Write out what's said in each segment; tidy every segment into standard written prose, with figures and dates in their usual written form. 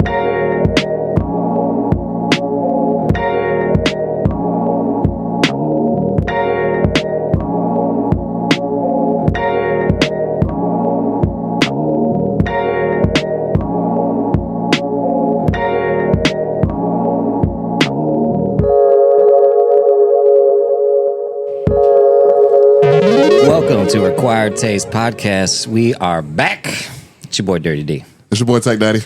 Welcome to Acquired Taste Podcast. We are back. It's your boy Dirty D. It's your boy Tech Daddy.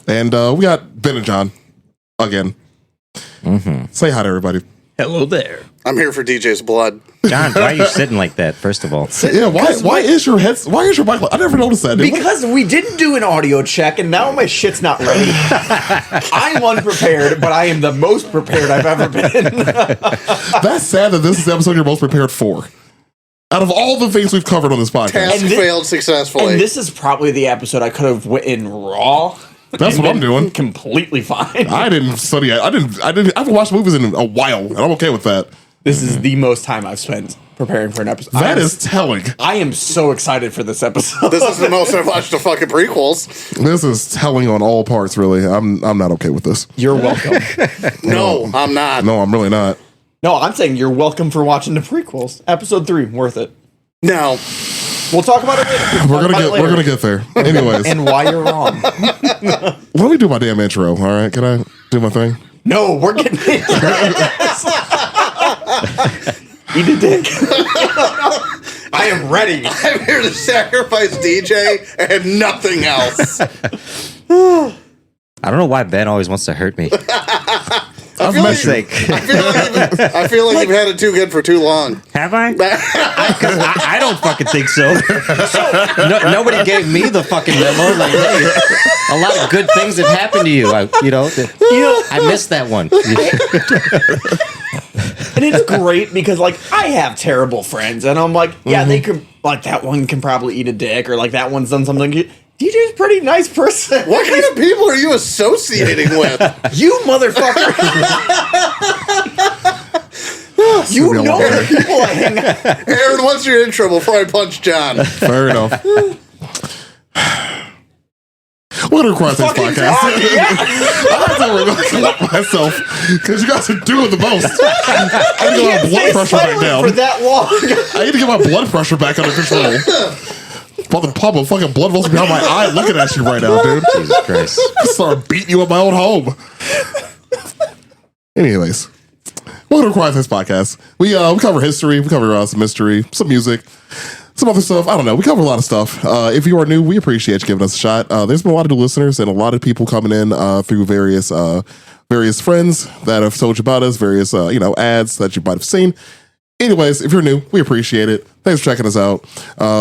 And we got Ben and John again. Say hi to everybody. Hello there. I'm here for DJ's blood. John, why are you sitting like that, first of all? Yeah, why is your mic like, I never noticed that, dude. Because we didn't do an audio check and now my shit's not ready. I'm unprepared, but I am the most prepared I've ever been. That's sad that this is the episode you're most prepared for. Out of all the things we've covered on this podcast. Task failed successfully. And this is probably the episode I could have went in raw. That's what I'm doing. Completely fine. I didn't study. I haven't watched movies in a while, and I'm okay with that. This is the most time I've spent preparing for an episode. That is telling. I am so excited for this episode. This is the most I've watched the fucking prequels. This is telling on all parts, really. I'm not okay with this. You're welcome. No, I'm not. No, I'm really not. No, I'm saying you're welcome for watching the prequels. Episode 3, worth it. No. We'll talk about it later. We're gonna get there. Anyways, And why you're wrong. let me do my damn intro. All right, can I do my thing? No, we're getting into this. Eat a dick. I am ready. I'm here to sacrifice DJ and nothing else. I don't know why Ben always wants to hurt me. I feel like you've had it too good for too long. Have I? I don't fucking think so. Nobody gave me the fucking memo. Like, hey, a lot of good things have happened to you. I missed that one. And it's great because, like, I have terrible friends, and I'm like, yeah, they could, like, that one can probably eat a dick, or like that one's done something. DJ's a pretty nice person. What kind of people are you associating with? You motherfucker. You know the people I hang out. Aaron, what's your intro before I punch John? Fair enough. We're gonna record this podcast. I had to collect myself because you guys are doing the most. I need to get my blood pressure back down. For that long. I need to get my blood pressure back under control. About to pop a fucking blood vessel behind my eye looking at you right now, dude. Jesus Christ. I start beating you at my own home. Anyways, welcome to Acquired Taste Podcast. We cover history, we cover some mystery, some music, some other stuff. I don't know. We cover a lot of stuff. If you are new, we appreciate you giving us a shot. There's been a lot of new listeners and a lot of people coming in through various friends that have told you about us, various ads that you might have seen. Anyways, if you're new, we appreciate it. Thanks for checking us out.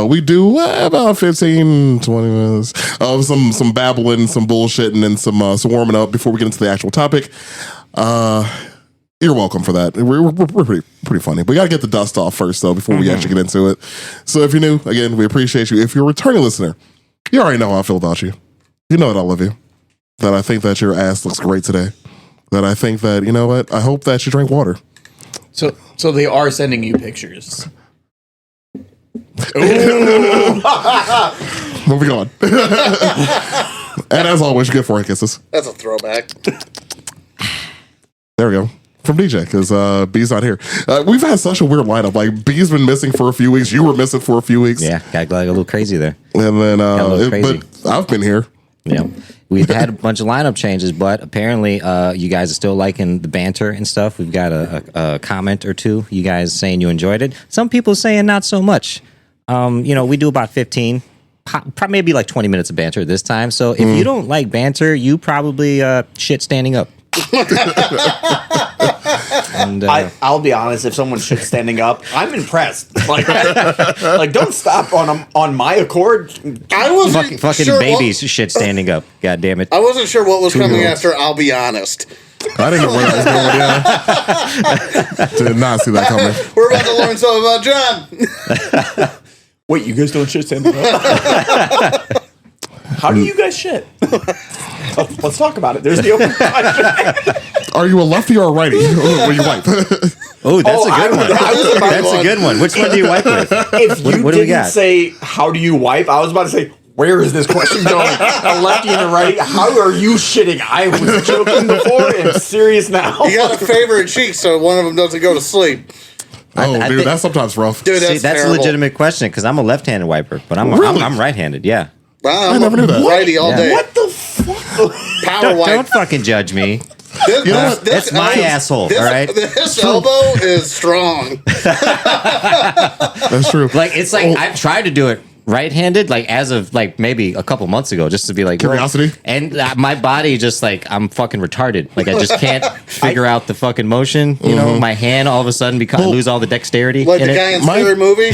We do about 15, 20 minutes of some babbling, some bullshitting, and some warming up before we get into the actual topic. You're welcome for that. We're pretty funny. But we got to get the dust off first, though, before we actually get into it. So if you're new, again, we appreciate you. If you're a returning listener, you already know how I feel about you. You know that I love you. That I think that your ass looks great today. That I think that, you know what? I hope that you drink water. So they are sending you pictures. Moving on. And as always, you get 4 kisses. That's a throwback. There we go. From DJ, because B's not here. We've had such a weird lineup. Like, B's been missing for a few weeks. You were missing for a few weeks. Yeah, got like a little crazy there. And then, crazy. but I've been here. Yeah. We've had a bunch of lineup changes, but apparently you guys are still liking the banter and stuff. We've got a comment or two. You guys saying you enjoyed it. Some people saying not so much. We do about 15, probably maybe like 20 minutes of banter this time. So if you don't like banter, you probably shit standing up. And, I'll be honest. If someone shit standing up, I'm impressed. Like don't stop on my accord. I wasn't fucking sure babies shit standing up. God damn it! I wasn't sure what was coming after. I'll be honest. I didn't know where that was going. Did not see that coming. We're about to learn something about John. Wait, you guys don't shit standing up? How do you guys shit? Let's talk about it. There's the open question. Are you a lefty or a righty when you wipe? Oh, that's a good one. That's a good one. Which one do you wipe with? If you what do we didn't got? say, how do you wipe? I was about to say, where is this question going? A lefty and a righty. How are you shitting? I was joking before and serious now. You got a favorite cheek, so one of them doesn't go to sleep. Oh, I dude, think- that's sometimes rough. Dude, See, that's terrible. a legitimate question because I'm a left-handed wiper, but I'm Really? I'm right-handed. Yeah. Wow, I never knew that. Righty all Yeah. day. What the fuck? Power Don't wipe. fucking judge me. This, You know what? That's my asshole, This, all right? This elbow is strong. That's true. Like it's like I've tried to do it right-handed, like as of like maybe a couple months ago, just to be like Curiosity? and my body just like I'm fucking retarded. Like I just can't figure out the fucking motion. You know, my hand all of a sudden I lose all the dexterity. Like in the it. guy in My- Scary Movie.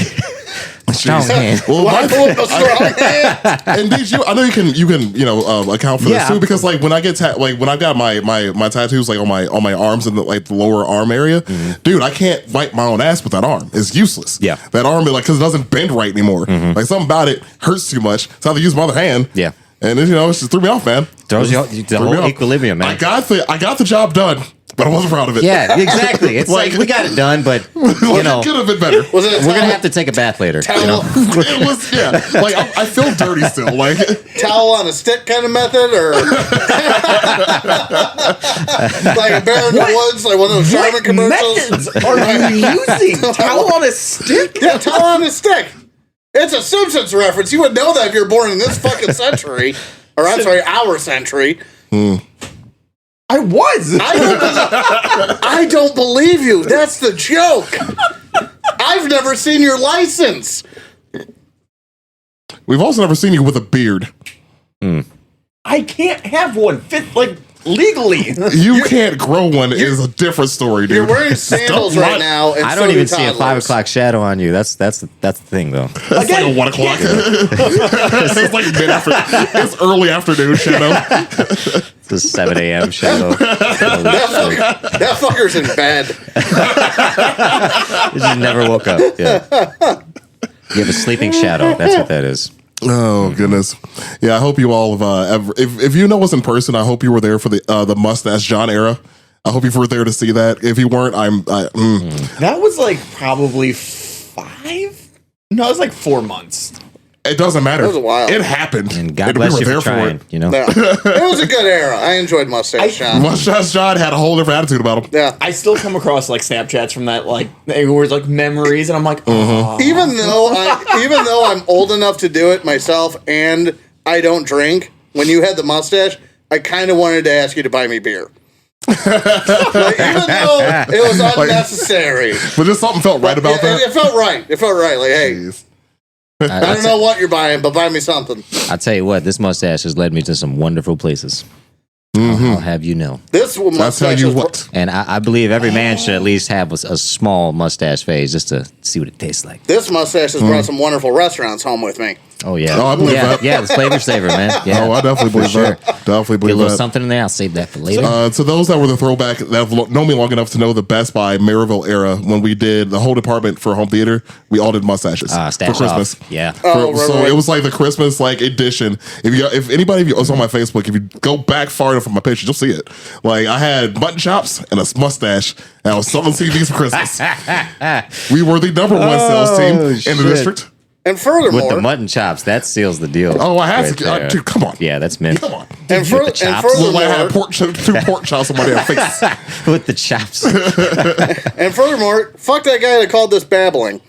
Strong hand. Well, Why pull up a strong hand? and did I know you can account for Yeah. this too, because like when I get when I got my tattoos like on my arms and the lower arm area, dude, I can't wipe my own ass with that arm. It's useless. Yeah. That arm like because it doesn't bend right anymore. Like something about it hurts too much, so I have to use my other hand. Yeah. And it just threw me off, man. Throws you It the threw me whole off. equilibrium, man. I got the job done, but I wasn't proud of it. Yeah, exactly. It's like we got it done, but you know it could have been better. Was it a we're gonna towel, have to take a bath later. towel, You know? It was like I feel dirty still. Like towel on a stick kind of method, or like a bear in the woods, like one of those Charmin What commercials? methods are you using? Towel on a stick? Yeah, towel on a stick. It's a Simpsons reference. You would know that if you were born in this fucking century, or I'm sorry, our century. I was. I don't believe you. That's the joke. I've never seen your license. we've also never seen you with a beard. I can't have one fit like legally. You can't grow one is a different story, dude. You're wearing sandals Don't right lie. now. And I so don't do even see a toddlers. 5:00 shadow on you. That's the thing though. It's like a 1 o'clock. It's like it's early afternoon shadow. It's a 7 a.m. shadow. That fucker's in bed. You just never woke up. Yeah. You have a sleeping shadow. That's what that is. Oh goodness, yeah. I hope you all have. If you know us in person, I hope you were there for the Mustache John era. I hope you were there to see that. If you weren't, That was like probably 5? No, it was like 4 months. It doesn't matter. It was a while. It happened, And God we bless were you there for trying. You know. Yeah. It was a good era. I enjoyed Mustache John. Mustache John had a whole different attitude about him. Yeah. I still come across like Snapchats from that, like where it's like memories, and I'm like, oh. Even though I'm old enough to do it myself and I don't drink, when you had the mustache, I kind of wanted to ask you to buy me beer. Like, even though it was unnecessary. But just something felt right about that. It felt right. It felt right. Like, hey, Jeez. I don't know what you're buying, but buy me something. I'll tell you what, this mustache has led me to some wonderful places. I'll have you know. This I'll mustache tell you is- what. And I believe every man should at least have a small mustache phase just to see what it tastes like. This mustache has brought some wonderful restaurants home with me. Oh, yeah. Oh, I believe yeah, that. Yeah, it's flavor saver, man. Yeah. Oh, I definitely believe sure. that. Definitely Get a believe little that. something in there. I'll save that for later. To those that were the throwback that have known me long enough to know the Best Buy Maryville era, when we did the whole department for home theater, we all did mustaches for Stash Christmas. off. Yeah. Oh, right, So right. it was like the Christmas edition. If anybody of you was on my Facebook, if you go back far enough from my pictures, you'll see it. Like I had mutton chops and a mustache, and I was selling CDs for Christmas. We were the #1 sales team in the shit. district. And With furthermore, the mutton chops, that seals the deal. Oh, I had right to. there. Dude, come on. Yeah, that's mint. Come on. and, With the chops. Look like I had furthermore, two pork chops on my damn face. With the chops. fuck that guy that called this babbling.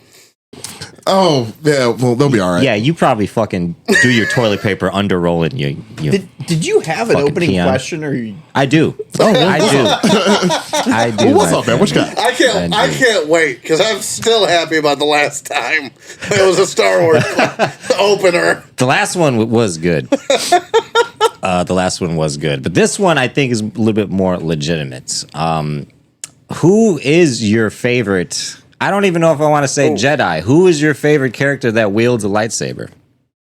Oh, yeah. Well, they'll be all right. Yeah, you probably fucking do your toilet paper under rolling. You Did you have an Fucking opening peon. question, or you? I do. Oh, well, I do. I do. Well, what's my up, man? What you got? I can't wait because I'm still happy about the last time it was a Star Wars opener. The last one was good. The last one was good, but this one I think is a little bit more legitimate. Who is your favorite? I don't even know if I want to say Jedi. Who is your favorite character that wields a lightsaber?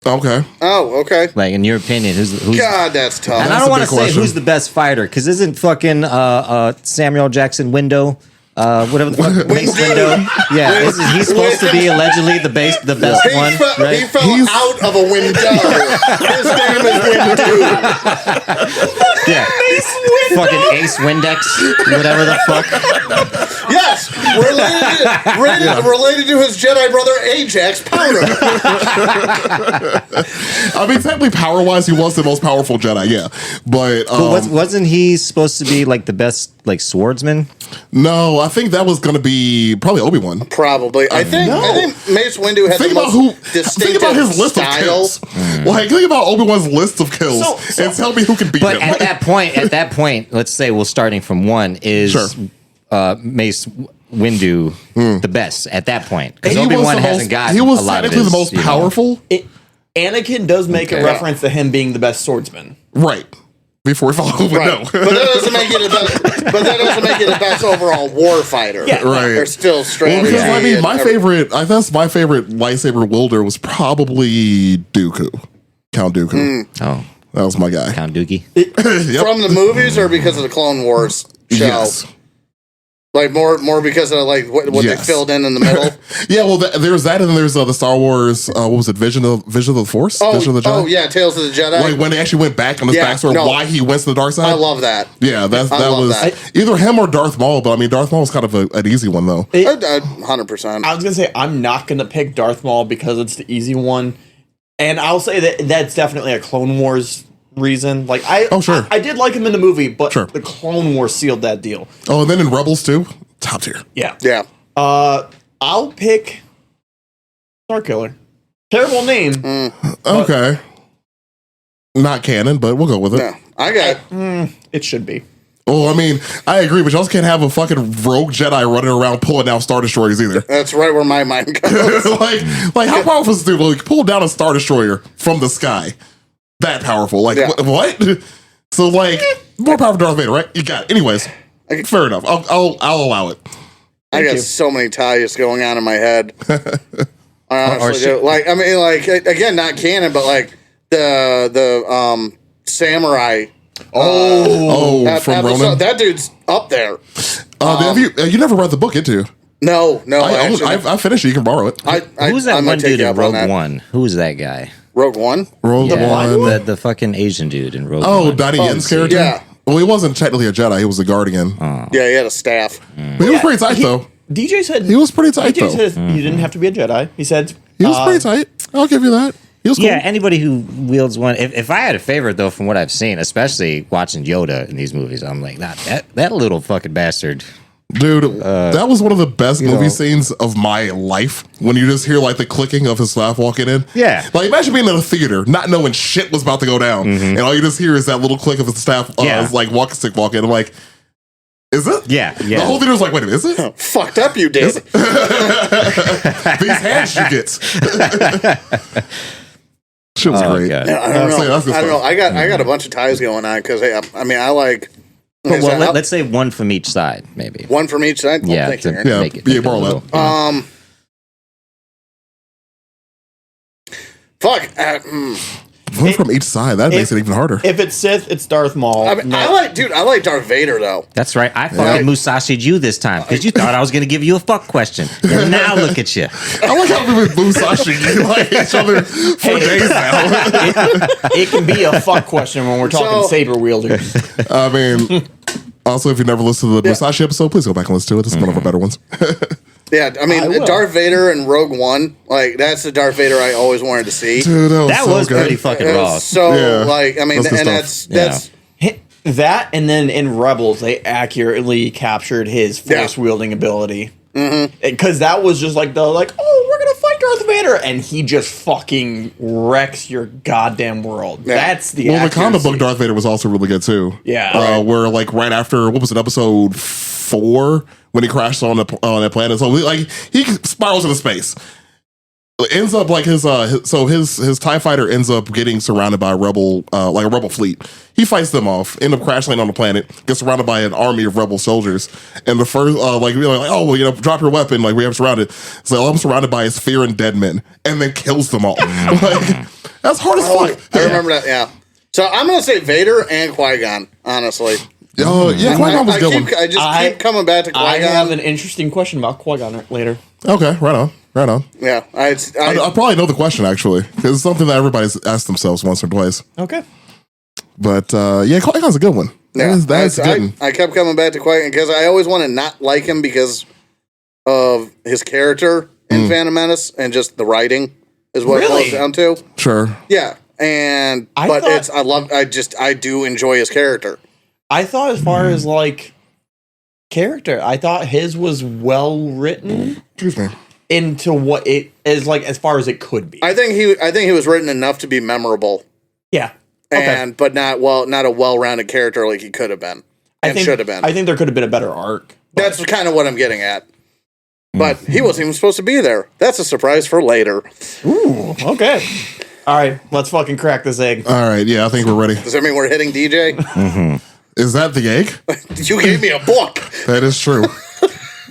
Okay. Oh, okay. Like in your opinion, who's God, that's tough. and I That's don't a want to big say question. who's the best fighter because isn't fucking Samuel Jackson Window whatever the fuck Mace Window? Yeah, he's supposed to be allegedly the best He one, fell, right? he fell out of a window. His name is Windu. Yeah, fucking Ace Windex, whatever the fuck. Yes, related to his Jedi brother Ajax Powder. I mean, technically, power-wise, he was the most powerful Jedi, yeah. But Wasn't he supposed to be like the best like swordsman? no, I think that was going to be probably Obi-Wan. Probably. I think Mace Windu had Think the about most think distinctive about his list style. of kills. Like, think about Obi-Wan's list of kills and tell me who can beat But him. at that point, let's say we're starting from one. Is Sure. Mace Windu the best at that point? Because He was Obi-Wan the hasn't most- gotten He was a lot of technically his, the most you know. powerful. Anakin does make a reference to him being the best swordsman. Right. Before he fell over, Right. no. But that doesn't make it a best. But that doesn't make it a best overall war fighter. Yeah. Right. There's still Well, strategy. because I mean, and my everything. favorite, I guess my favorite lightsaber wielder was probably Dooku, Count Dooku. Oh, That was my guy. Count Dookie. Yep. From the movies or because of the Clone Wars show? Yes. Like more because of like what they Yes. filled in the middle. Yeah. Well, there's that, and then there's the Star Wars. What was it? Vision of the Force. Vision of the Jedi. Oh yeah, Tales of the Jedi. Like when they actually went back on his Yeah, backstory, no. why he went to the dark side. I love that. Yeah, that love was that. either him or Darth Maul. But I mean, Darth Maul was kind of an easy one though. 100%. I was gonna say I'm not gonna pick Darth Maul because it's the easy one, and I'll say that that's definitely a Clone Wars reason. Like sure. I did like him in the movie, but Sure. the Clone Wars sealed that deal. Oh, and then in Rebels too, top tier. Yeah. Yeah. I'll pick Starkiller. Terrible name. Okay, not canon, but we'll go with it. Yeah. I got. It should be. Well, I mean, I agree, but you also can't have a fucking rogue Jedi running around pulling down Star Destroyers either. That's right where my mind goes. like how powerful is this dude? Like, pull down a Star Destroyer from the sky. That powerful. Like, Yeah. what? So, like, more powerful Darth Vader, right? You got it. Anyways, fair enough. I'll allow it. I got you. so many ties going on in my head. I honestly shit. do. Like, I mean, like again, not canon, but like the samurai. From Ronin. That dude's up there. Have you never read the book into? No, I finished it. You can borrow it. Who's that one dude in Rogue One? Who's that guy? Rogue One. Rogue Yeah, One. the fucking Asian dude in Rogue Oh, One. Donnie Yen's see. character? Yeah. Well, he wasn't technically a Jedi. He was a Guardian. Yeah, he had a staff. But he was pretty tight, though. DJ said He was pretty tight, DJ though. said you didn't have to be a Jedi. He said He was pretty tight. I'll give you that. He was cool. Yeah, anybody who wields one. If I had a favorite though, from what I've seen, especially watching Yoda in these movies, I'm like, nah, that little fucking bastard. Dude, that was one of the best movie scenes of my life when you just hear like the clicking of his staff walking in. Yeah. Like imagine being in a theater, not knowing shit was about to go down, and all you just hear is that little click of his staff Yeah. like walking stick walking. I'm like, is it? Yeah. The whole theater's like, wait a minute, is it? Fucked up, you did. These hands you get. Shit was great. God. I don't know. That's good I don't know. stuff. I got a bunch of ties going on because I mean I like. Well, let's say one from each side, maybe. one from each side. Yeah, Thank you, to Aaron. Yeah, make it, yeah, make it a borrow little- that. Fuck. One from each side. That makes it even harder. if it's Sith, it's Darth Maul. I mean, I like Darth Vader though. That's right. I fucking Musashi'd you this time because you thought I was going to give you a fuck question. And now look at you. I like how we've been Musashi like each other for days now. It can be a fuck question when we're talking So- saber wielders. I mean, also, if you never listened to the Musashi episode, please go back and listen to it. It's one of our better ones. Yeah, I mean I will. Darth Vader and Rogue One, like that's the Darth Vader I always wanted to see. Dude, That so was good. pretty fucking It raw. was so Yeah, like I mean, that's good and stuff. that's That and then in Rebels, they accurately captured his force wielding ability. Because that was just like we're gonna fight Darth Vader, and he just fucking wrecks your goddamn world. Yeah. That's the Well, the comic book accuracy. Darth Vader was also really good too. Yeah. Where like right after what was it, episode 4 when he crashed on that planet. So he spirals into space. It ends up like his TIE fighter ends up getting surrounded by a rebel fleet. He fights them off, end up crashing on the planet, gets surrounded by an army of rebel soldiers. And the first drop your weapon, like we have surrounded. So I'm surrounded by his fear and dead men, and then kills them all. Like that's hard as fuck. I remember that. Yeah. So I'm gonna say Vader and Qui-Gon. Honestly. Oh yeah, Qui-Gon was a good one. I just keep coming back to I have Qui-Gon. an interesting question about Qui-Gon later. Okay, right on. Yeah. I probably know the question actually because it's something that everybody's asked themselves once or twice. Okay. But yeah, Qui-Gon's a good one. Yeah, That's good. I kept coming back to Qui-Gon because I always want to not like him because of his character in Phantom Menace and just the writing is what it boils down to. Sure. Yeah, and I do enjoy his character. I thought as far as like character, I thought his was well written Excuse me. into what it is like as far as it could be. I think he was written enough to be memorable, yeah. but not a well-rounded character like he could have been and should have been. I think there could have been a better arc. That's kind of what I'm getting at. But he wasn't even supposed to be there. That's a surprise for later. Ooh, okay. All right, let's fucking crack this egg. All right. Yeah, I think we're ready. Does that mean we're hitting DJ? Is that the egg? You gave me a book. That is true.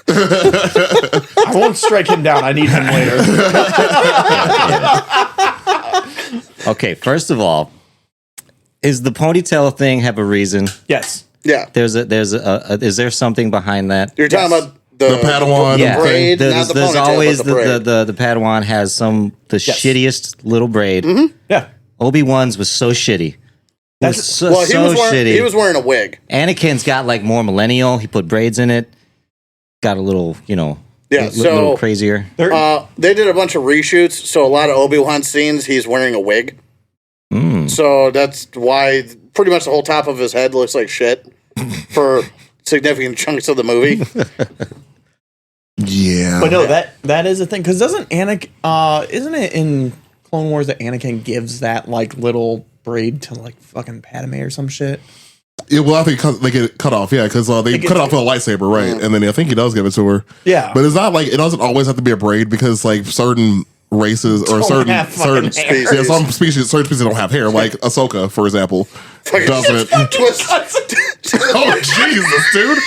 I won't strike him down. I need him later. Okay, first of all, is the ponytail thing have a reason? Yes. Yeah. Is there something behind that? You're talking about the Padawan Yeah, braid, there's, not the there's ponytail, always but the braid. the Padawan has the shittiest little braid. Yeah. Obi-Wan's was so shitty. That's So he shitty. was wearing a wig. Anakin's got like more millennial. He put braids in it. Got a little, Yeah, little crazier. They did a bunch of reshoots, so a lot of Obi-Wan scenes he's wearing a wig. So that's why pretty much the whole top of his head looks like shit for significant chunks of the movie. Yeah. But no, that is a thing because doesn't Anakin? Isn't it in Clone Wars that Anakin gives that like little braid to like fucking Padme or some shit? Yeah, well, I think they get it cut off. Yeah, because they cut it off with a lightsaber, right? And then I think he does give it to her. Yeah. But it's not like it doesn't always have to be a braid because like certain races or Don't have certain fucking hair. yeah, certain species don't have hair. Like Ahsoka, for example, doesn't. Twist. Oh Jesus, dude!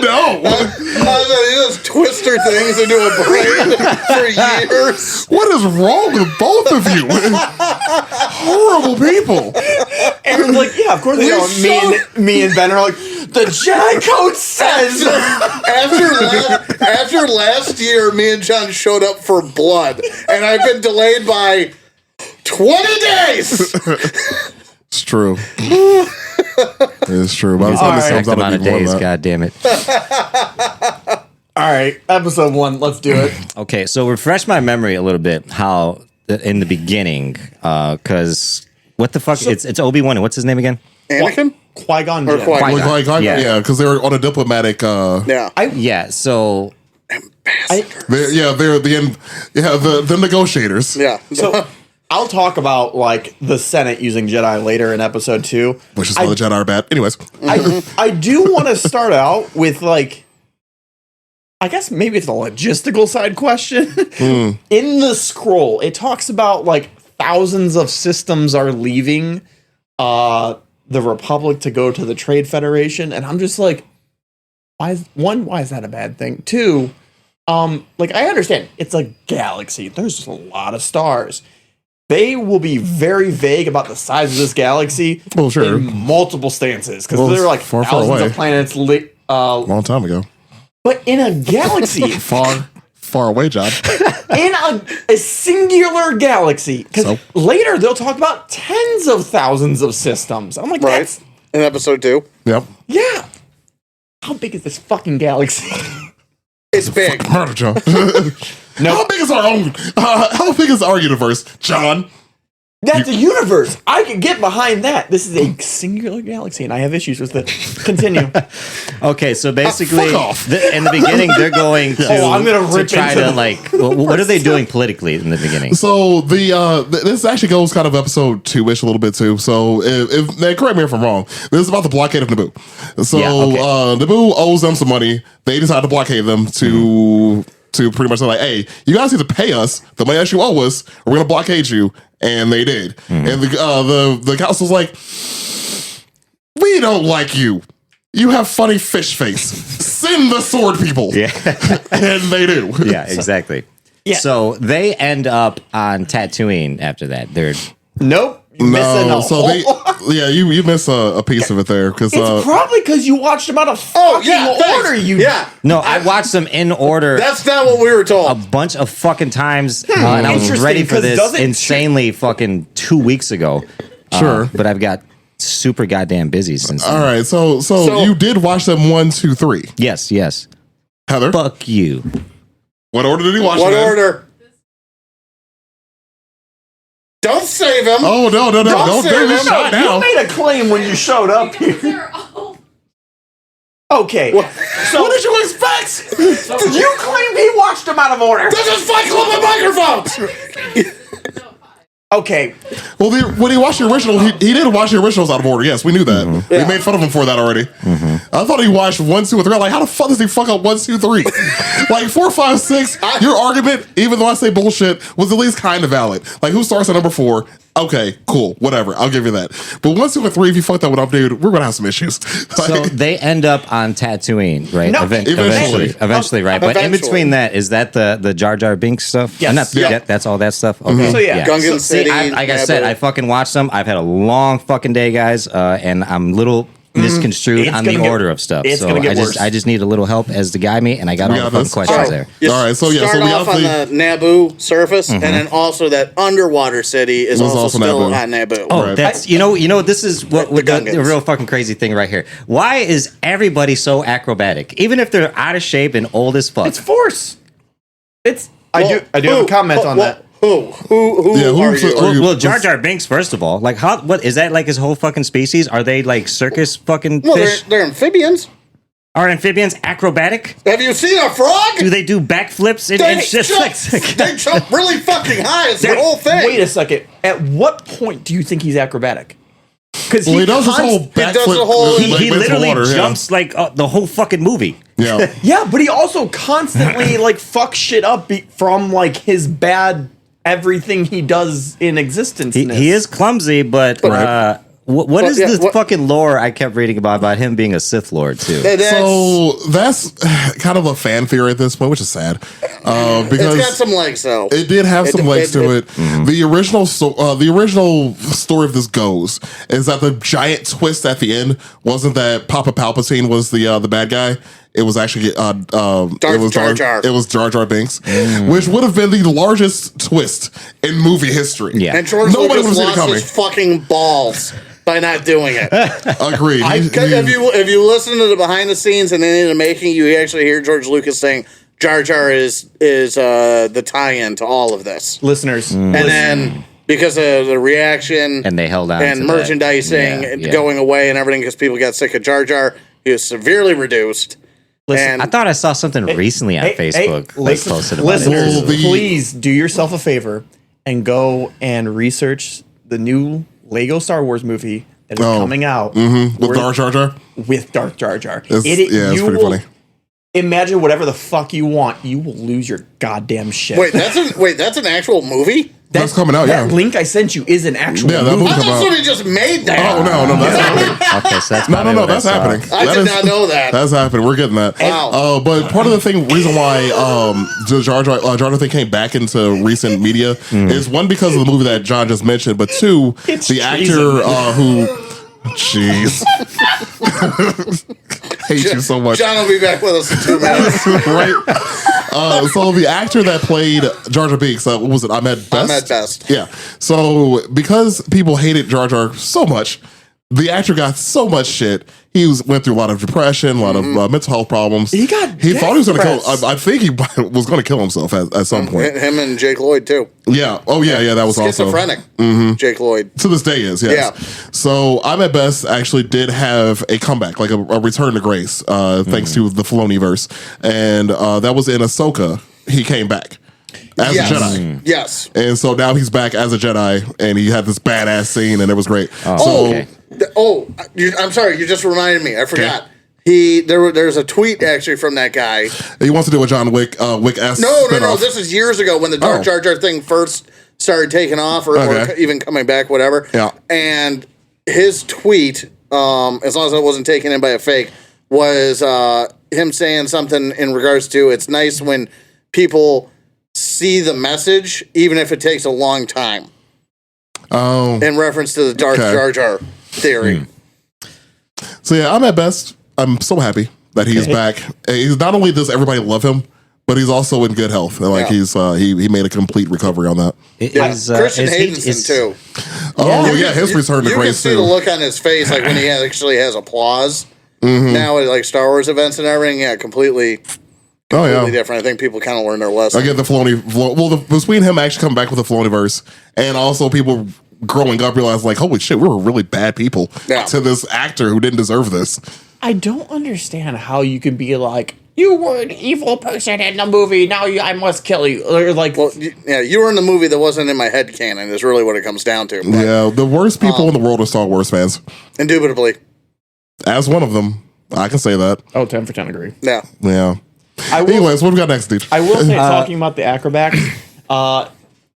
No. He just twist her things into a braid for years. What is wrong with both of you? Horrible people. Aaron's like, yeah, of course. Me and Ben are like, the Jedi Code says. After last year, me and John showed up for blood, and I've been delayed by 20 days. It's true. It's true. By the time this comes out, Amount it'll of be more days. than that. God damn it. All right, episode 1. Let's do it. Okay, so refresh my memory a little bit. How in the beginning, because what the fuck? It's Obi-Wan. And what's his name again? Anakin? Qui-Gon Or Jinn. Qui-Gon. Like, Yeah. yeah, because they were on a diplomatic. Yeah. Yeah. So They're the negotiators. Yeah. So I'll talk about like the Senate using Jedi later in episode 2. Which is why the Jedi are bad. Anyways, I do want to start out with like, I guess maybe it's a logistical side question. In the scroll, it talks about like thousands of systems are leaving the Republic to go to the Trade Federation, and I'm just like, why is that a bad thing? 2, like I understand it's a galaxy. There's just a lot of stars. They will be very vague about the size of this galaxy Well, sure. in multiple stances because Well, there are like far thousands away. of planets. long time ago. But in a galaxy, Far away, John. in a singular galaxy, because So? later they'll talk about tens of thousands of systems. I'm like, Right. that's, In episode 2. Yep. yeah. How big is this fucking galaxy? It's big. Murder, John. No. How big is our own? How big is our universe, John? That's a universe. I can get behind that. This is a singular galaxy, and I have issues with it. Continue. okay, so basically, fuck off. In the beginning, they're going to, Oh, I'm gonna rip try into to the- like. What are they doing politically in the beginning? So this actually goes kind of episode 2-ish a little bit too. So if now, correct me if I'm wrong, this is about the blockade of Naboo. So Yeah, okay. Naboo owes them some money. They decide to blockade them to pretty much say like, hey, you guys need to pay us the money that you owe us, or we're gonna blockade you. And they did. And the council's like, we don't like you. You have funny fish face. Send the sword people. Yeah. And they do. Yeah, exactly. Yeah. So they end up on Tatooine after that. They're Nope. You're missing No, a so whole- you miss a piece of it there because It's probably because you watched them out of fucking order. You no. I watched them in order. That's not what we were a told. bunch of fucking times, and I was Interesting, ready for 'cause this doesn't- insanely fucking 2 weeks ago. Sure. But I've got super goddamn busy since then. All right, so you did watch them 1, 2, 3. Yes, yes. Heather, Fuck you. what order did he watch What them in? order? Don't save him. Oh no! Don't say give me them. shot You now. made a claim when you showed up here. They're all Okay. So What did you expect? you claimed he watched them out of order. This is Fight Club with microphones. Okay. Well, when he watched the original, he did watch the originals out of order. Yes, we knew that. We Yeah. made fun of him for that already. I thought he watched 1, 2, and 3. I'm like, how the fuck does he fuck up 1, 2, 3? Like 4, 5, 6. Your argument, even though I say bullshit, was at least kind of valid. Like, who starts at number 4? Okay, cool, whatever. I'll give you that. But 1, 2, and 3, if you fucked that one up, dude, we're gonna have some issues. So they end up on Tatooine, right? No, Eventually, right? But in Eventually. between that, is that the Jar Jar Binks stuff? Yes. Not, Yeah. that's all that stuff. Okay. So, yeah. Gungan So, see, City, like I said, Naboo. I fucking watched them. I've had a long fucking day, guys, and I'm little misconstrued It's on the gonna get- order of stuff. it's So gonna get I worse. just need a little help as to guide me, and I got all We the got fucking this. questions Alright. there. You All right, so yeah, start so we off on obviously- the Naboo surface, and then also that underwater city is Was also also still Naboo. on Naboo. Oh, Right. that's you know this is what The the Gungans. real fucking crazy thing right here. Why is everybody so acrobatic, even if they're out of shape and old as fuck? It's force. It's. I Well, do have a comment on that. Who Yeah, who are are you? you? Well, Jar Jar Binks, first of all, like how? What is that? Like his whole fucking species? Are they like circus fucking Well, fish? they're amphibians. Are amphibians acrobatic? Have you seen a frog? Do they do backflips? And They shit jump, like they jump really fucking high. It's the whole thing. Wait a second. At what point do you think he's acrobatic? Because Well, he does this whole does backflip. the whole- like, he into literally water, yeah. jumps like the whole fucking movie. Yeah. Yeah, but he also constantly like fucks shit up from like his bad everything he does in existence. He is clumsy, but what is yeah, this what- fucking lore I kept reading about him being a Sith Lord too? So that's kind of a fan theory at this point, which is sad. Because it's got some legs though. it did have some legs to it. Mm-hmm. The original story of this goes is that the giant twist at the end wasn't that Papa Palpatine was the bad guy. It was actually it was Jar Jar. It was Jar Jar Binks, Mm. which would have been the largest twist in movie history. Yeah. And George Nobody Lucas would've seen it lost coming. his fucking balls by not doing it. Agreed. If you listen to the behind the scenes and then in the making, you actually hear George Lucas saying Jar Jar is the tie-in to all of this. listeners. And then because of the reaction And they held on and to that. merchandising Yeah, and yeah. going away and everything because people got sick of Jar Jar, he was severely reduced. And I thought I saw something recently on Facebook that listen- posted about listeners, Well, the- please do yourself a favor and go and research the new Lego Star Wars movie that is coming out with Where- Jar Jar. with Darth Jar Jar. It's you pretty will funny. Imagine whatever the fuck you want, you will lose your goddamn shit. wait, that's an actual movie? That's coming out. That Yeah. link I sent you is an actual Yeah, that movie. movie- I come thought out. somebody just made that. Oh no, that's happening. Okay, so that's No, probably what that's I saw. happening. I That did is- not know that. That's happening. We're getting that. Wow. But part of the reason why the Jar Jar thing came back into recent media is one because of the movie that John just mentioned, but two, It's the actor who, jeez, hate you so much. John will be back with us in 2 minutes. Right? So the actor that played Jar Jar Binks, what was it? Ahmed Best. Ahmed Best. Yeah. So because people hated Jar Jar so much, the actor got so much shit. He went through a lot of depression, a lot of mental health problems. He got He thought he was going to kill. depressed. I think he was going to kill himself at some point. Him and Jake Lloyd too. Yeah. Oh yeah. That was also Schizophrenic. Jake Lloyd. to this day is, yes. Yeah. So I'm at best actually did have a comeback, like a return to grace, thanks to the Filoni verse. And that was in Ahsoka. He came back as Yes. a Jedi. Yes. And so now he's back as a Jedi and he had this badass scene and it was great. okay. I'm sorry. You just reminded me. I forgot. There's a tweet actually from that guy. He wants to do a John Wick S No. spinoff. This is years ago when the Dark Oh. Jar Jar thing first started taking off, or Okay. even coming back, whatever. Yeah. And his tweet, as long as it wasn't taken in by a fake, was him saying something in regards to it's nice when people see the message, even if it takes a long time. Oh. In reference to the Dark Okay. Jar Jar theory. So yeah, I'm at best. I'm so happy that he's back. He's not only does everybody love him, but he's also in good health. And, like he made a complete recovery on that. Christian Haydenson too. Oh yeah, his return to You can grace see too. the look on his face, like when he actually has applause. Now at like Star Wars events and everything, completely different. I think people kind of learn their lesson. I get the Filoni. Well, between him actually coming back with the Filoniverse, and also people growing up realizing like, holy shit, we were really bad people to this actor who didn't deserve this. I don't understand how you can be like, you were an evil person in the movie. Now I must kill you. Or like, well, you were in the movie that wasn't in my head canon. Is really what it comes down to. But, Yeah, the worst people in the world are Star Wars fans. Indubitably. As one of them, I can say that. 10 for 10 agree. Yeah. Yeah. Anyways, what we got next, dude? I will say, talking about the acrobats,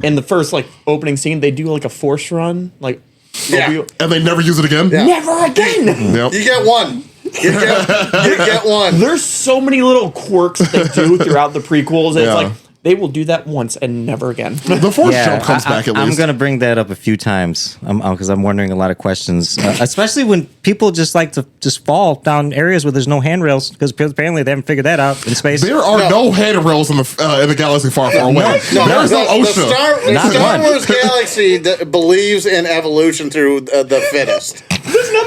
in the first like opening scene, they do like a force run, like Yeah. And they never use it again? Yeah. never again. Yep. You get one. You get one. There's so many little quirks they do throughout the prequels. It's like they will do that once and never again. The force jump comes back at least. I'm going to bring that up a few times because I'm wondering a lot of questions, especially when people just like to just fall down areas where there's no handrails because apparently they haven't figured that out in space. There are no handrails in the galaxy far, far away. There's no OSHA. The Star Wars galaxy believes in evolution through the fittest.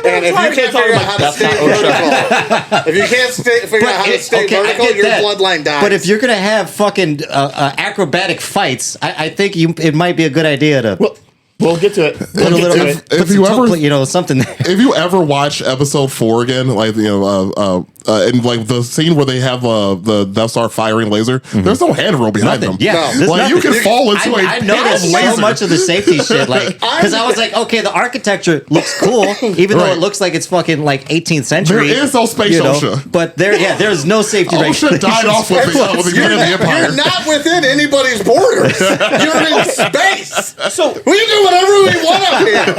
And if you can't figure out how to stay vertical, if you can't figure out how to stay vertical, your bloodline dies. But if you're gonna have fucking acrobatic fights, I think it might be a good idea to We'll get to it. put a little, if you ever, something there. if you ever watch episode 4 again, like and like the scene where they have the Death Star firing laser, there's no handrail behind them. Yeah, No. Like you can fall into I noticed so much of the safety shit, like because I was like, okay, the architecture looks cool, even though it looks like it's fucking like 18th century. There is no space OSHA, but there's no safety. OSHA died off with the end of the Empire. You're not within anybody's borders. You're in space. So We can do whatever we want up here.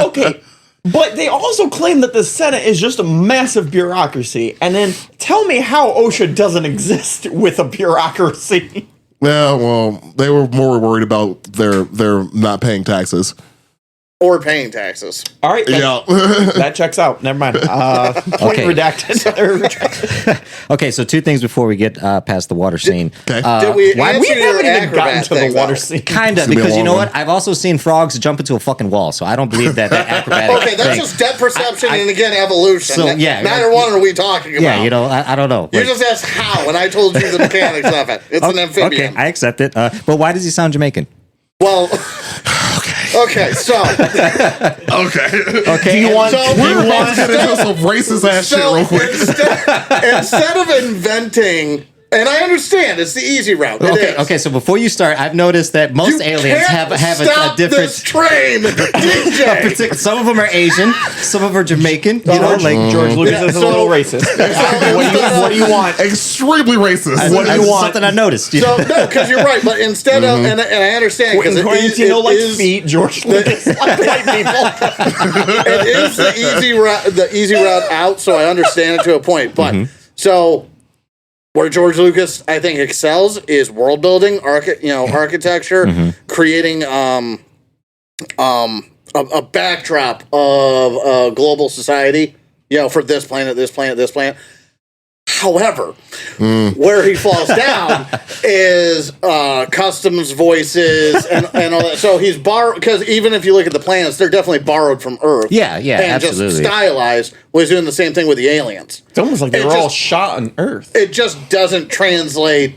okay. But they also claim that the Senate is just a massive bureaucracy. And then tell me how OSHA doesn't exist with a bureaucracy. Yeah, well, they were more worried about their not paying taxes. Or paying taxes. All right. That checks out. Never mind. Point Okay. redacted. Okay, so two things before we get past the water scene. Okay. Did we Why answer we your haven't even acrobat gotten to the thing, water though? scene. Kind of, It's gonna be a because you long know one. what? I've also seen frogs jump into a fucking wall, so I don't believe that acrobatic Okay, that's thing. just depth perception and again evolution. So, yeah, neither one are we talking about. Yeah, I don't know. You Like, just asked how, and I told you the mechanics of it. It's an amphibian. okay, I accept it. But why does he sound Jamaican? Well, okay, so Okay, Do you want? So do We're you about to want? get into some racist ass shit real quick. instead of inventing, and I understand it's the easy route. Okay. So before you start, I've noticed that most aliens have a stop different. this train, DJ. Some of them are Asian, some of them are Jamaican. You know, George, like George Lucas is a so- little racist. What do you want? Extremely racist. What do you that's want? something I noticed. So no, because you're right. But instead of, and I understand because Quentin Tarantino likes feet. George Lucas likes white people. it is the easy route out, so I understand it to a point. But so where George Lucas, I think, excels is world building, architecture, creating a backdrop of global society. For this planet, this planet, this planet. However, where he falls down is customs voices and all that. So he's borrowed, because even if you look at the planets, they're definitely borrowed from Earth. Yeah, and absolutely. just stylized. Was doing the same thing with the aliens. It's almost like they It were all just- shot on Earth. It just doesn't translate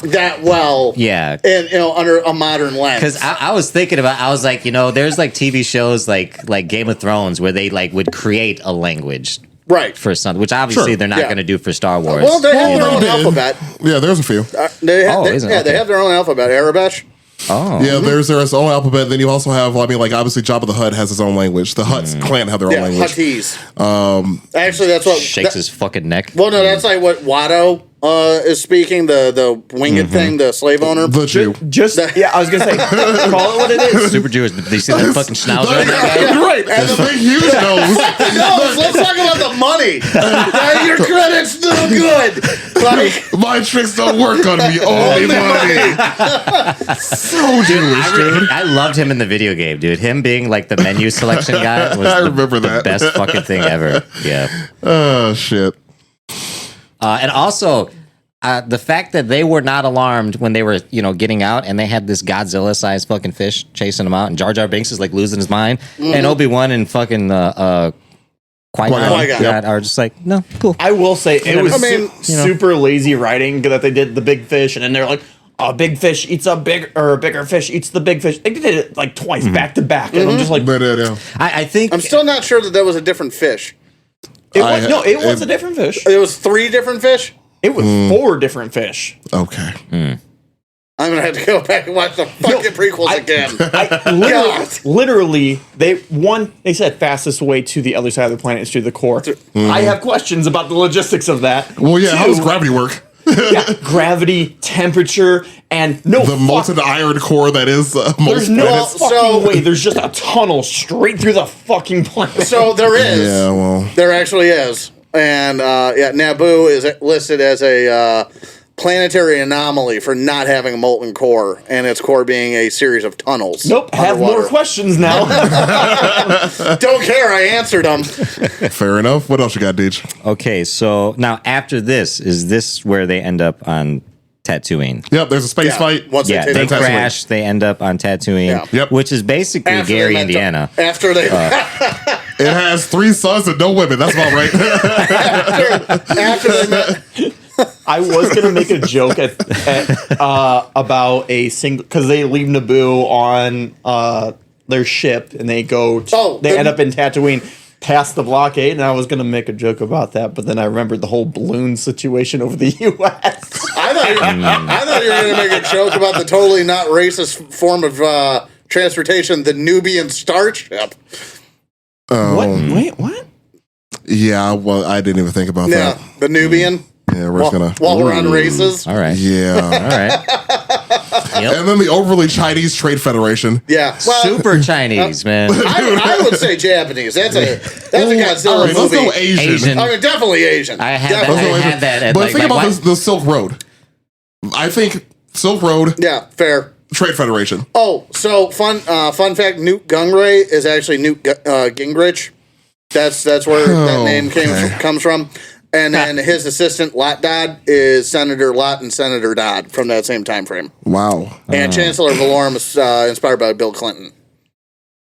that well. Yeah. And under a modern lens. Because I was thinking about, I was like, there's like TV shows like Game of Thrones where they like would create a language right. for something, which obviously Sure. they're not Yeah. going to do for Star Wars. Well, they have their they own did. alphabet. Yeah, there's a few. They have Okay. their own alphabet. Arabic. oh, Yeah, there's their own alphabet. Then you also have, obviously Jabba the Hutt has his own language. The Hutts clan have their own Yeah, language. Huttese. Actually, that's what shakes his fucking neck. Well, no, that's like what Watto is speaking. The winged thing, the slave owner. The Jew. I was gonna say, call it what it is. Super Jewish. Did you see that fucking schnauzer on that guy? You're right. And the big huge nose. No, let's talk about the money. Your credit's no good. Like, My tricks don't work on me. Only money. So Jewish, dude. I loved him in the video game, dude. Him being like the menu selection guy was I the remember that. best fucking thing ever. Yeah. Oh, shit. And also, the fact that they were not alarmed when they were, getting out, and they had this Godzilla-sized fucking fish chasing them out, and Jar Jar Binks is like losing his mind, and Obi-Wan and fucking Qui-Gon are just like, no, cool. I will say it was super lazy writing that they did the big fish, and then they're like, a big fish eats a bigger fish eats the big fish. They did it like twice back to back, and I'm just like, I think I'm still not sure that was a different fish. it was a different fish. It was 3 different fish. It was 4 different fish. Okay. I'm gonna have to go back and watch the fucking prequels again. Literally, they said fastest way to the other side of the planet is through the core. I have questions about the logistics of that. Well, yeah. 2, How does gravity work? gravity, temperature, and the molten iron core that is there's no fucking way. There's just a tunnel straight through the fucking planet. So there is. Yeah, well, there actually is, and Naboo is listed as a planetary anomaly for not having a molten core, and its core being a series of tunnels. Nope. Have underwater. more questions now. Don't care. I answered them. fair enough. What else you got, Deej? Okay, so now after this, is this where they end up on Tatooine? Yep, there's a space fight. Once Yeah, they they take crash. They end up on Tatooine, Yeah. Yep. which is basically after they Gary, met Indiana. After they It has 3 sons and no women. That's about right. after they met. I was gonna make a joke about a single because they leave Naboo on their ship and they go. They end up in Tatooine past the blockade, and I was gonna make a joke about that, but then I remembered the whole balloon situation over the U.S. I thought you were going to make a joke about the totally not racist form of transportation, the Nubian starship. What? Wait, what? Yeah, well, I didn't even think about Yeah, that. the Nubian. Yeah, we're just gonna. While we're on races. All right. Yeah. All right. Yep. And then the overly Chinese Trade Federation. Yeah. Well, Super Chinese, man. I would say Japanese. That's a Godzilla All right, let's movie. go Asian. I mean, definitely Asian. I had Definitely. that. I had that. At, But like, think like, about why- the Silk Road. I think Silk Road, Yeah, fair. Trade Federation. Oh, so fun fact: Newt Gunray is actually Newt Gingrich. That's where that name comes from. And then his assistant Lot Dodd is Senator Lot and Senator Dodd from that same time frame. Wow. And Chancellor Valorum is inspired by Bill Clinton.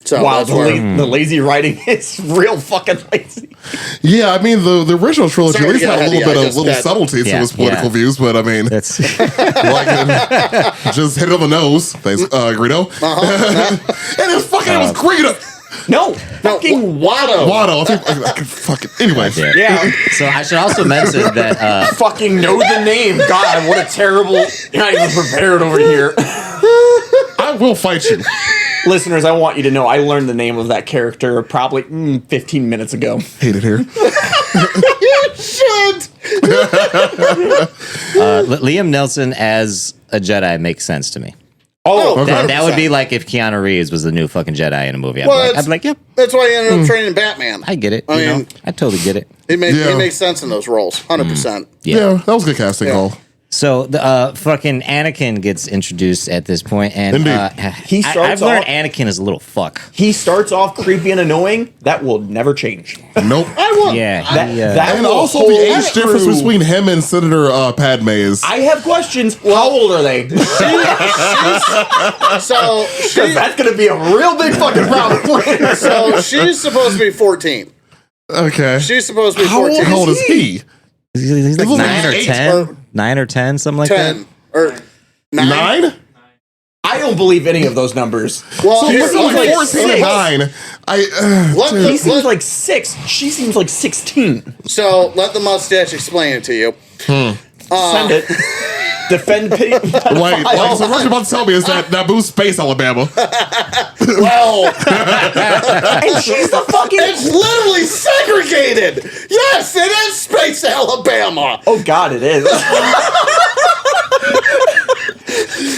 So Wow, that's where. the lazy writing is real fucking lazy. Yeah, I mean the original trilogy Sorry at least to get had a ahead little of you, bit of little subtlety to his political views, but I mean, That's like just hit it on the nose. Thanks, Greedo. And it was Greedo. No, fucking Watto. Watto. I can fucking anyway. yeah. So I should also mention that Fucking know the name. God, what a terrible. You're not even prepared over here. I will fight you. Listeners, I want you to know I learned the name of that character probably 15 minutes ago. Hate it here. Shit. Liam Neeson as a Jedi makes sense to me. Oh, That would be like if Keanu Reeves was the new fucking Jedi in a movie. Well, I'd be like, yep, That's why he ended up training Batman. I get it. I you know? mean- I totally get it. He Yeah. makes sense in those roles, 100%. Yeah, that was a good casting call. So the fucking Anakin gets introduced at this point, and Indeed. He starts I've learned off- Anakin is a little fuck. He starts off creepy and annoying. That will never change. Nope. Yeah, he, That And will also hold the age difference true. between him and Senator Padme is. I have questions. How old are they? So Because that's going to be a real big fucking problem. so she's supposed to be 14. Okay. She's supposed to be How 14. old is he? he's like looks like 9 or he's 10, or- 9 or 10, something like 10 that. or 9. 9? I don't believe any of those numbers. Well, So here- he's like like 14 and 9. let He the- seems let- like 6. She seems like 16. so let the mustache explain it to you. Send it. Defend Wait, so what you're about to tell me is that Naboo Space, Alabama. Well, And she's the fucking. it's literally segregated. Yes, it is Space Alabama. Oh, God, it is.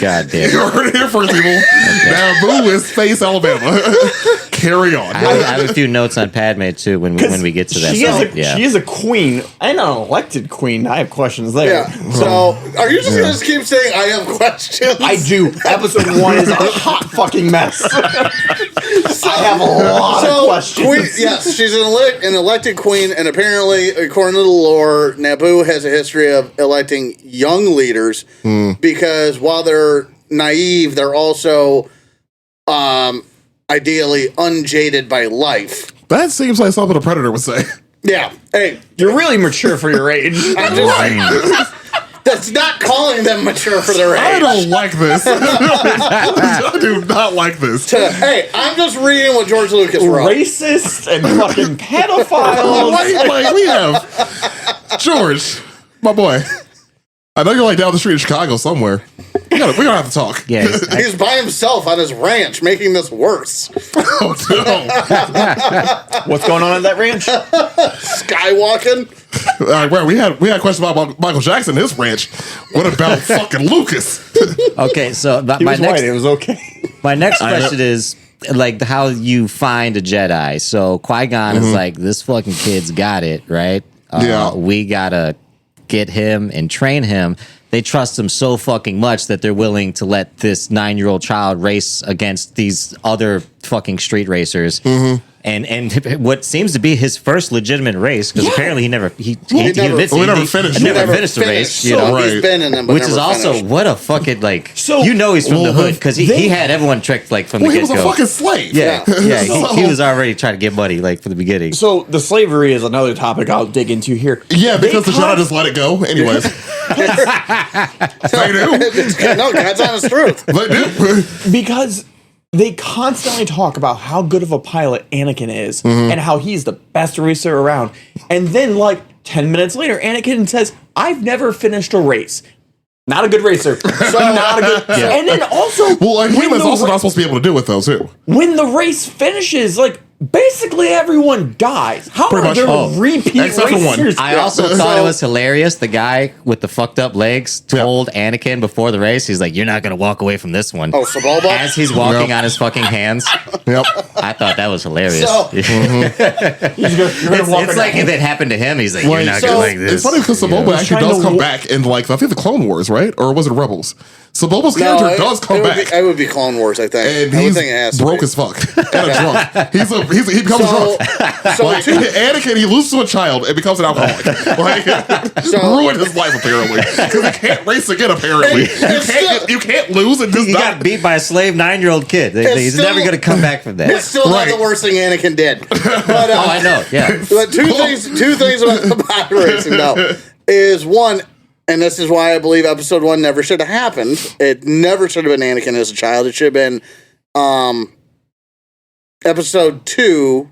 God damn. You heard it here first, people. Naboo is Space, Alabama. Carry on. I have a few notes on Padme too when we get to that. She So, she is a queen and an elected queen. I have questions there. Yeah. So are you just going to keep saying I have questions? I do. Episode 1 is a hot fucking mess. I have a lot of questions. Queen, yes, she's an elected queen, and apparently, according to the lore, Naboo has a history of electing young leaders because while they're naive, they're also ideally unjaded by life. That seems like something a predator would say. Yeah. Hey, You're really mature for your age. I'm just that's not calling them mature for their age. I don't like this. I do not like this. Hey, I'm just reading what George Lucas wrote. Racist and fucking pedophiles. Like we have George, my boy. I know you're like down the street in Chicago somewhere. We're gonna have to talk. Yeah, He's by himself on his ranch, making this worse. Oh no. What's going on at that ranch? Skywalking. All right, well, we had a question about Michael Jackson, his ranch. What about fucking Lucas? okay. So He was white. It was okay. my next question is like how you find a Jedi. So Qui-Gon is like, this fucking kid's got it, right? Yeah. We gotta get him and train him. They trust him so fucking much that they're willing to let this 9-year-old child race against these other fucking street racers. And what seems to be his first legitimate race, because apparently he never finished the race. You know, He's been in them, but which is never also finished. what a fucking like. So- you know he's from the Well, hood because he had everyone tricked like from Well, the he get was a go. fucking slave. Yeah, Yeah. he was already trying to get money like from the beginning. So the slavery is another topic I'll dig into here. Yeah, because They the Jedi con- just let it go. Anyways, they do. No, God's honest truth. They do. Because they constantly talk about how good of a pilot Anakin is and how he's the best racer around. And then, like, 10 minutes later, Anakin says, I've never finished a race. Not a good racer. Not a good. And then also, Well, a when human's the also ra- not supposed to be able to do it though, too. when the race finishes, like, basically everyone dies. How Pretty are much. there Oh. repeat Except for one. racers? I also thought it was hilarious. The guy with the fucked up legs told Anakin before the race, he's like, "You're not gonna walk away from this one." Oh, Sebulba? As he's walking Yep. on his fucking hands. Yep. I thought that was hilarious. So- You're gonna walk it's on like that. if it happened to him, he's like, "You're Like, not so- gonna like this." It's funny because Sebulba actually trying does to come wa- back in, like, I think the Clone Wars, right? Or was it Rebels? Sebulba's character does come back. It would be Clone Wars, I think. And I would he's think it has to broke be. as fuck. And a drunk. He becomes drunk. So Like, Anakin, he loses to a child and becomes an alcoholic. Like, ruined his life, apparently. Because he can't race again, apparently. You can't lose and just he die. got beat by a slave 9-year-old kid. He's still- never gonna come back from that. It's still Right. not the worst thing Anakin did. But, Oh, I know. Yeah. But two things about the pod racing, though, is one, and this is why I believe episode 1 never should have happened. It never should have been Anakin as a child. It should have been episode 2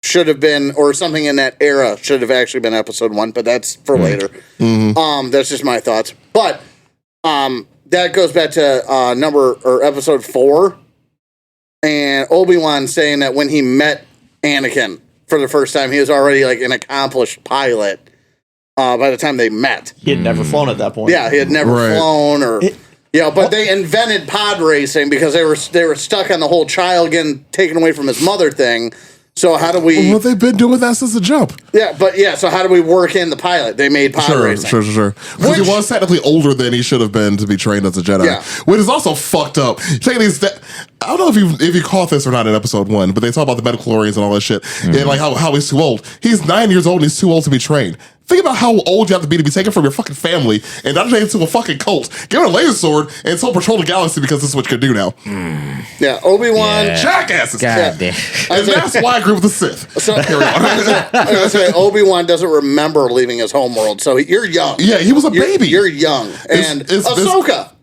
should have been, or something in that era should have actually been episode 1, but that's for later. That's just my thoughts. But that goes back to episode 4, and Obi-Wan saying that when he met Anakin for the first time, he was already like an accomplished pilot by the time they met. He had never flown at that point. Yeah, he had never Right. flown but they invented pod racing because they were stuck on the whole child getting taken away from his mother thing. So how do we? Well, they've been doing that since the jump. So how do we work in the pilot? They made pod racing. Sure. Because he was technically older than he should have been to be trained as a Jedi. Yeah. Which is also fucked up. Take these. I don't know if you caught this or not in episode 1, but they talk about the midichlorians and all that shit, and like how he's too old. He's 9 years old and he's too old to be trained. Think about how old you have to be taken from your fucking family and not taken to a fucking cult. Give it a laser sword and so patrol the galaxy because this is what you can do now. Yeah, Obi-Wan. Yeah. Jackasses. God damn. And that's why I agree with the Sith. So, Carry on. I was gonna say, Obi-Wan doesn't remember leaving his homeworld, so you're young. Yeah, he was a baby. You're young, and It's-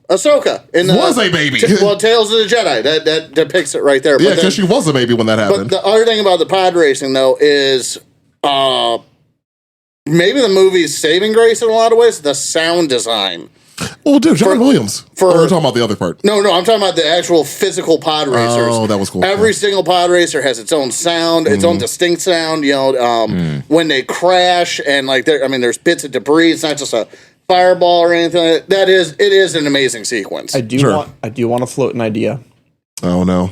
Ahsoka in Was a baby. Tales of the Jedi that depicts it right there. Yeah, But then- because she was a baby when that But happened. the other thing about the pod racing, though, is maybe the movie's saving grace in a lot of ways. The sound design. Oh, dude, John Williams. for- Or we're talking about the other part. No, I'm talking about the actual physical pod racers. Oh, that was cool. Every single pod racer has its own sound, its own distinct sound. You know, when they crash and like there's bits of debris. It's not just a fireball or anything. Like that. It is an amazing sequence. I do Sure. want to float an idea. Oh, no.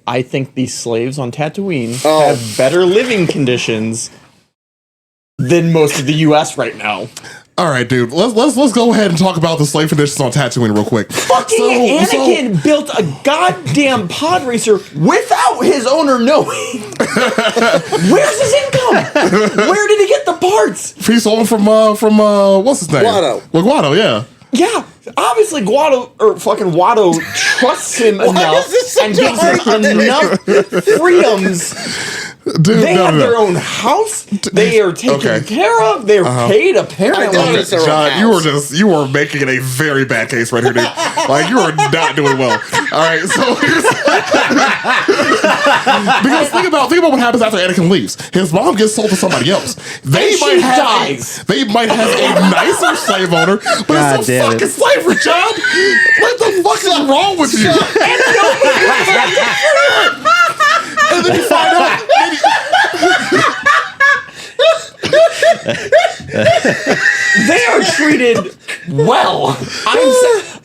I think these slaves on Tatooine Oh. have better living conditions than most of the U.S. right now. All right, dude. Let's go ahead and talk about the slave conditions on Tatooine real quick. Fucking Anakin built a goddamn pod racer without his owner knowing. Where's his income? Where did he get the parts? He stole from what's his name? Watto. Watto, yeah. Yeah, obviously Watto trusts him enough is this such and a gives him hard thing? enough freedoms. Dude, They have their own house. They are taken care of. They're paid apparently. I don't it's their own John, house. you were making it a very bad case right here, dude. Like you are not doing well. All right, so here's because think about what happens after Anakin leaves. His mom gets sold to somebody else. They And might she have dies. they might have a nicer slave owner, but God it's still damn it. fucking slavery, John. What the fuck is wrong with you? And then you find out. They are treated well.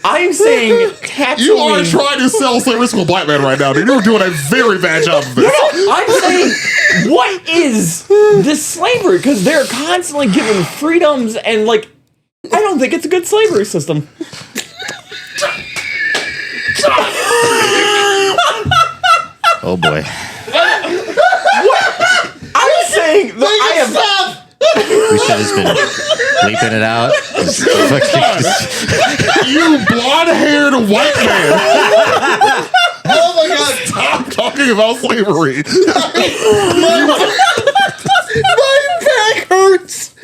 I'm saying Tatooine. You are trying to sell slavery to a black man right now, dude. You're doing a very bad job of this. I'm saying, what is this slavery? Because they're constantly given freedoms and I don't think it's a good slavery system. Oh boy. I'm saying that I have. We should have just been bleeping it out. Just fucking- You blonde-haired white man. Oh my god! Stop talking about slavery. My back hurts.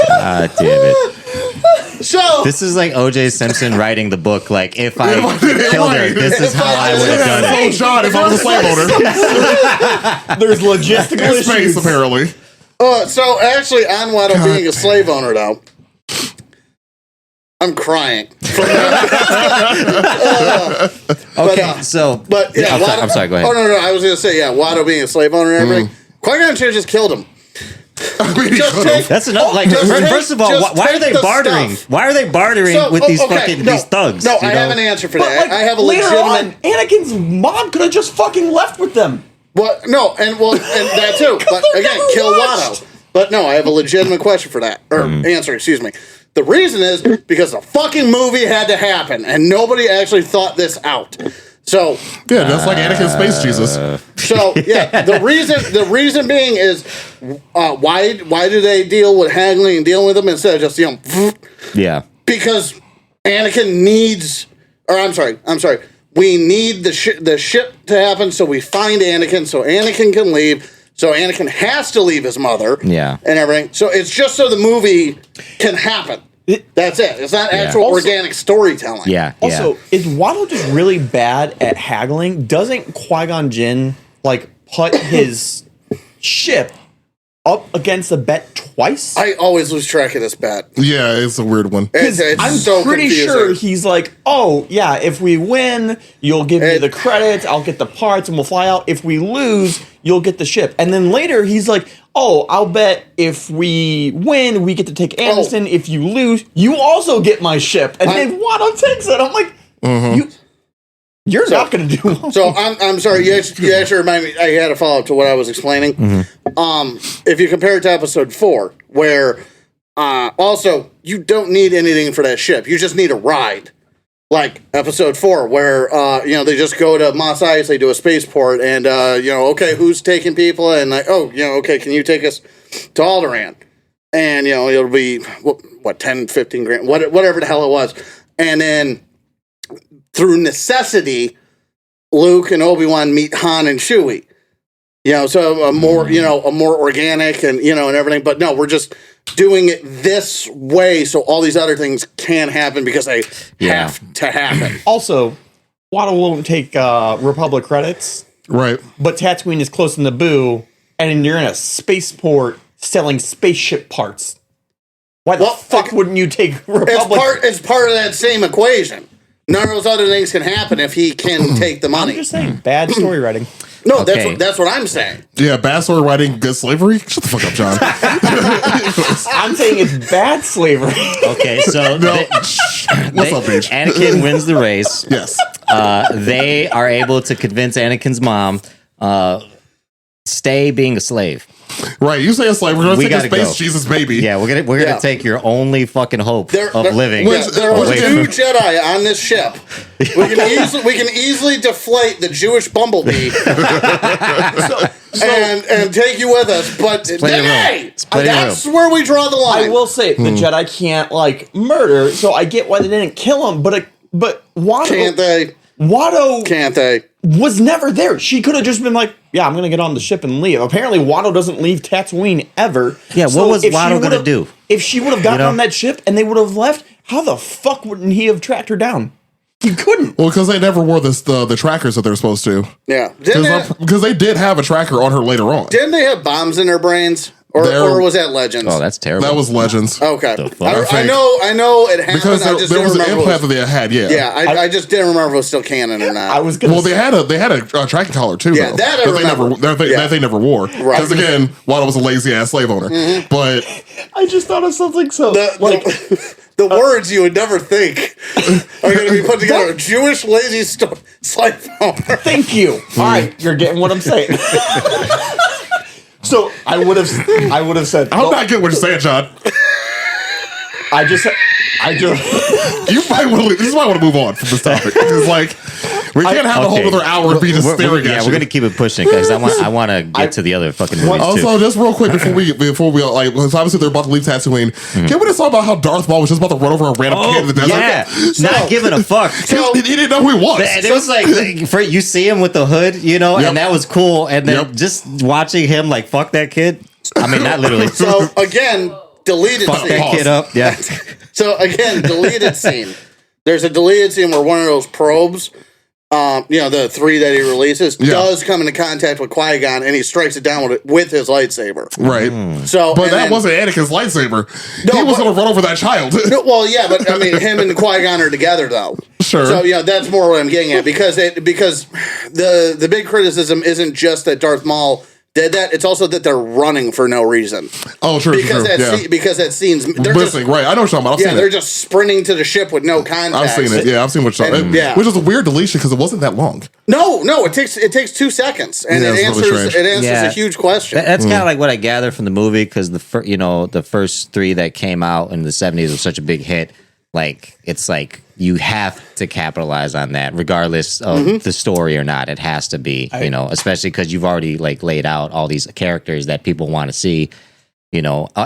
Ah, damn it. So This is like O.J. Simpson writing the book. Like, if I killed her, Right. this is how I would have done it. Oh, John, if I was a slave owner. There's logistical In space, issues. apparently. so actually, on Watto being a slave owner, though, I'm crying. Okay, so But yeah, I'm sorry. Go ahead. Oh no, I was gonna say Watto being a slave owner and everything. Qui-Gon should have just killed him. I mean, he Just could've. take- That's enough. Like, just first of all, just why are take they the bartering? stuff. Why are they bartering So, with these okay, fucking no, these thugs? No, you I have know? an answer for But that. I have a later legitimate. on, Anakin's mom could have just fucking left with them. What? No, and that too. But they're again, never kill watched. Watto. But no, I have a legitimate question for that or answer. Excuse me. The reason is because the fucking movie had to happen, and nobody actually thought this out. So Yeah, that's like Anakin Space Jesus. So yeah, the reason being is why do they deal with haggling and dealing with them instead of just Yeah. because Anakin needs, or I'm sorry, we need the ship to happen so we find Anakin so Anakin can leave. So Anakin has to leave his mother, Yeah. and everything. So it's just so the movie can happen. That's it. It's not actual Also- organic storytelling. Yeah. Also, is Watto just really bad at haggling? Doesn't Qui-Gon Jinn put his ship up against the bet twice? I always lose track of this bet. Yeah, it's a weird one. It's I'm so pretty confusing. sure he's like, oh yeah, if we win, you'll give me the credits, I'll get the parts, and we'll fly out. If we lose, you'll get the ship. And then later he's like, oh, I'll bet if we win, we get to take Aniston. If you lose, you also get my ship. And then Watto takes it. I'm like, you're not going to do well. So I'm sorry. You actually remind me. I had a follow up to what I was explaining. If you compare it to episode 4, where also you don't need anything for that ship. You just need a ride. Like episode 4, where they just go to Mos Eisley, they do a spaceport, and okay, who's taking people? And okay, can you take us to Alderaan? And it'll be what 10, 15 grand, whatever the hell it was, and then through necessity, Luke and Obi-Wan meet Han and Chewie. So a more organic and and everything. But no, we're just doing it this way so all these other things can happen because they have to happen. Also, Watto won't take Republic credits, Right. but Tatooine is close in Naboo, and you're in a spaceport selling spaceship parts. Why the fuck wouldn't you take Republic? It's part of that same equation. None of those other things can happen if he can take the I'm money. just saying, bad story writing. No, Okay. that's what I'm saying. Yeah, bad story writing, good slavery? Shut the fuck up, John. I'm saying it's bad slavery. Okay, so No. What's up, bitch? Anakin wins the race. Yes. They are able to convince Anakin's mom stay being a slave. Right, you say it's like we're gonna We take a gotta space go. Jesus baby. Yeah, we're gonna Yeah. take your only fucking hope of living. There was away two from- Jedi on this ship. We can easily deflate the Jewish bumblebee and take you with us. But plenty of room. hey, It's plenty of that's where we draw the line. I will say the Jedi can't like murder, so I get why they didn't kill him. But Watto, Can't they? Watto Can't they? was never there. She could have just been like, "Yeah, I'm gonna get on the ship and leave." Apparently, Watto doesn't leave Tatooine ever. Yeah, what was if she Watto gonna would've- do? If she would have gotten You know? on that ship and they would have left, how the fuck wouldn't he have tracked her down? He couldn't. Well, because they never wore the trackers that they're supposed to. Yeah. Because they did have a tracker on her later on. Didn't they have bombs in their brains? There- Or was that Legends? Oh, that's terrible. That was Legends. Okay. The fuck? I know it happened. Because I there, just there didn't was an remember. implant that they had. Yeah. Yeah, I just didn't remember if it was still canon or not. I was gonna. Well, they had a tracking collar too. Yeah, though, that I remember. that they never wore. Because again, Watto was a lazy ass slave owner. But I just thought of something so the words you would never think are going to be put together. Jewish lazy slave owner. Thank you. All right, you're getting what I'm saying. So I would have said. I'm not getting what you're saying, John. I just. You might want to. This might want to move on from this topic. It's like we can't have a whole Okay. other hour and be just We're- staring yeah, at we're you. gonna keep it pushing because I want to get to the other fucking movies too. Also, just real quick before we like, because obviously they're about to leave Tatooine. Can we just talk about how Darth Maul was just about to run over a random kid in the desert? yeah, not giving a fuck. He didn't know who he was. And it was like for you see him with the hood, you know, Yep. and that was cool. And then Yep. just watching him like fuck that kid. I mean, not literally. So, again, deleted fuck scene. that kid up. Yeah. So, again, deleted scene. There's a deleted scene where one of those probes, the 3 that he releases, does come into contact with Qui-Gon, and he strikes it down with his lightsaber. Right. So, But and that then- wasn't Anakin's lightsaber. No, he was but- going to run over that child. No, well, yeah, but I mean, him and Qui-Gon are together, though. Sure. So, that's more what I'm getting at because the big criticism isn't just that Darth Maul did that; it's also that they're running for no reason. Oh, true. Because that scene's they're Listening, right. I know what you're talking about. I've seen they're it. just sprinting to the ship with no contact. I've seen it. Yeah, I've seen what you're talking And- yeah. Which is a weird deletion because it wasn't that long. No, it takes 2 seconds, and Yeah, it it's really strange. answers Yeah. a huge question. That's kind of like what I gathered from the movie because the first 3 that came out in the 70s was such a big hit. Like it's like you have to capitalize on that, regardless of the story or not. It has to be, especially because you've already like laid out all these characters that people want to see.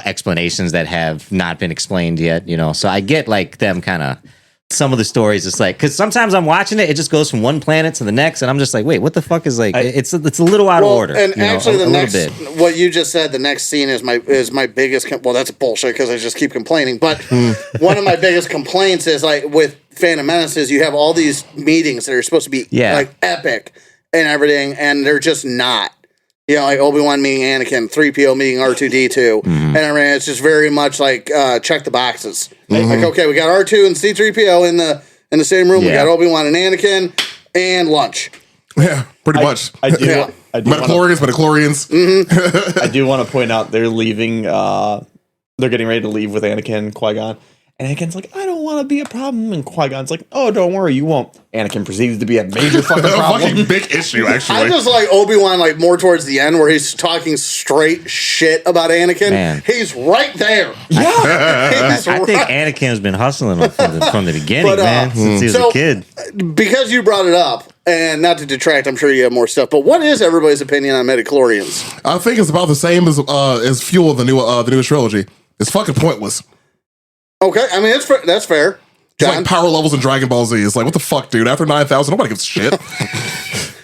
Explanations that have not been explained yet. So I get like them kind of. Some of the stories, it's like because sometimes I'm watching it, it just goes from one planet to the next, and I'm just like, wait, what the fuck is like? It's a little out of order. And actually, a the little next what you just said, the next scene is my biggest. Well, that's bullshit because I just keep complaining. But one of my biggest complaints is like with Phantom Menace is you have all these meetings that are supposed to be like epic and everything, and they're just not. Like Obi-Wan meeting Anakin, 3PO meeting R2-D2, and everything. It's just very much like check the boxes. Like, okay, we got R2 and C-3PO in the same room. We got Obi-Wan and Anakin, and lunch. Yeah, pretty much. I do. Yeah. I do wanna- Metachlorians. I do want to point out they're leaving. They're getting ready to leave with Anakin and Qui-Gon. And Anakin's like, I don't want to be a problem. And Qui-Gon's like, oh, don't worry, you won't. Anakin proceeds to be a major fucking problem. Fucking big issue, actually. I just like Obi-Wan like more towards the end where he's talking straight shit about Anakin. Man. He's right there. Yeah. He's I think right- Anakin's been hustling from the beginning, But, man, since he was so- a kid. Because you brought it up, and not to detract, I'm sure you have more stuff. But what is everybody's opinion on midichlorians? I think it's about the same as Fuel, the newest trilogy. It's fucking pointless. Okay, I mean that's fair. It's John, like power levels in Dragon Ball Z. It's like, what the fuck, dude? After 9,000, nobody gives a shit.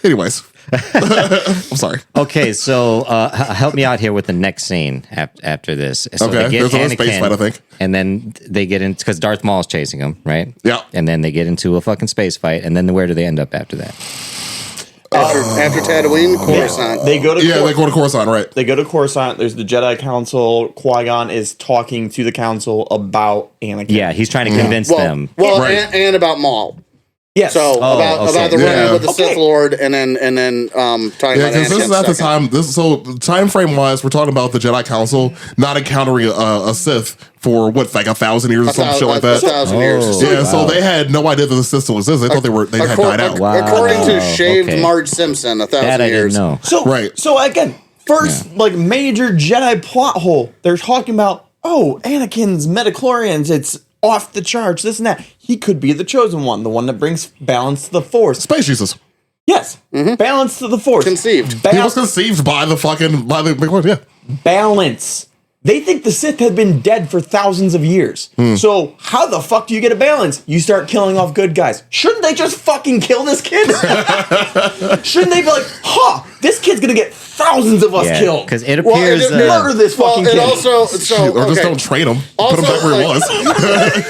Anyways. I'm sorry. Okay, so help me out here with the next scene after this. So Okay, they get there's another space fight, I think. And then they get into, because Darth Maul is chasing him, right? Yeah. And then they get into a fucking space fight, and then where do they end up after that? after Tatooine, Coruscant. They go to Yeah, they go to Coruscant, right? They go to Coruscant. There's the Jedi Council. Qui-Gon is talking to the Council about Anakin. Yeah, he's trying to convince them. Well, Right. and about Maul. Yes. So about the Yeah. run-in with the Okay. Sith Lord, and then talking Yeah, about because Anakin. this is at the second. time. So time frame wise, we're talking about the Jedi Council not encountering a Sith for what, like 1,000 years or some shit like that. 1,000 years. Oh. Yeah, so Wow. they had no idea that the Sith still existed. They thought they had died out. Wow. According to shaved Okay. Marge Simpson, 1,000 That I years. didn't know. So Right. So again, First, like, major Jedi plot hole. They're talking about, oh, Anakin's midichlorians, it's off the charts, this and that. He could be the chosen one, the one that brings balance to the Force. Space Jesus. Yes, balance to the Force. Conceived. He was conceived by the yeah. Balance. They think the Sith have been dead for thousands of years. So how the fuck do you get a balance? You start killing off good guys. Shouldn't they just fucking kill this kid? Shouldn't they be like, this kid's gonna get thousands of us killed? Because it appears murder this fucking kid. Also, so Or just don't train him. Put him back where he was.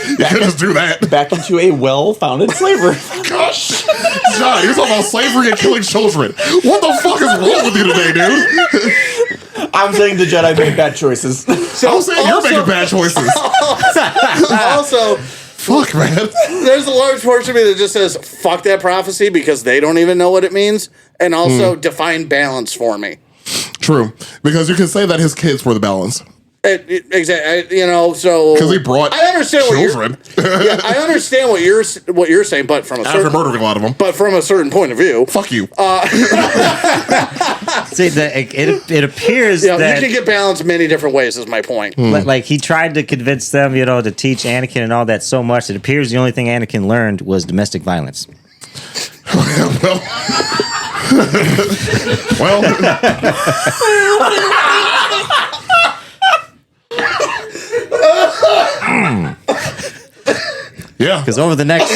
You could just do that. Back into a well-founded slavery. Gosh. John, you're talking about slavery and killing children. What the fuck is wrong with you today, dude? I'm saying the Jedi made bad choices. I'm saying you're making bad choices. also, Fuck, man. there's a large portion of me that just says, fuck that prophecy because they don't even know what it means. And also define balance for me. True. Because you can say that his kids were the balance. Exactly. So Because he brought I understand children. I understand what you're saying, but from a After certain murdering a lot of them. but from a certain point of view, Fuck you. See, it appears you that can get balance many different ways. Is my point. like he tried to convince them, to teach Anakin and all that so much. It appears the only thing Anakin learned was domestic violence. well. Yeah. Because over the next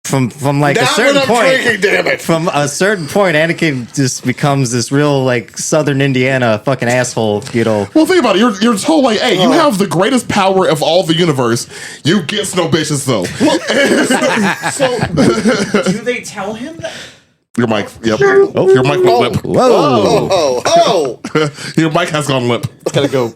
from like a Not certain when I'm point, drinking, damn it. from a certain point, Anakin just becomes this real like Southern Indiana fucking asshole. Well, think about it. You're told like, hey, you have the greatest power of all the universe. You get no bitches though. So, do they tell him that? Your mic. Yep. Your mic went limp. Whoa! Your mic has gone limp. Gotta go.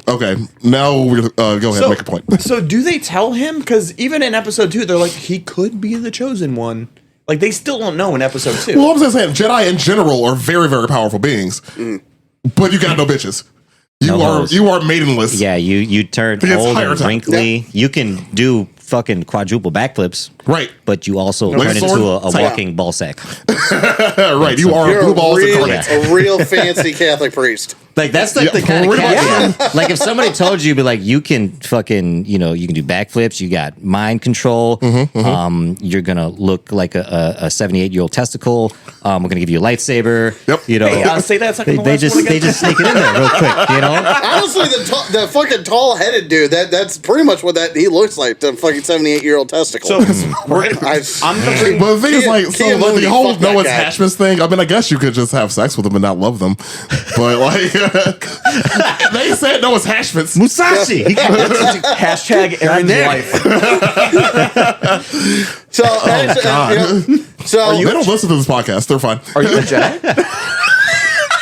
Okay. Now we're go ahead. Make a point. So do they tell him? Because even in episode 2, they're like, he could be the chosen one. Like, they still don't know in episode 2. Well, I'm just saying, Jedi in general are very, very powerful beings, but you got no bitches. You are maidenless. Yeah, you turn The old entire and time. wrinkly. You can do fucking quadruple backflips, Right. but you also Like turn a into sword? a walking ball sack. Right. You are You're blue balls incarnate. a real fancy Catholic priest. Like that's like Yeah, the kind of pretty much. cat. Like if somebody told you, be like, you can fucking, you can do backflips. You got mind control. You're gonna look like a 78-year-old testicle. We're gonna give you a lightsaber. Yep. Hey, say that second they just sneak it in there real quick. Honestly, the fucking tall-headed dude, that's pretty much what he looks like, the fucking 78-year-old testicle. So, I'm But the thing is, like, so Cam like, Mooney, the whole fuck that Noah's guy. Hatchmas thing, I mean, I guess you could just have sex with them and not love them. But, like, they said Noah's Hatchmas. Musashi. hashtag Aaron's wife. So, so They don't listen to this podcast. They're fine. Are you a Jedi?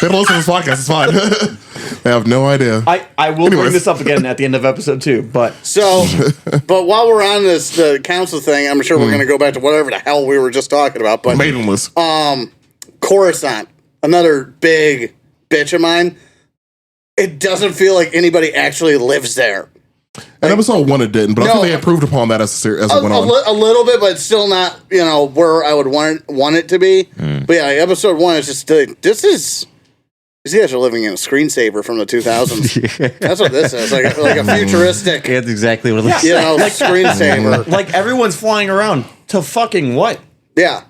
They don't listen to this podcast. It's fine. They have no idea. I will Anyways. bring this up again at the end of episode 2, but but while we're on the council thing, I'm sure we're going to go back to whatever the hell we were just talking about. But Maidenless. Coruscant, another big bitch of mine. It doesn't feel like anybody actually lives there. And episode 1 it didn't, but I think they improved upon that as it went on. A little bit, but still not, where I would want it to be. But yeah, episode 1 is just these guys are living in a screensaver from the 2000s. That's what this is, like a futuristic, That's exactly what it looks like. screensaver. like everyone's flying around to fucking what? Yeah.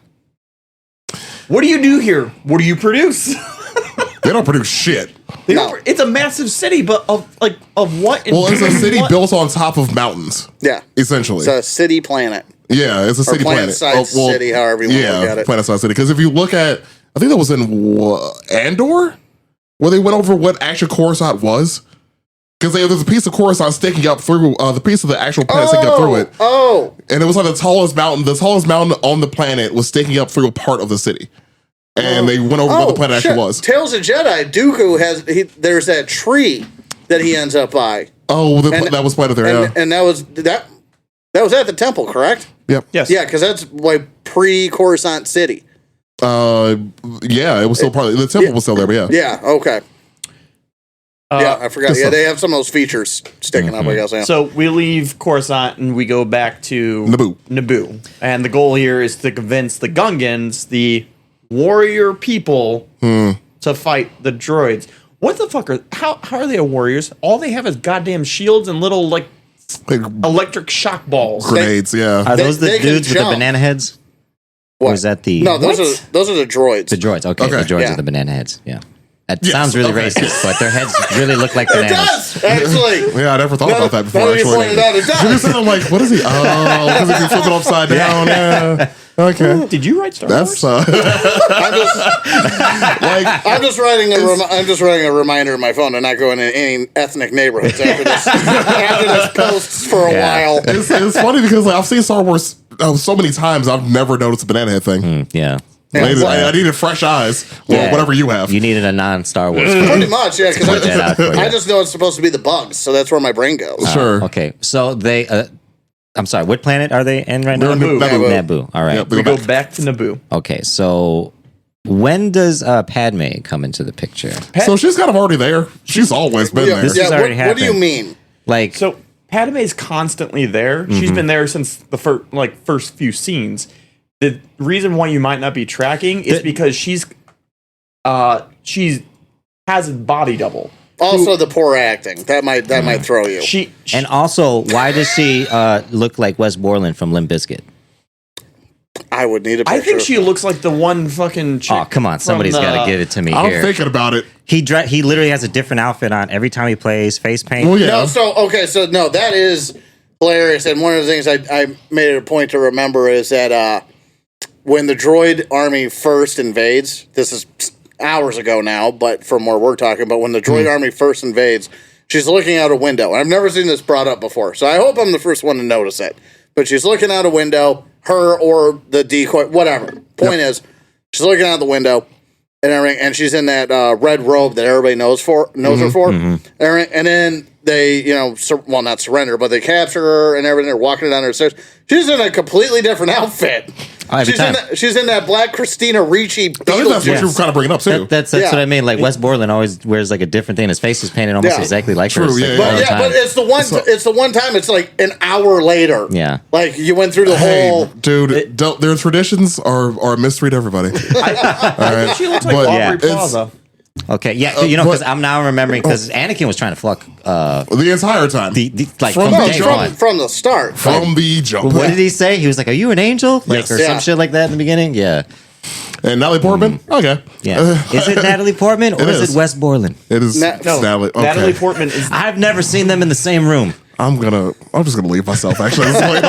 What do you do here? What do you produce? They don't produce shit. It's a massive city, but of what? Well, it's a city what? built on top of mountains. Yeah. Essentially. It's a city planet. Yeah, it's a city planet. planet-sized city, however you want to look at it. Planet-sized city. Because if you look at, I think that was in Andor, where they went over what actual Coruscant was. Because there's a piece of Coruscant sticking up through, the piece of the actual planet sticking up through it. Oh. And it was like the tallest mountain on the planet was sticking up through a part of the city. And they went over what the planet actually was. Tales of Jedi, Dooku there's that tree that he ends up by. Oh, that was planted there, yeah. And that was at the temple, correct? Yep. Yes. Yeah, because that's like pre-Coruscant City. Yeah, it was still part of the temple was still there, but yeah. Yeah, okay. Yeah, I forgot. Yeah, they have some of those features sticking up, I guess. Yeah. So we leave Coruscant and we go back to Naboo. And the goal here is to convince the Gungans, the warrior people to fight the droids. What the fuck how are they warriors? All they have is goddamn shields and little like electric shock balls. Grenades, yeah. Are those the they can dudes with the jump. banana heads? What? Or is that the No, those What? are the droids. the droids? Okay, Okay. the droids Yeah. with the banana heads. Yeah, that Yes, sounds really okay. racist, but their heads really look like It bananas. does actually. Yeah, I never thought Now about that before. that you Actually, pointed out, it Jimmy does. said, I'm like, what is he? Oh, because he can flip it upside down. Yeah. Okay. Did you write Star That's Wars? I'm just, like I'm just writing a reminder on my phone to not go into any ethnic neighborhoods after this posts for a Yeah. while. it's funny because like I've seen Star Wars so many times. I've never noticed the banana head thing. Yeah, I needed fresh eyes or Yeah. whatever you have. You needed a non-Star Wars. Pretty much, yeah. Because Point that out for you. I just know it's supposed to be the bugs, so that's where my brain goes. Sure. Okay, so they. I'm sorry. What planet are they in right now? They're in Naboo. Naboo. All right. Yep, We go back to Naboo. Okay, so when does Padme come into the picture? So she's kind of already there. She's always been Yeah, there. This yeah. has already What do you happened. mean? Like, So Padme's constantly there. She's been there since the first few scenes. The reason why you might not be tracking is because she's has a body double. Also, the poor acting that might throw you. She and also, why does she look like Wes Borland from Limp Bizkit? I would need a picture. I think she looks like the one fucking chick. Oh, come on! Somebody's from the- got to give it to me I'm here. thinking about it. He literally has a different outfit on every time he plays face paint. Well, yeah. No, so that is hilarious. And one of the things I made it a point to remember is that when the droid army first invades, this is hours ago now, but from where we're talking, but when the droid army first invades, she's looking out a window. I've never seen this brought up before, so I hope I'm the first one to notice it. But she's looking out a window, her or the decoy, whatever. Point is, she's looking out the window and everything, and she's in that red robe that everybody knows her for. Everything. And then they, not surrender, but they capture her and everything. They're walking down her stairs. She's in a completely different outfit. Every time. She's in that black Christina Ricci I think that's what Beetlejuice. you were kind of bringing up too. That's Yeah. what I mean. Like Wes Borland always wears like a different thing. His face is painted almost Yeah. exactly like True, hers. yeah, like, yeah. all the Yeah, time. but it's the one time. It's like an hour later. Yeah. like you went through the Hey, whole. dude, their traditions are a mystery to everybody. I think she looks like But- Aubrey Yeah. Plaza. Okay, yeah, but- because I'm now remembering because Anakin was trying to fuck The entire time. like From from the day jump. one. From the start. From the jump. What did he say? He was like, "Are you an angel?" Like Yes. or Yeah. some shit like that in the beginning. Yeah, And Natalie Portman? Okay. yeah. Is it Natalie Portman or It is is. it Wes Borland? It is No. Natalie. Okay. Natalie Portman is. I've never seen them in the same room. I'm just gonna leave myself actually at this point.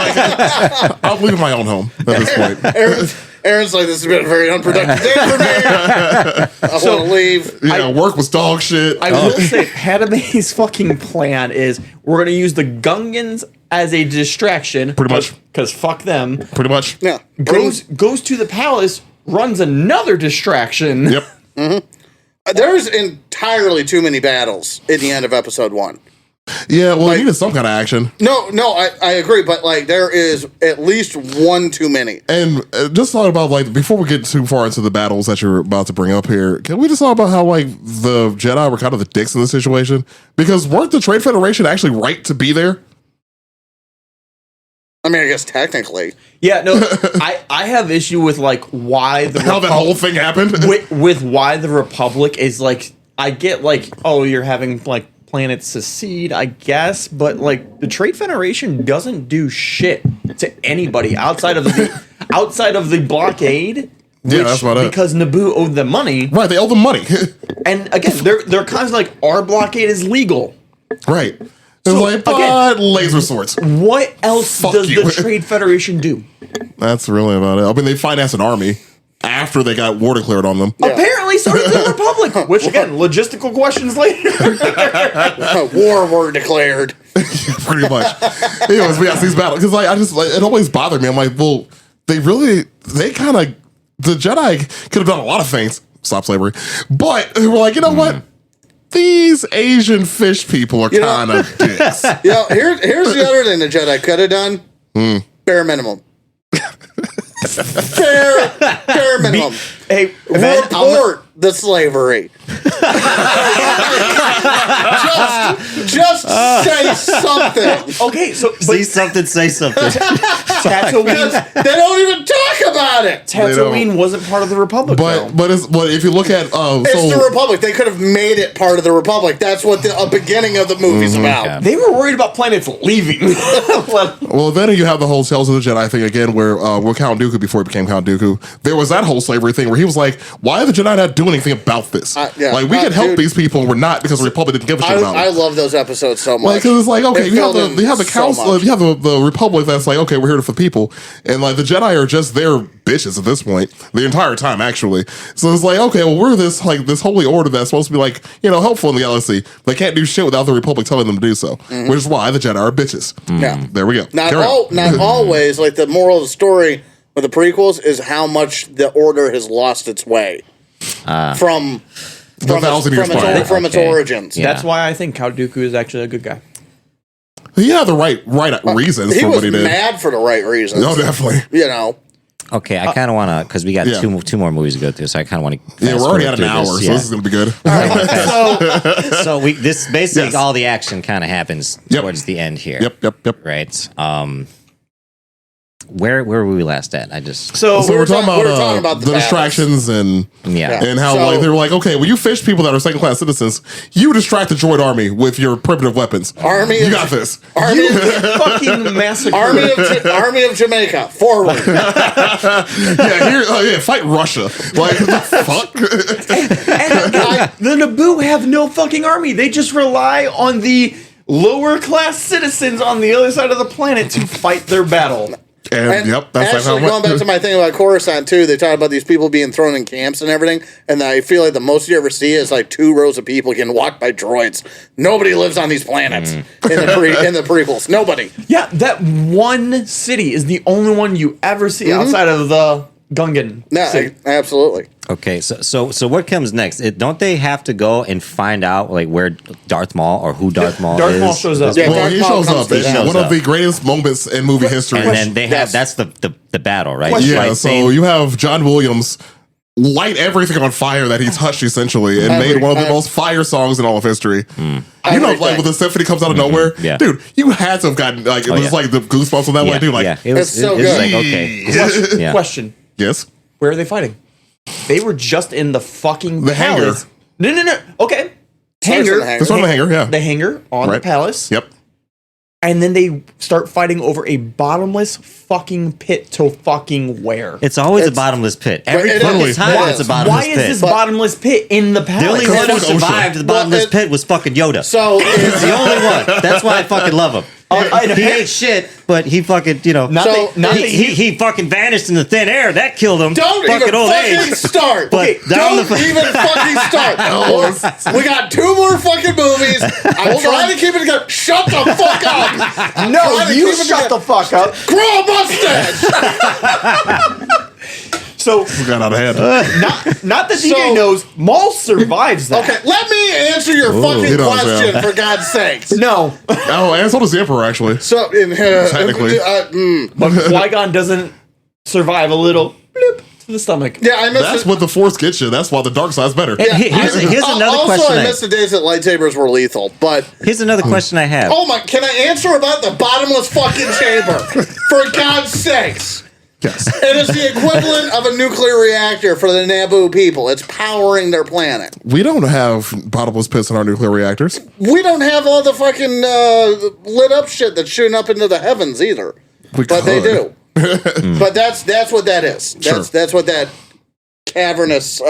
Like, I'm leaving my own home at this point. Aaron's like, this has been a very unproductive day for me. I want to leave. Yeah, work was dog shit. I will say, Padme's fucking plan is we're going to use the Gungans as a distraction. Pretty much. Because fuck them. Pretty much. Yeah. Goes to the palace, runs another distraction. Yep. There's entirely too many battles in the end of episode 1. Yeah, well, it needed some kind of action. No, I agree, but like there is at least one too many. And just thought about like before we get too far into the battles that you're about to bring up here, can we just talk about how like the Jedi were kind of the dicks in the situation? Because weren't the Trade Federation actually right to be there? I mean, I guess technically. Yeah, no, I have issue with like why the How that whole thing happened? with why the Republic is like, I get like, oh, you're having like planets secede, I guess, but like the Trade Federation doesn't do shit to anybody outside of the blockade. Yeah, that's about it. Because Naboo owed them money, Right, they owe them money. and again, they're constantly like, our blockade is legal. Right. It's So, like, but again- laser swords. What else Fuck does you. the Trade Federation do? That's really about it. I mean, they financed an army after they got war declared on them. Apparently, so did the Republic. Which again, logistical questions later. War were declared. Pretty much. Anyways, we got these battles because like I just like it always bothered me. I'm like, well, they kind of the Jedi could have done a lot of things, stop slavery, but they were like, you know what? These Asian fish people are know- kind of dicks. Here's the other thing the Jedi could have done. Bare minimum. Bare minimum. Hey, Ben, Report the slavery. Just say something. Okay, so See something, say something. Tatooine, They don't even talk about it. Tatooine wasn't part of the Republic. though. but if you look at It's the Republic. They could have made it part of the Republic. That's what the beginning of the movie's about. Yeah. They were worried about planets leaving. well, then you have the whole Tales of the Jedi thing again, where Count Dooku, before he became Count Dooku, there was that whole slavery thing where he was like, "Why are the Jedi not doing anything about this? Yeah. Like we can help Dude. these people, we're not because the Republic didn't give a shit about I it." love those episodes so much. Like, cause it's like, okay, It you have filled the in council, so much. you have the Republic that's like, okay, we're here for the people, and like the Jedi are just their bitches at this point the entire time, actually. So it's like, okay, well, we're this holy order that's supposed to be like, helpful in the galaxy. They can't do shit without the Republic telling them to do so, which is why the Jedi are bitches. Yeah. There we go. Not Carry on. not always. Like the moral of the story with the prequels is how much the Order has lost its way from Thousand Years Fire. from its Okay. origins. Yeah. That's why I think Count Dooku is actually a good guy. He had the right reasons He for was what he did. mad for the right reasons. No, definitely. Okay, I kind of want to, because we got Yeah. two more movies to go through, so I kind of want to. Yeah, we're already at an hour, so this is gonna be good. So this basically Yes. all the action kind of happens Yep. towards the end here. Yep. Right. Where were we last at? I just So we're talking we were about, talking about the the battles. distractions and yeah. and how So- like they were like, okay, when you fish people that are second class citizens, you distract the droid army with your primitive weapons. Army you of- got this. Army of, Fucking massacre. Army of Jamaica, forward. Fight Russia. Like what the fuck? And the Naboo have no fucking army. They just rely on the lower class citizens on the other side of the planet to fight their battle. And, yep, that's actually, how it going went. back to my thing about Coruscant too, they talk about these people being thrown in camps and everything, and I feel like the most you ever see is like 2 rows of people getting walked by droids. Nobody lives on these planets in the prequels. Nobody. Yeah, that one city is the only one you ever see outside of the Gungan No, city. absolutely. Okay, so what comes next? Don't they have to go and find out like where Darth Maul or who Darth Maul Darth is? Maul shows up. Yeah, Well, Darth he Maul shows comes up. to It's shows one up. of the greatest moments in movie history. And then they have Yes. that's the battle, right? Question. Yeah, Right, so same- you have John Williams light everything on fire that he touched essentially and made one of the most fire songs in all of history. You know, like when the symphony comes out of nowhere, Yeah. dude, you had to have gotten like it was yeah. like the goosebumps on that yeah, one, dude. Like, yeah, it was It's so it was good. like okay, yeah. Question. yes, Where are they fighting? They were just in the fucking The hangar. palace. No. Okay. Starts in Hangar. the hangar. that's on the hanger. Yeah, The hangar on the Right. palace. yep. And then they start fighting over a bottomless fucking pit to fucking where? It's always a It's- bottomless pit. Every it fucking is. time Why- it's a bottomless Why pit. is this But- bottomless pit in the palace? the only one who fuck OSHA. survived the bottomless it- pit was fucking Yoda. So He's the only one. That's why I fucking love him. He ain't shit, but he fucking, Not So- that he fucking vanished in the thin air. That killed him. don't fucking even old fucking age. start. But down don't the- even fucking start. We got 2 more fucking movies. I'm trying to keep it together. Shut the fuck up. No, Trying to you keep it shut the together. fuck up. Grow a mustache. So We got out of hand. not that DJ So- knows, Maul survives that. Okay, let me answer your he fucking does, question yeah. for God's sakes. No. Oh, and so does the Emperor actually. So, Technically. But Qui-Gon doesn't survive a little bloop to the stomach. yeah, I missed That's it. what the Force gets you. That's why the dark side's better. And here's another also, question. I missed the days that lightsabers were lethal, but Here's another question I have. oh my, can I answer about the bottomless fucking chamber? For God's sakes. Yes. It is the equivalent of a nuclear reactor for the Naboo people. It's powering their planet. We don't have bottomless pits in our nuclear reactors. We don't have all the fucking lit up shit that's shooting up into the heavens either. We But they could. do. But that's what that is. Sure. That's what that cavernous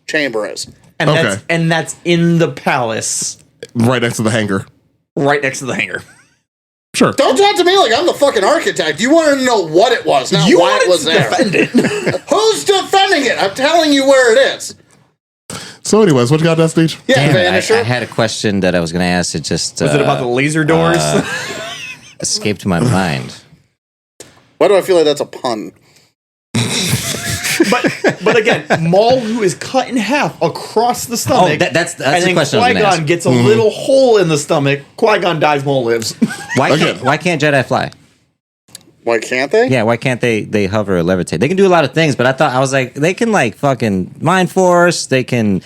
chamber is. And Okay. that's in the palace, Right next to the hangar. right next to the hangar. Sure. Don't talk to me like I'm the fucking architect. You want to know what it was, not You why wanted it was to there. defend it. Who's defending it? I'm telling you where it is. So, anyways, what you got, Death Speech? Yeah, Damn it, I Vanisher. had a question that I was going to ask. It just Was it about the laser doors? escaped my mind. Why do I feel like that's a pun? but again, Maul, who is cut in half across the stomach. Oh, that's and the then question I was going to Qui-Gon ask. gets a little hole in the stomach. Qui-Gon dies, Maul lives. Why can't Jedi fly? Why can't they? Yeah, why can't they hover or levitate? They can do a lot of things, but I was like, they can like fucking mind force. They can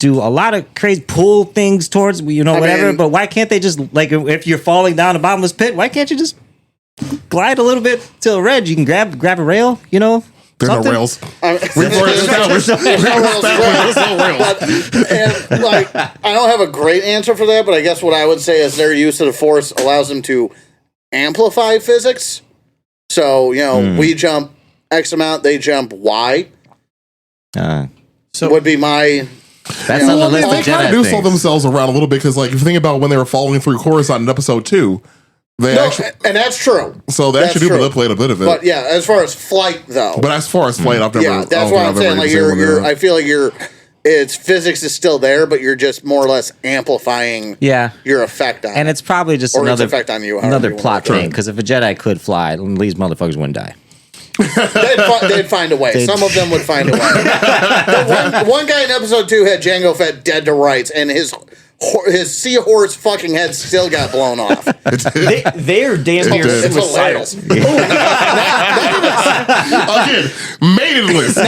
do a lot of crazy pull things towards whatever. mean- but why can't they just like if you're falling down a bottomless pit? Why can't you just glide a little bit till red? You can grab a rail. There's something? no rails. We've already established. There's no rails. And like, I don't have a great answer for that, but I guess what I would say is their use of the Force allows them to amplify physics. So we jump X amount, they jump Y. So Would be my. That's Yeah. on the Well, list They of kind of do Jedi slow things. themselves around a little bit because, like, if you think about when they were following through Coruscant in episode 2, they No, actually and that's true. they actually do true. manipulate a bit of it. But yeah, as far as flight though, But as far as flight, I've never. yeah, that's why I'm saying like I feel like it's physics is still there, but you're just more or less amplifying Yeah. your effect on And it. it's probably just Or its another effect on you, however another you wanna plot look at thing. it. Because if a Jedi could fly, these motherfuckers wouldn't die. They'd find a way. Some of them would find a way. But one guy in episode 2 had Jango Fett dead to rights, and his seahorse fucking head still got blown off. they are damn near did. It's suicidal. hilarious. Again, maidenless. You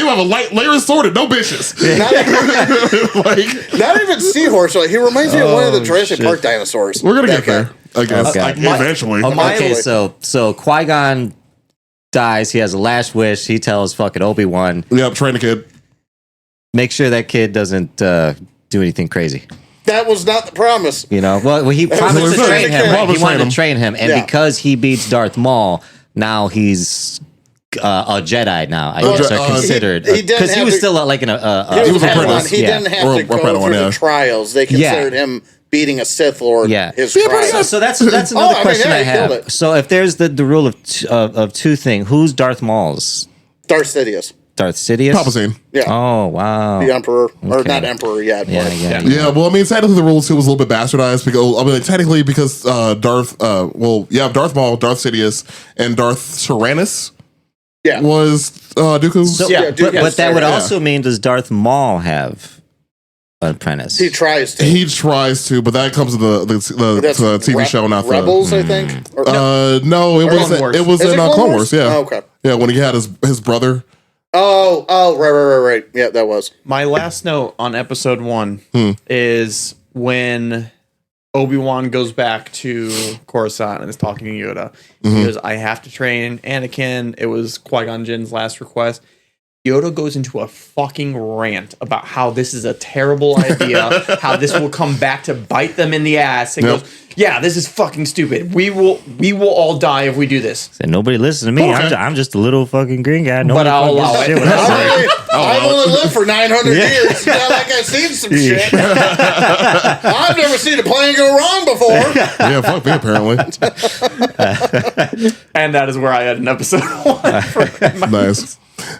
have a light layer sorted, no bitches. Like, Not even seahorse. Like, he reminds me of one of the Jurassic shit. Park dinosaurs. we're gonna That get there, I guess. Okay. Like, eventually. Okay, so Qui-Gon dies. He has a last wish. He tells fucking Obi-Wan, Yep, train a kid. make sure that kid doesn't do anything crazy. That was not the promise. Well, he promised was to train him. Promised He wanted train to train him, and Yeah. because he beats Darth Maul, now he's a Jedi now. I guess Je- are considered he didn't because he have was to- still like He was was a Padawan. apprentice. He Yeah. didn't have Or to go Padawan, through yeah. the trials. They considered him beating a Sith Lord. Yeah. His Yeah, but trials. So that's another question yeah, I he killed have. it. So if there's the rule of two thing, who's Darth Maul's? Darth Sidious. Darth Sidious? Palpatine. Yeah. Oh wow. The Emperor. Or Okay. not Emperor yet. Yeah, but- yeah. Yeah, well, I mean, technically the rule 2 was a little bit bastardized because, I mean, technically because Darth Maul, Darth Sidious, and Darth Tyrannus Yeah. was Dooku's. So, Yeah, dude, but that would yeah. also mean, does Darth Maul have an apprentice? He tries to. He tries to, but that comes to the TV show, not Rebels, the. I think. Or, No, it was Wars. it was Is in it Clone Wars. Yeah, Oh, okay. yeah, when he had his brother. Oh, right. Yeah, that was. My last note on episode 1 is when Obi-Wan goes back to Coruscant and is talking to Yoda. He goes, I have to train Anakin. It was Qui-Gon Jinn's last request. Yoda goes into a fucking rant about how this is a terrible idea, how this will come back to bite them in the ass. And Yep. goes, yeah, this is fucking stupid. We will all die if we do this. Said, nobody listen to me. Okay. I'm just a little fucking green guy. Nobody I'll fucking allow gives a it. shit what I say. I've only lived for 900 years. It's not like I've seen some shit. I've never seen a plane go wrong before. Yeah, fuck me apparently. And that is where I had an episode 1. Nice.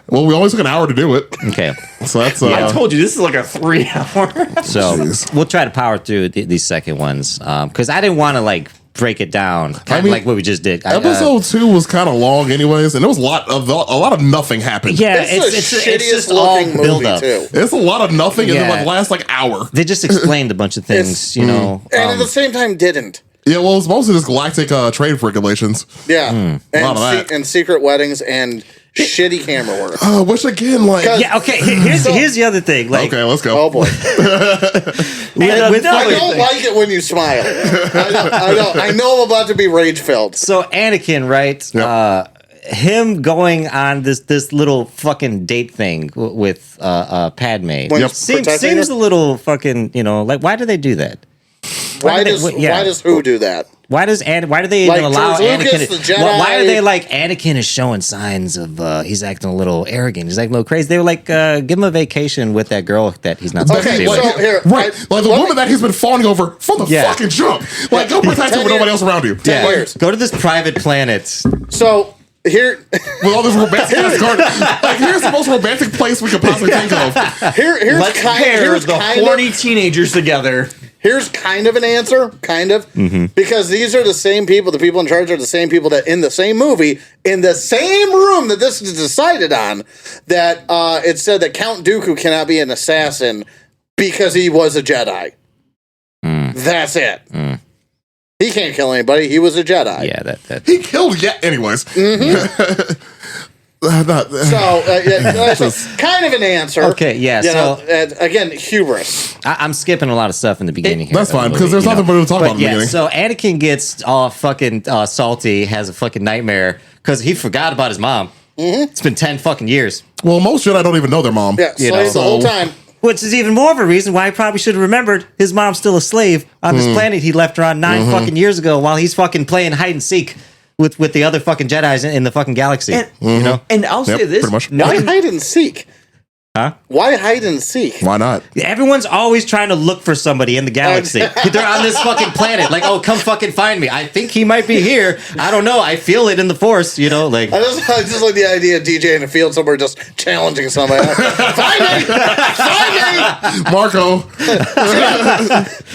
Well, we only took an hour to do it, Okay, so that's. I told you this is like a 3 hour. so Jeez. we'll try to power through these second ones because I didn't want to like break it down, kind of mean, like what we just did. Episode 2 was kind of long, anyways, and there was a lot of nothing happened. Yeah, It's the shittiest just all looking build movie, up. too. It's a lot of nothing in Yeah. the last hour. They just explained a bunch of things, you know. And at the same time, didn't. Yeah, well, it's mostly just galactic trade regulations. Yeah. A lot of that. And secret weddings and shitty camera work. Which again, like, Yeah, okay. Here's the other thing. Like, okay, let's go. Oh, boy. with I fucking- don't like it when you smile. I know I'm about to be rage filled. so Anakin, right? Yep. Him going on this little fucking date thing with Padme When seems protecting her? a little fucking, you know, like why do they do that? Why do they- does yeah. why does who do that? Why do they Like even allow George Anakin? Lucas, the Jedi- Why are they like Anakin is showing signs of he's acting a little arrogant? He's acting a little crazy. They were like, give him a vacation with that girl that he's not supposed to Okay, be so with. here, Right, like the woman that he's been fawning over from the Yeah. fucking jump. Like, go protect her 10 with nobody years. else around you. 10 Like, years. Go to this private planet. So here, with all this romantic ass garden. Like, here's the most romantic place we could possibly think of. here's Let's kind, pair here's the kind horny of teenagers together. here's kind of an answer, because these are the same people. The people in charge are the same people that in the same movie, in the same room that this is decided on, that it said that Count Dooku cannot be an assassin because he was a Jedi. That's it. He can't kill anybody. He was a Jedi. Yeah, that. He killed, yeah, anyways. That's kind of an answer. Okay, yeah, You know, so- again, hubris. I'm skipping a lot of stuff in the beginning here. That's of the fine, because movie, there's you nothing know. more to talk about in the Yeah, beginning. so Anakin gets all fucking salty, has a fucking nightmare because he forgot about his mom. It's been 10 fucking years. Well, most Jedi don't even know their mom. Yeah, You slaves know, the whole so- time. Which is even more of a reason why he probably should have remembered his mom's still a slave on this planet he left around 9 fucking years ago while he's fucking playing hide and seek with the other fucking Jedis in the fucking galaxy. And- you know? And I'll Yep, say this: pretty much. Why nine, hide and seek? Huh? Why hide and seek? Why not? Everyone's always trying to look for somebody in the galaxy. They're on this fucking planet. Like, oh, come fucking find me. I think he might be here. I don't know. I feel it in the Force, you know? Like, I just like the idea of DJ in a field somewhere just challenging somebody. Find me! Find me! Marco.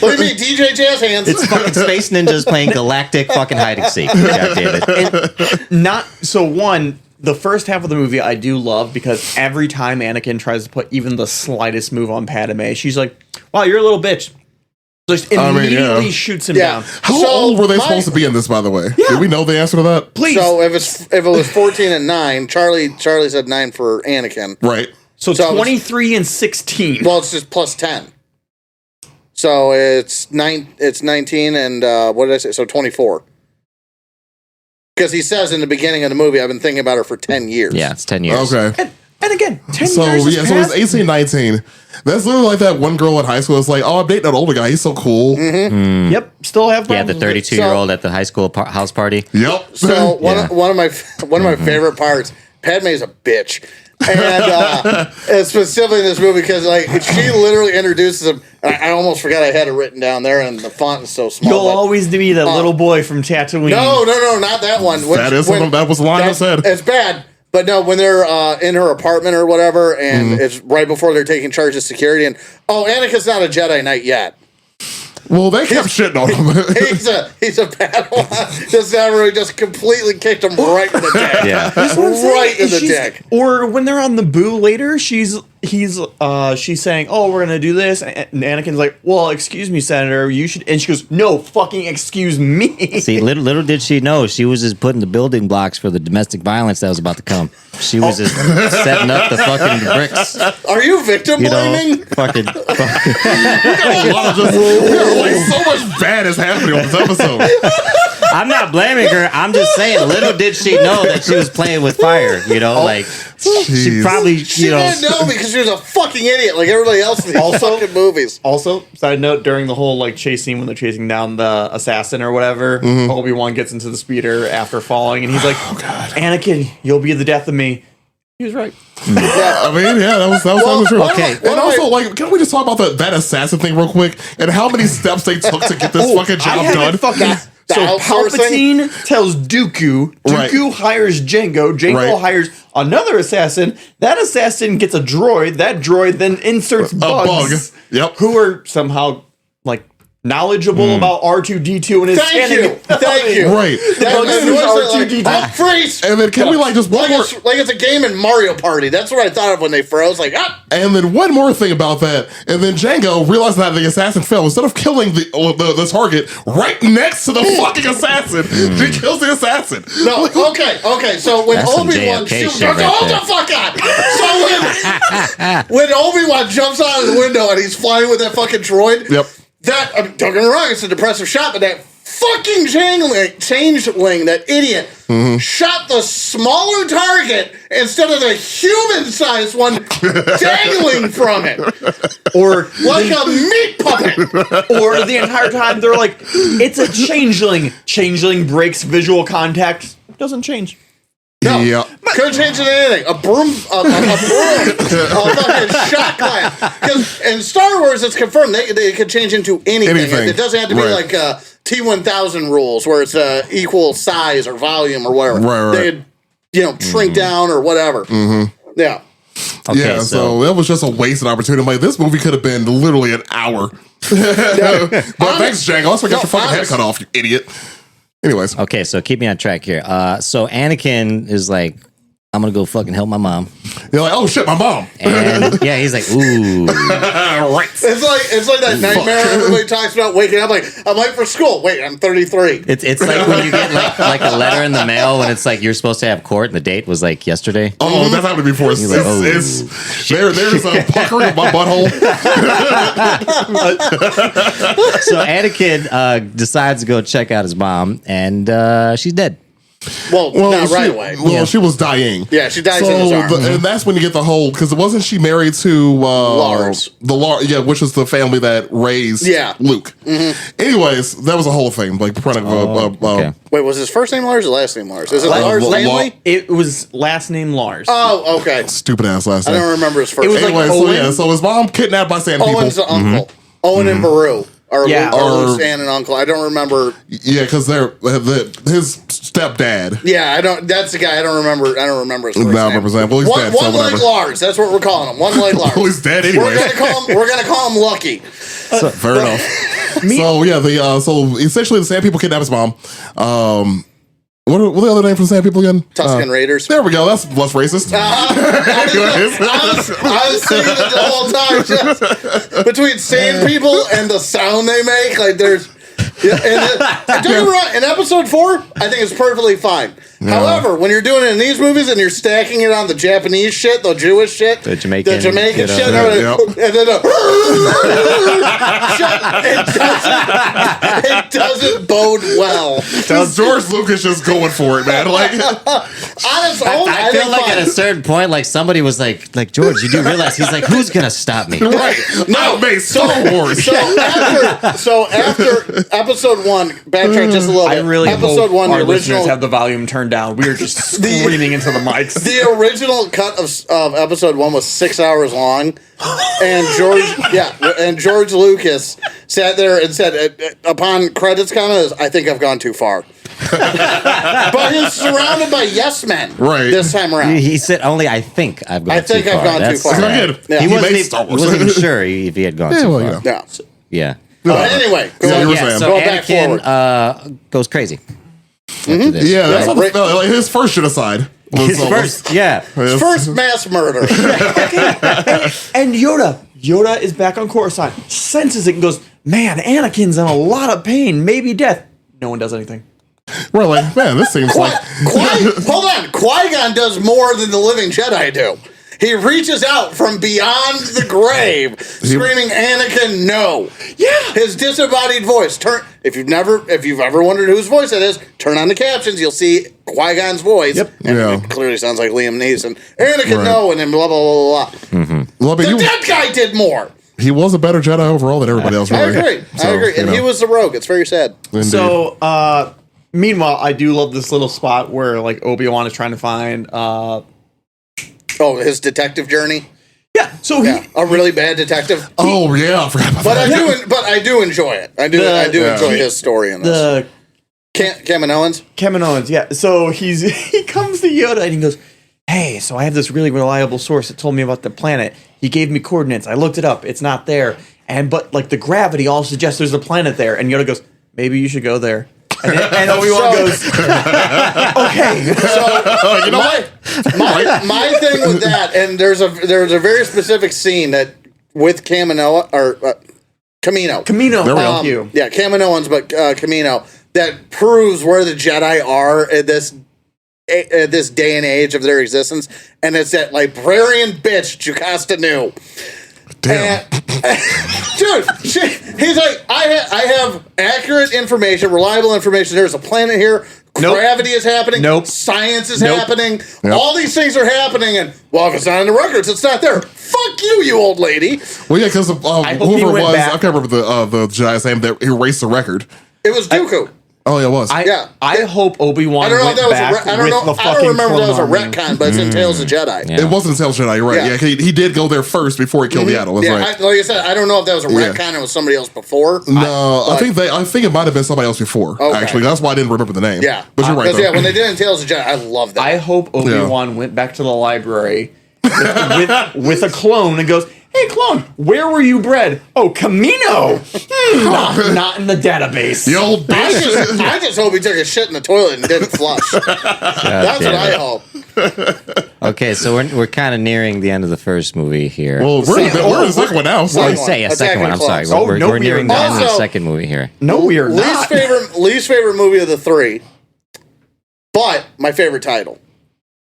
What do you mean, DJ Jazz Hands? it's fucking Space Ninjas playing galactic fucking hide and seek. God damn it. not so one. The first half of the movie I do love because every time Anakin tries to put even the slightest move on Padme, she's like, "Wow, you're a little bitch." Just immediately yeah. shoots him Yeah. down. How So old were they my- supposed to be in this, by the way? Did we know the answer to that? Please. So if it was 14 and 9, Charlie said 9 for Anakin. Right. So so it was- 23 and 16. Well, it's just plus 10. So it's 19 and what did I say? So 24. Because he says in the beginning of the movie, I've been thinking about her for 10 years. Yeah, it's 10 years. Okay. And again, 10 So, years has yeah, so it's passed. 18, 19. That's literally like that one girl in high school. It's like, oh, I'm dating that older guy. He's so cool. Yep, still have Yeah, problems the with it. 32-year-old at the high school house party. Yep. So Yeah. one of my favorite parts, Padme's a bitch. And specifically in this movie because like she literally introduces him. I almost forgot I had it written down there, and the font is so small. You'll but- always be the little boy from Tatooine. No, not that one. That was the line I said. It's bad. But no, when they're in her apartment or whatever, and it's right before they're taking charge of security, and Anakin's not a Jedi Knight yet. Well, they kept shitting on him. He's a Padawan. Just completely kicked him right in the dick. Yeah. That's what I'm saying. Right in the She's- dick. Or when they're on the boo later, she's saying, "Oh, we're gonna do this," and Anakin's like, "Well, excuse me, Senator, you should." And she goes, "No, fucking excuse me." See, little did she know, she was just putting the building blocks for the domestic violence that was about to come. She was just setting up the fucking bricks. Are you victim You know, blaming? fucking A lot of like so much bad is happening on this episode. I'm not blaming her. I'm just saying, little did she know that she was playing with fire. You know, like she Jeez. probably, She you know, didn't know because she was a fucking idiot like everybody else in these Also- fucking movies. Also, side note, during the whole like chase scene when they're chasing down the assassin or whatever, Obi-Wan gets into the speeder after falling, and he's like, "Anakin, you'll be the death of me." He was right. I mean, yeah, that was true. okay. And also, like, can we just talk about that assassin thing real quick and how many steps they took to get this fucking job done? The So outsourcing? Palpatine tells Dooku. Right. Dooku hires Jango. Jango Right. hires another assassin. That assassin gets a droid. That droid then inserts bugs. bug. Yep. Who are somehow like knowledgeable about R2D2 and his Thank you. scanning. Thank you. Right. That bugs noise use is R2D2. like, freeze! And then can we like just one Like more? it's a game in Mario Party. That's what I thought of when they froze. Like, And then one more thing about that. And then Django realized that the assassin fell. Instead of killing the target right next to the fucking assassin, he kills the assassin. no, okay. So when That's some Obi-Wan JFK shoots, shit right hold there. the fuck on. So when Obi-Wan jumps out of the window and he's flying with that fucking droid, Yep. that, don't get me wrong, it's a depressive shot, but that fucking changeling, that idiot, shot the smaller target instead of the human-sized one dangling from it. Or Like a meat puppet. or the entire time they're like, it's a changeling. Changeling breaks visual contact. Doesn't change. No. Yeah. Could have changed it to anything. A broom, a fucking shot glass. Because in Star Wars, it's confirmed they could change into anything. Anything. It doesn't have to be Right. like T-1000 rules where it's equal size or volume or whatever. Right. They could, shrink down or whatever. Yeah. okay, Yeah, so that was just a wasted opportunity. Like, this movie could have been literally an hour. But thanks, Django. I also got your fucking head cut off, you idiot. Anyways. Okay, so keep me on track here. So Anakin is like, I'm gonna go fucking help my mom. You're like, oh shit, my mom. And yeah, he's like, ooh. Right. It's like that nightmare everybody talks about waking up like I'm late for school. Wait, I'm 33. It's like when you get like a letter in the mail when it's like you're supposed to have court and the date was like yesterday. Oh, that's happened before. It's, like, oh, there's a puckering of my butthole. So Anakin decides to go check out his mom, and she's dead. Well, not right away. Well, she was dying. Yeah, she dies in his arms. And that's when you get the whole, because wasn't she married to Lars? Yeah, which is the family that raised Luke. Anyways, that was a whole thing. Like, Okay. Wait, was his first name Lars or last name Lars? Is it Lars family? It was last name Lars. Oh, okay. stupid ass last I name. don't remember his first It was name. like Anyway, Owen? so his mom kidnapped by sand Owen's people. the uncle. Owen and Baru are Yeah. Luke's aunt and uncle. I don't remember. Yeah, because his stepdad. Yeah, I don't. That's the guy. I don't remember his first No, name. represent. Well, he's dead, so One leg whatever. Lars. That's what we're calling him. One leg Lars. Well, he's dead We're anyway. gonna call him Lucky. Fair enough. So yeah, so essentially the Sand People kidnap his mom. What are the other name for the Sand People again? Tusken Raiders. There we go. That's less racist. I was thinking it the whole time. Just between Sand People and the sound they make, like there's. Yeah, and don't get me wrong, in episode 4, I think it's perfectly fine. However, when you're doing it in these movies and you're stacking it on the Japanese shit, the Jewish shit, The Jamaican, shit, Yep. and then it doesn't bode well. Because George Lucas just going for it, man. Like, Honestly, I feel like at a certain point, like somebody was like George, you do realize he's like, who's gonna stop me? right? No, mate, Star Wars. So after episode 1, backtrack just a little bit. I really episode hope 1, our the listeners original, have the volume turned down. We are just screaming into the mics. the original cut of episode 1 was 6 hours long, and George Lucas sat there and said, upon credits comments, I think I've gone too far. But he's surrounded by yes men Right. this time around. He said only I think I've gone too far. I've gone too far. sad. Yeah. He He wasn't, made Star he Wars. wasn't even sure if he had gone too well, far. you know. Yeah. Yeah. But anyway, go Yeah, on. you were Yeah, saying. so Go back forward. Anakin goes crazy. after this, Yeah, that's right? what it felt like. His first genocide. Was His first, yeah. First mass murder. And Yoda is back on Coruscant, senses it and goes, man, Anakin's in a lot of pain, maybe death. No one does anything. We're like, man, this seems like. Hold on. Qui-Gon does more than the living Jedi do. He reaches out from beyond the grave, screaming, "Anakin, no!" Yeah. His disembodied voice. If you've ever wondered whose voice it is, turn on the captions. You'll see Qui-Gon's voice. Yep. And Yeah. it clearly sounds like Liam Neeson. Anakin, Right. no, and then blah blah blah blah blah. Well, I mean, The dead guy did more. he was a better Jedi overall than everybody else. I Really. agree. So, I agree. you And know. he was the rogue. It's very sad. Indeed. So, meanwhile, I do love this little spot where like Obi-Wan is trying to find Oh, his detective journey. yeah, so Yeah, a really bad detective. Oh yeah, I forgot about But that. I do enjoy it. I do The- enjoy his story in this. the Kaminoans. Kaminoans, yeah. So he comes to Yoda and he goes, hey, so I have this really reliable source that told me about the planet. He gave me coordinates. I looked it up. It's not there. But like the gravity all suggests there's a planet there. And Yoda goes, maybe you should go there. And Obi-Wan goes, okay. So my thing with that, and there's a very specific scene that with Kamino or Kamino. Camino, There we thank go. you. Yeah, Kaminoans, but Kamino that proves where the Jedi are at this day and age of their existence, and it's that librarian bitch Jocasta Nu. Damn. Dude, he's like, I have accurate information, reliable information. There's a planet here. Nope. Gravity is happening. Nope. Science is Nope. happening. Yep. All these things are happening. And, well, if it's not in the records, it's not there. Fuck you old lady. Well, yeah, because hope he whoever it went was, back. I can't remember the Jedi's name that erased the record. It was Dooku. Oh, yeah, it was. I hope Obi-Wan I don't know if went that was back I don't know. with the I don't fucking remember if that was a clone army. retcon, but it's in Tales of Jedi. Yeah. It wasn't Tales Jedi, you're right. Yeah. Yeah, he did go there first before he killed Yaddle. That's Yeah, right. like I said, I don't know if that was a Yeah. retcon. It was somebody else before. No, I think it might have been somebody else before. Okay. Actually, that's why I didn't remember the name. Yeah, but you're right. Because Though. when they did it in Tales of Jedi, I love that. I hope Obi-Wan went back to the library with a clone and goes, hey, clone, where were you bred? Oh, Camino. Not in the database. The old bitch. I just hope he took a shit in the toilet and didn't flush. That's what I hope. Okay, so we're kind of nearing the end of the first movie here. Well, we're in the second one now. So. I say a second one. I'm sorry. Oh, We're, no, we're nearing we the are end of the not. second movie here. No, we are not. Least favorite movie of the three, but my favorite title,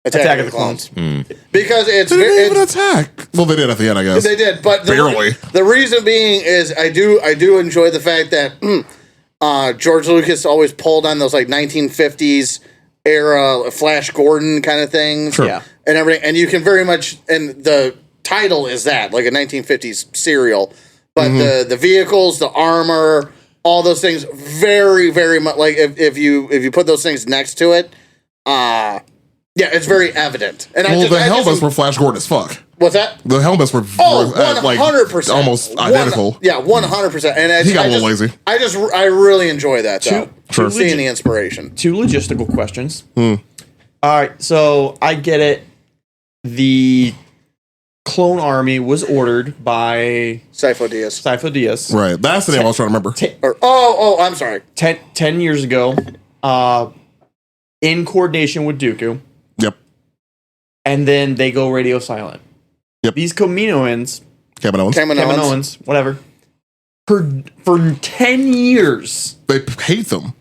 Attack of the Clones, because it's They didn't even it's attack. Well, they did at the end, I guess. they did, but Barely. The reason being is I do enjoy the fact that George Lucas always pulled on those like 1950s era Flash Gordon kind of things, Sure. Yeah. and everything, and you can very much, and the title is that like a 1950s serial, but the vehicles, the armor, all those things, very very much like if you put those things next to it, yeah, it's very evident. And Well, the helmets were Flash Gordon as fuck. what's that? The helmets were Oh, like 100%. almost identical. Yeah, 100%. And He got a little lazy. I really enjoy that, though. Sure. Seeing the inspiration. Two logistical questions. All right, so I get it. The clone army was ordered by Sifo Dyas. Sifo Dyas Right. That's the name I was trying to remember. I'm sorry. 10 years ago, in coordination with Dooku, Yep. and then they go radio silent. Yep. These Kaminoans, Kaminoans. Kaminoans, whatever, for 10 years, They hate them.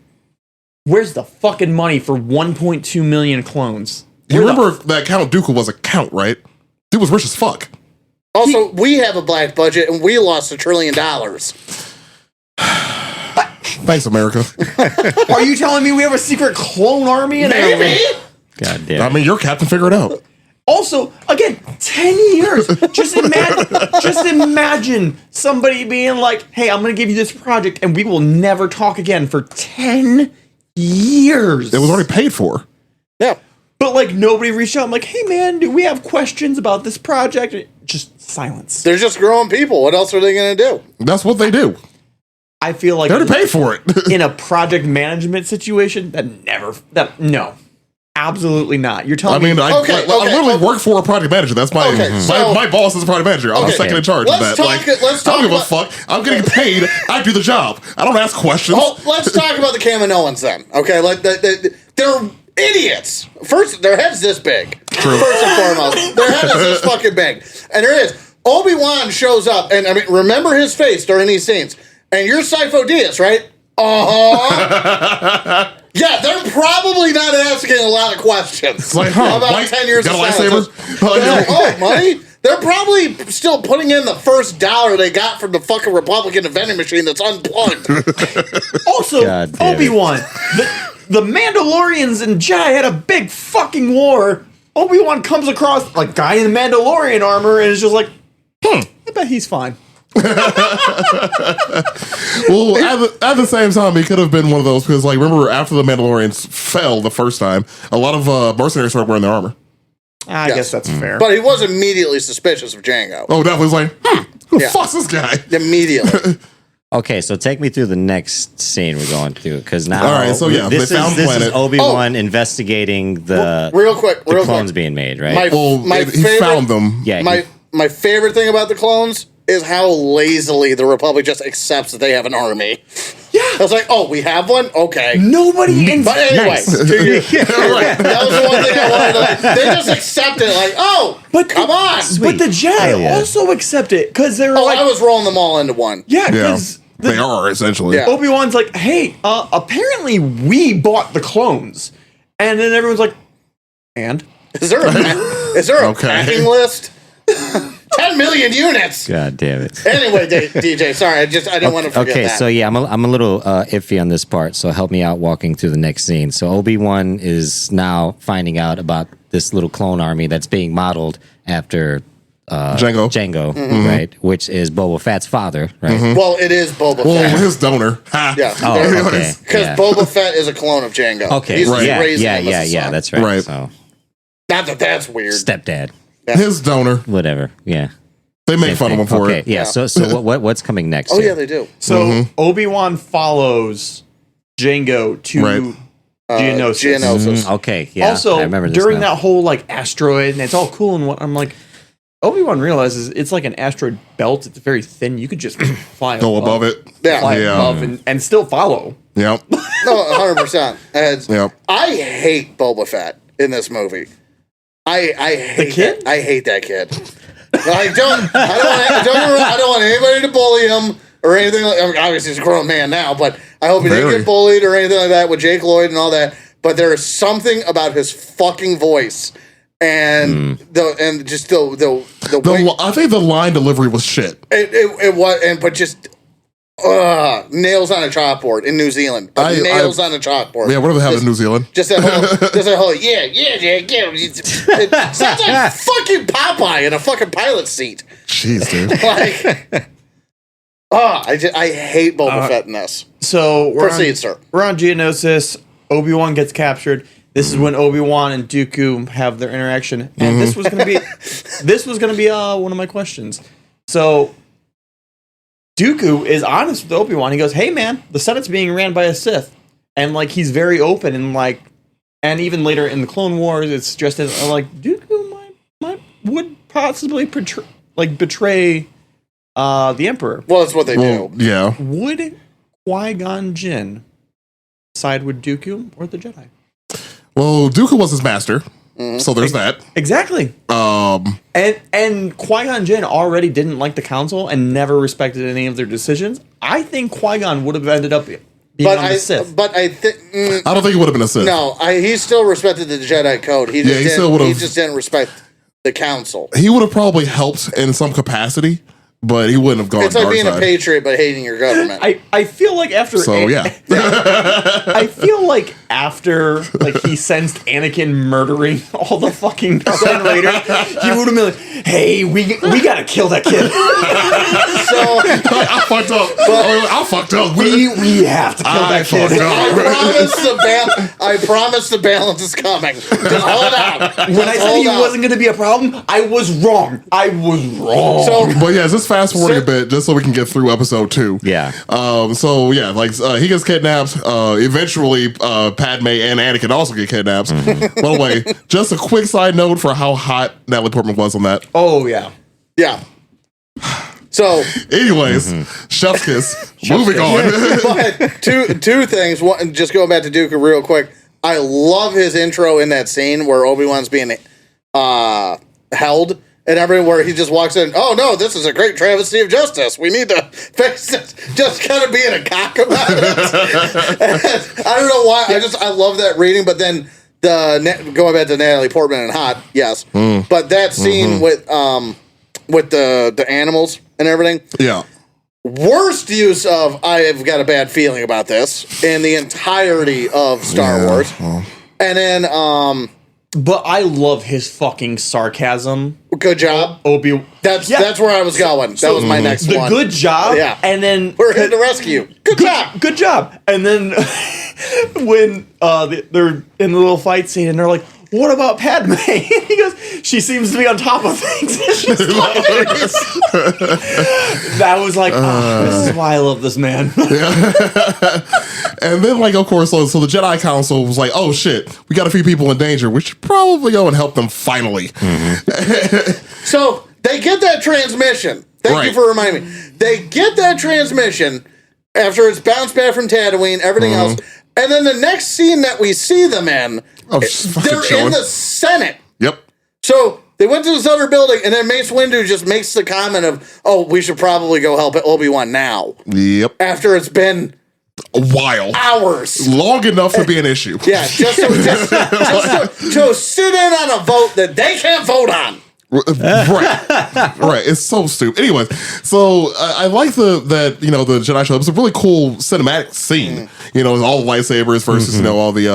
where's the fucking money for 1.2 million clones? You Where the remember that Count Dooku was a count, right? Dude was rich as fuck. Also, we have a black budget, and we lost $1 trillion. Thanks, America. Are you telling me we have a secret clone army? Maybe. God damn. I mean, you're Captain. Figure it out. Also, again, 10 years. Just imagine somebody being like, hey, I'm going to give you this project and we will never talk again for 10 years. It was already paid for. Yeah. But like nobody reached out. I'm like, hey man, do we have questions about this project? Just silence. They're just growing people. What else are they going to do? That's what they do. I feel like They already paid for it. in a project management situation, no. Absolutely not. You're telling I mean, me I Okay, literally okay. work for a project manager. That's my Okay, so- my boss is a project manager. I'm the Okay. second in charge of Let's that. talk- Like, let's I don't talk give a fuck. I'm getting paid. I do the job. I don't ask questions. Oh, let's talk about the Kaminoans then. Okay, like they're idiots. First, their head's this big. True. First and foremost, their head is this fucking big, and there is Obi-Wan shows up, and I mean, remember his face during these scenes. And you're Sifo Dyas, right? Yeah, they're probably not asking a lot of questions Like, about white, 10 years got of a silence. lightsaber? Oh, money? They're probably still putting in the first dollar they got from the fucking Republican vending machine that's unplugged. also God damn it. Obi-Wan. The Mandalorians and Jedi had a big fucking war. Obi-Wan comes across like guy in Mandalorian armor and is just like, I bet he's fine. Well, at the same time, he could have been one of those because, like, remember after the Mandalorians fell the first time, a lot of mercenaries started wearing their armor. I Yes. guess that's fair. But he was immediately suspicious of Django. Oh, that was like, who the Yeah. fuck's this guy? Immediately. Okay, so take me through the next scene we're going through because now, All right, so yeah, this they found is planet. Obi-Wan investigating the Real quick, the real clones quick. being made, right? He found them. yeah, My favorite thing about the clones is how lazily the Republic just accepts that they have an army. yeah. I was like, oh, we have one? Okay. Nobody in But anyway, Nice. that was the one thing I wanted to like. They just accept it, like, oh, come on. But the Jedi Hell yeah. also accept it because they're Oh, like, I was rolling them all into one. yeah, Yeah, because they are essentially. Yeah. Obi-Wan's like, hey, apparently we bought the clones. And then everyone's like, and? Is there a Okay. packing list? 10 million units. God damn it. Anyway, DJ, sorry, I didn't want to forget Okay, that. so yeah, I'm a little iffy on this part, so help me out walking through the next scene. So Obi-Wan is now finding out about this little clone army that's being modeled after Django. right? Which is Boba Fett's father, right? Well, it is Boba Well, Fett. his donor. Ha. Yeah. Oh, okay. Because Yeah. Boba Fett is a clone of Django. Okay, He's right. raising him as a Yeah, son. that's right. Right. So Not that that's weird. stepdad, His donor. whatever. Yeah. They make fun of him for okay, it. yeah. Yeah. So what's coming next? Oh, here? yeah, they do. So Obi-Wan follows Jango to Right. Geonosis. Geonosis. Okay, yeah. Also, I remember this during now. that whole like asteroid, and it's all cool and what I'm like, Obi-Wan realizes it's like an asteroid belt. It's very thin. You could just fly Go above it. Yeah. fly Yeah. above and still follow. Yep. No, 100%. And Yep. I hate Boba Fett in this movie. I hate kid? that. I hate that kid. I don't want anybody to bully him or anything. I mean, obviously, he's a grown man now, but I hope he didn't get bullied or anything like that with Jake Lloyd and all that. But there is something about his fucking voice and the way I think the line delivery was shit. it was, but just nails on a chalkboard in New Zealand. Nails on a chalkboard. Yeah, what do they have in New Zealand? Just that whole yeah. It sounds like fucking Popeye in a fucking pilot seat. Jeez, dude. Like, I hate Boba Fett in this. So Proceed, sir. We're on Geonosis. Obi-Wan gets captured. This is when Obi-Wan and Dooku have their interaction, and this was gonna be one of my questions. So Dooku is honest with Obi-Wan. He goes, "Hey man, the Senate's being ran by a Sith," and like he's very open and like, and even later in the Clone Wars, it's just as like Dooku would possibly betray the Emperor. Well, that's what they do. Yeah. Would Qui-Gon Jinn side with Dooku or the Jedi? Well, Dooku was his master, so there's that. Exactly. And Qui-Gon Jinn already didn't like the Council and never respected any of their decisions. I think Qui-Gon would have ended up being on the Sith. But I think I don't think it would have been a Sith. no. He still respected the Jedi Code. He just didn't respect the Council. He would have probably helped in some capacity, but he wouldn't have gone. It's like dark being side. a patriot but hating your government. I feel like after I feel like after like he sensed Anakin murdering all the fucking Tusken Raiders, he would have been like, "Hey, we gotta kill that kid." So I fucked up. I fucked up. we have to kill that kid. fucked up. I promise the balance is coming. Just hold on. When I said he wasn't going to be a problem, I was wrong. So But yeah, just fast forwarding a bit, just so we can get through episode 2. Yeah. So yeah, like he gets kidnapped. Eventually, Padme and Anakin also get kidnapped. By the way, just a quick side note for how hot Natalie Portman was on that. Oh yeah. yeah. So, Anyways, chef's kiss. Moving on. but two things. One, just going back to Dooku real quick. I love his intro in that scene where Obi-Wan's being held and everywhere he just walks in. Oh no, this is a great travesty of justice. We need to fix this. Just kind of being a cock about it. I don't know why. I love that reading. But then going back to Natalie Portman and Hot, yes. But that scene with the animals and everything. Yeah. Worst use of I've got a bad feeling about this in the entirety of Star Wars. And then But I love his fucking sarcasm. good job. That's where I was going. That was my next The one. good job. Yeah. And then We're here to rescue. Good job. Good job. And then when they're in the little fight scene and they're like, "What about Padme?" And he goes, "She seems to be on top of things." That was like, this is why I love this man. And then, like, of course, so the Jedi Council was like, "Oh shit, we got a few people in danger. We should probably go and help them." Finally, So they get that transmission. Thank you for reminding me. They get that transmission after it's bounced back from Tatooine, everything else. And then the next scene that we see them in, they're in the Senate. Yep. So they went to this other building, and then Mace Windu just makes the comment of, "Oh, we should probably go help Obi-Wan now." Yep. After it's been A while. hours. Long enough to be an issue. Yeah, just to sit in on a vote that they can't vote on. Right. It's so stupid. Anyways, so I like the Jedi show. It was a really cool cinematic scene. You know, all the lightsabers versus all the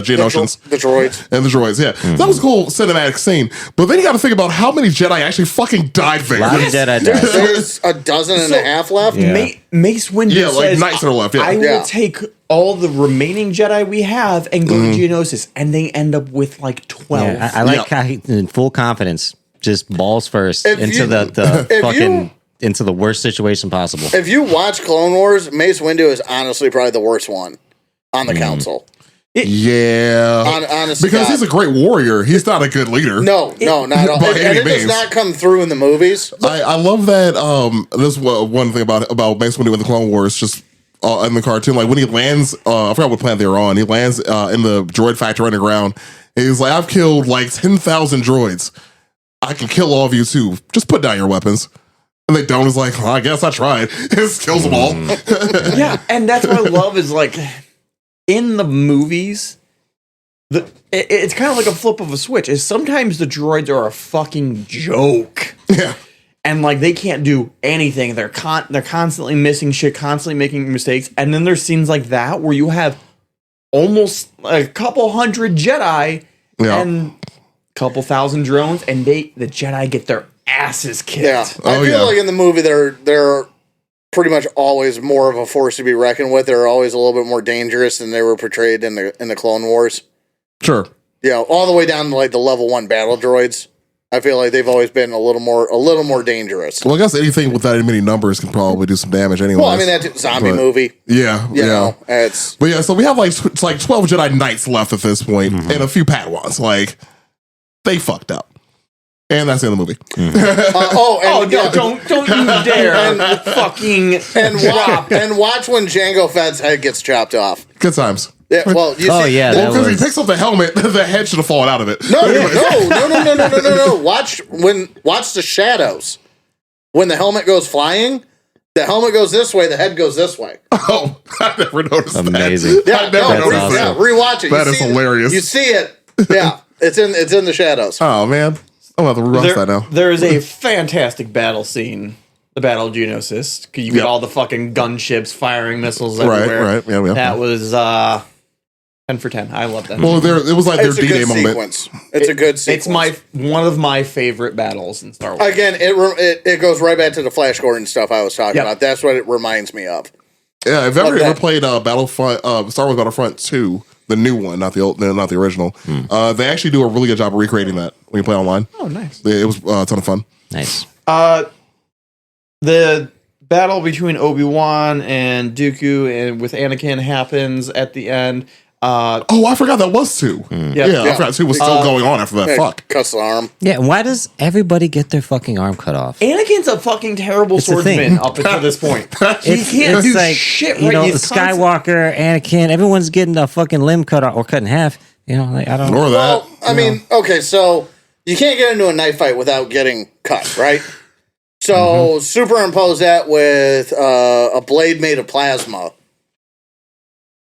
Geonosians, The droids. and the droids. Yeah, that was a cool cinematic scene. But then you got to think about how many Jedi actually fucking died there. A lot of Jedi died. There's a dozen and a half left. Yeah. Mace Windu Yeah, like says, knights that are left, yeah. I Yeah. will take all the remaining Jedi we have and go to Geonosis. And they end up with like 12. Yeah, I like how he, in full confidence, just balls first If into you- the if fucking you- into the worst situation possible. If you watch Clone Wars, Mace Windu is honestly probably the worst one on the council. Yeah, Honest because God. he's a great warrior. He's not a good leader. No, not at all. By And any it does means. not come through in the movies. I love that. This is one thing about Mace Windu in the Clone Wars. Just in the cartoon. Like when he lands, I forgot what planet they were on. He lands in the droid factory underground. And he's like, I've killed like 10,000 droids. I can kill all of you too. Just put down your weapons. And they don't. Is like, well, I guess I tried. It kills them all. Yeah, and that's what I love is like in the movies, it's kind of like a flip of a switch. Is sometimes the droids are a fucking joke. Yeah. And like they can't do anything. They're constantly missing shit, constantly making mistakes. And then there's scenes like that where you have almost a couple hundred Jedi and a couple thousand drones, and the Jedi get their asses kicked. Yeah, I feel like in the movie they're pretty much always more of a force to be reckoned with. They're always a little bit more dangerous than they were portrayed in the Clone Wars. Sure. Yeah, all the way down to like the level 1 battle droids. I feel like they've always been a little more dangerous. Well, I guess anything with that many numbers can probably do some damage anyway. Well, I mean that's zombie movie. Yeah, You know, it's But yeah, so we have like it's like 12 Jedi Knights left at this point, and a few Padawans. Like they fucked up, and that's the end of the movie. Don't you dare fucking and watch when Jango Fett's head gets chopped off. Good times. Yeah, well, you see, that Because he was- picks up the helmet, the head should have fallen out of it. No. Watch the shadows. When the helmet goes flying, the helmet goes this way, the head goes this way. Oh, I never noticed Amazing. that. I never noticed awesome. that. Rewatch it. That You is see it. hilarious. You see it. Yeah, it's in the shadows. Oh, man. I'm going to have to rewatch that now. There is a fantastic battle scene. The Battle of Geonosis. Because you get all the fucking gunships firing missiles everywhere. Right. Yeah. That was 10 for 10. I love that. Well, it was like their It's a D-Day good moment. sequence. It's a good sequence. It's one of my favorite battles in Star Wars. Again, it goes right back to the Flash Gordon stuff I was talking about. That's what it reminds me of. Yeah, if ever played Battlefront, Star Wars Battlefront 2, the new one, not the original, they actually do a really good job of recreating that when you play online. Oh, nice. It was a ton of fun. Nice. The battle between Obi-Wan and Dooku and with Anakin happens at the end. Oh, I forgot that was 2. Yeah, I forgot 2 was still going on after that. Fuck. Cuts the arm. Yeah, why does everybody get their fucking arm cut off? Anakin's a fucking terrible It's a thing. swordsman up until this point. He can't do shit right. You know, He's Skywalker, Anakin, everyone's getting a fucking limb cut off or cut in half. You know, like I don't know. Or that. Well, I mean, okay, so you can't get into a knife fight without getting cut, right? So superimpose that with a blade made of plasma.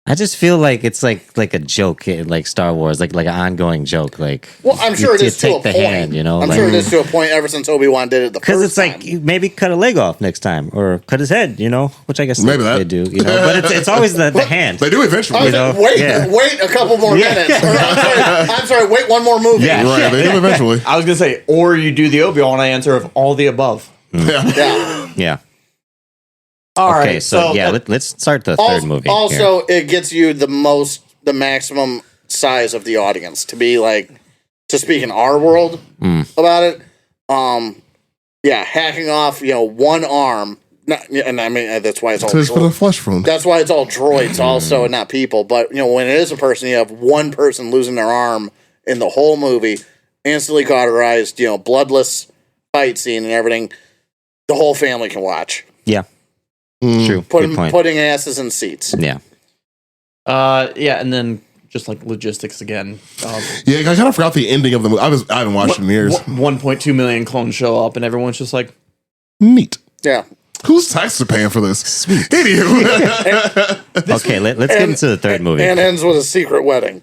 I just feel like it's like a joke, like Star Wars, like an ongoing joke. Like, Well, I'm sure it is to a take the point. hand, you know. I'm sure it is to a point ever since Obi-Wan did it the because first it's like time. maybe cut a leg off next time or cut his head, you know, which I guess Maybe they do, you know. But it's always the hand. They do eventually. I was you like, know, wait a couple more minutes. Or, I'm sorry, wait one more movie. Yeah. Right, they do eventually. I was gonna say, or you do the Obi-Wan answer of all the above. Yeah. Yeah. All right. Okay, so yeah, let's start the third movie. Also, it gets you the maximum size of the audience to be like, to speak in our world about it. Yeah, hacking off, one arm. And I mean, that's why it's all Just put a flesh wound. that's why it's all droids also and not people. But, when it is a person, you have one person losing their arm in the whole movie, instantly cauterized, bloodless fight scene and everything. The whole family can watch. Yeah. True. Good point. Putting asses in seats. Yeah. Yeah, and then just like logistics again. Yeah, I kind of forgot the ending of the movie. I haven't watched it in years. 1.2 million clones show up, and everyone's just like, Neat. Yeah. Whose taxes are paying for this? Sweet. Anywho. Okay, let's get into the third movie. And ends with a secret wedding.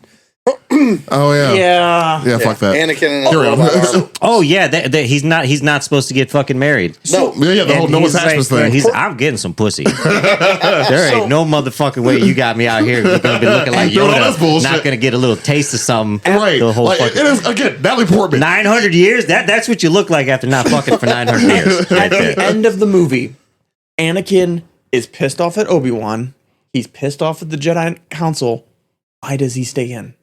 Oh, yeah. Yeah, fuck that. Anakin and his Carry on. robot arm. Oh yeah, he's not supposed to get fucking married. No. Yeah, the whole And no he's attachments like, thing. I'm getting some pussy. There ain't no motherfucking way you got me out here. You're gonna be looking like Doing all this Yoda, bullshit. not gonna get a little taste of something. Right. The whole Like, fucking it is, again, Natalie Portman. 900 years. That's what you look like after not fucking for 900 years. Right at the there. end of the movie, Anakin is pissed off at Obi-Wan. He's pissed off at the Jedi Council. Why does he stay in?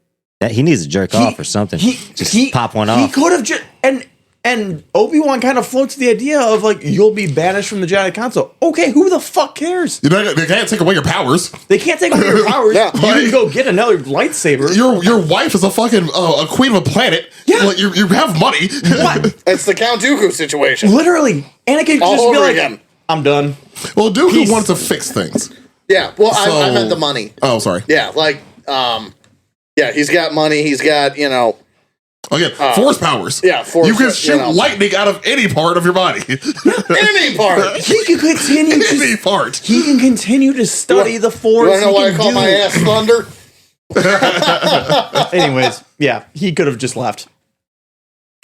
He needs to jerk off or something. Just pop one He off. could have just and Obi-Wan kind of floats the idea of like, you'll be banished from the Jedi Council. Okay, who the fuck cares? They can't take away your powers. They can't take away your powers. Yeah. You can go get another lightsaber. Your wife is a fucking a queen of a planet. Yeah. Like, you have money. What? It's the Count Dooku situation. Literally, Anakin could All just be over like, again. I'm done. Well, Dooku He's- wanted to fix things. Yeah, well, I So- meant the money. Oh, sorry. Yeah, like, yeah, he's got money. He's got, Again, force powers. yeah, force, You can you shoot know. lightning out of any part of your body. any part. He can continue Any to part. he can continue to study the You force. want to know He why I can call do- my ass Thunder? Anyways, yeah, he could have just left.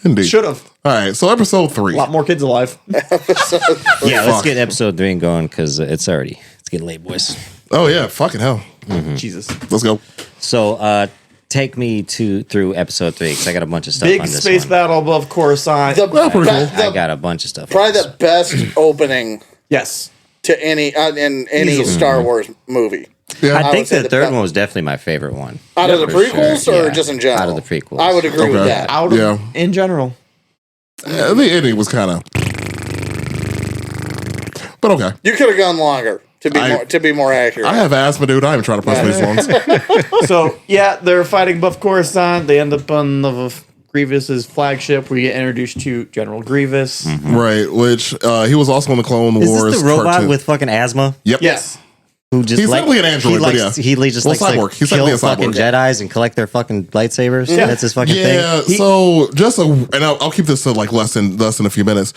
Indeed. Should have. All right, so episode 3. A lot more kids alive. Yeah, let's Fuck. get episode 3 going because it's getting late, boys. Oh, yeah, fucking hell. Jesus. Let's go. So, take me through episode 3 because I got a bunch of stuff Big on this space one. battle above Coruscant. The, Well, pretty cool. I got a bunch of stuff. probably the best opening Yes. to any in any Easily. Star Wars movie. Yeah. I would think say the the third best- one was definitely my favorite one. Out of the For prequels sure. or Yeah, just in general? out of the prequels. I would agree with Okay. that. Out of Yeah. in general. The ending was kind of. But okay. You could have gone longer to be more accurate. I have asthma, dude. I ain't trying to press these lungs. So yeah, they're fighting above Coruscant. They end up on the Grievous's flagship. We get introduced to General Grievous. Right, which he was also in the Clone Is Wars. this the robot cartoon. with fucking asthma? Yep. Yes. Who just He's technically an android, he but likes, yeah. he just Well, likes cyborg. to He's kill technically a fucking cyborg. Jedis and collect their fucking lightsabers. Yeah. That's his fucking Yeah, thing. so just and I'll keep this to like less than a few minutes.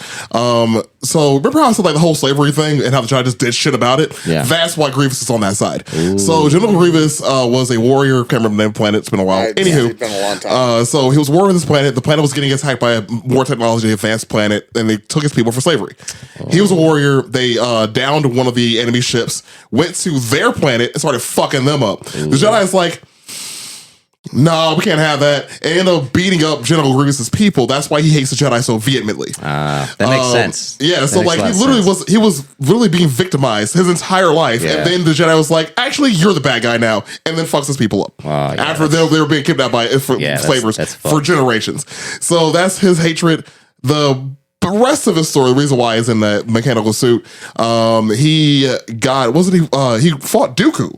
So remember how I said like the whole slavery thing and how the Jedi just did shit about it? Yeah. That's why Grievous is on that side. So General Grievous was a warrior. Can't remember the name of the planet. It's been a while. It's Anywho, been a long time. so he was a warrior on this planet. The planet was getting attacked by a more technology advanced planet, and they took his people for slavery. He was a warrior. They downed one of the enemy ships, went to their planet, and started fucking them up. The Jedi's like, no, we can't have that. And end up beating up General Grievous's people. That's why he hates the Jedi so vehemently. That makes sense. Yeah, That so makes like a lot he of literally sense. was really being victimized his entire life, Yeah. and then the Jedi was like, "Actually, you're the bad guy now," and then fucks his people up. yeah, After they were being kidnapped by slavers that's for fucked. generations. So that's his hatred. The rest of his story, the reason why he's in that mechanical suit, he fought Dooku,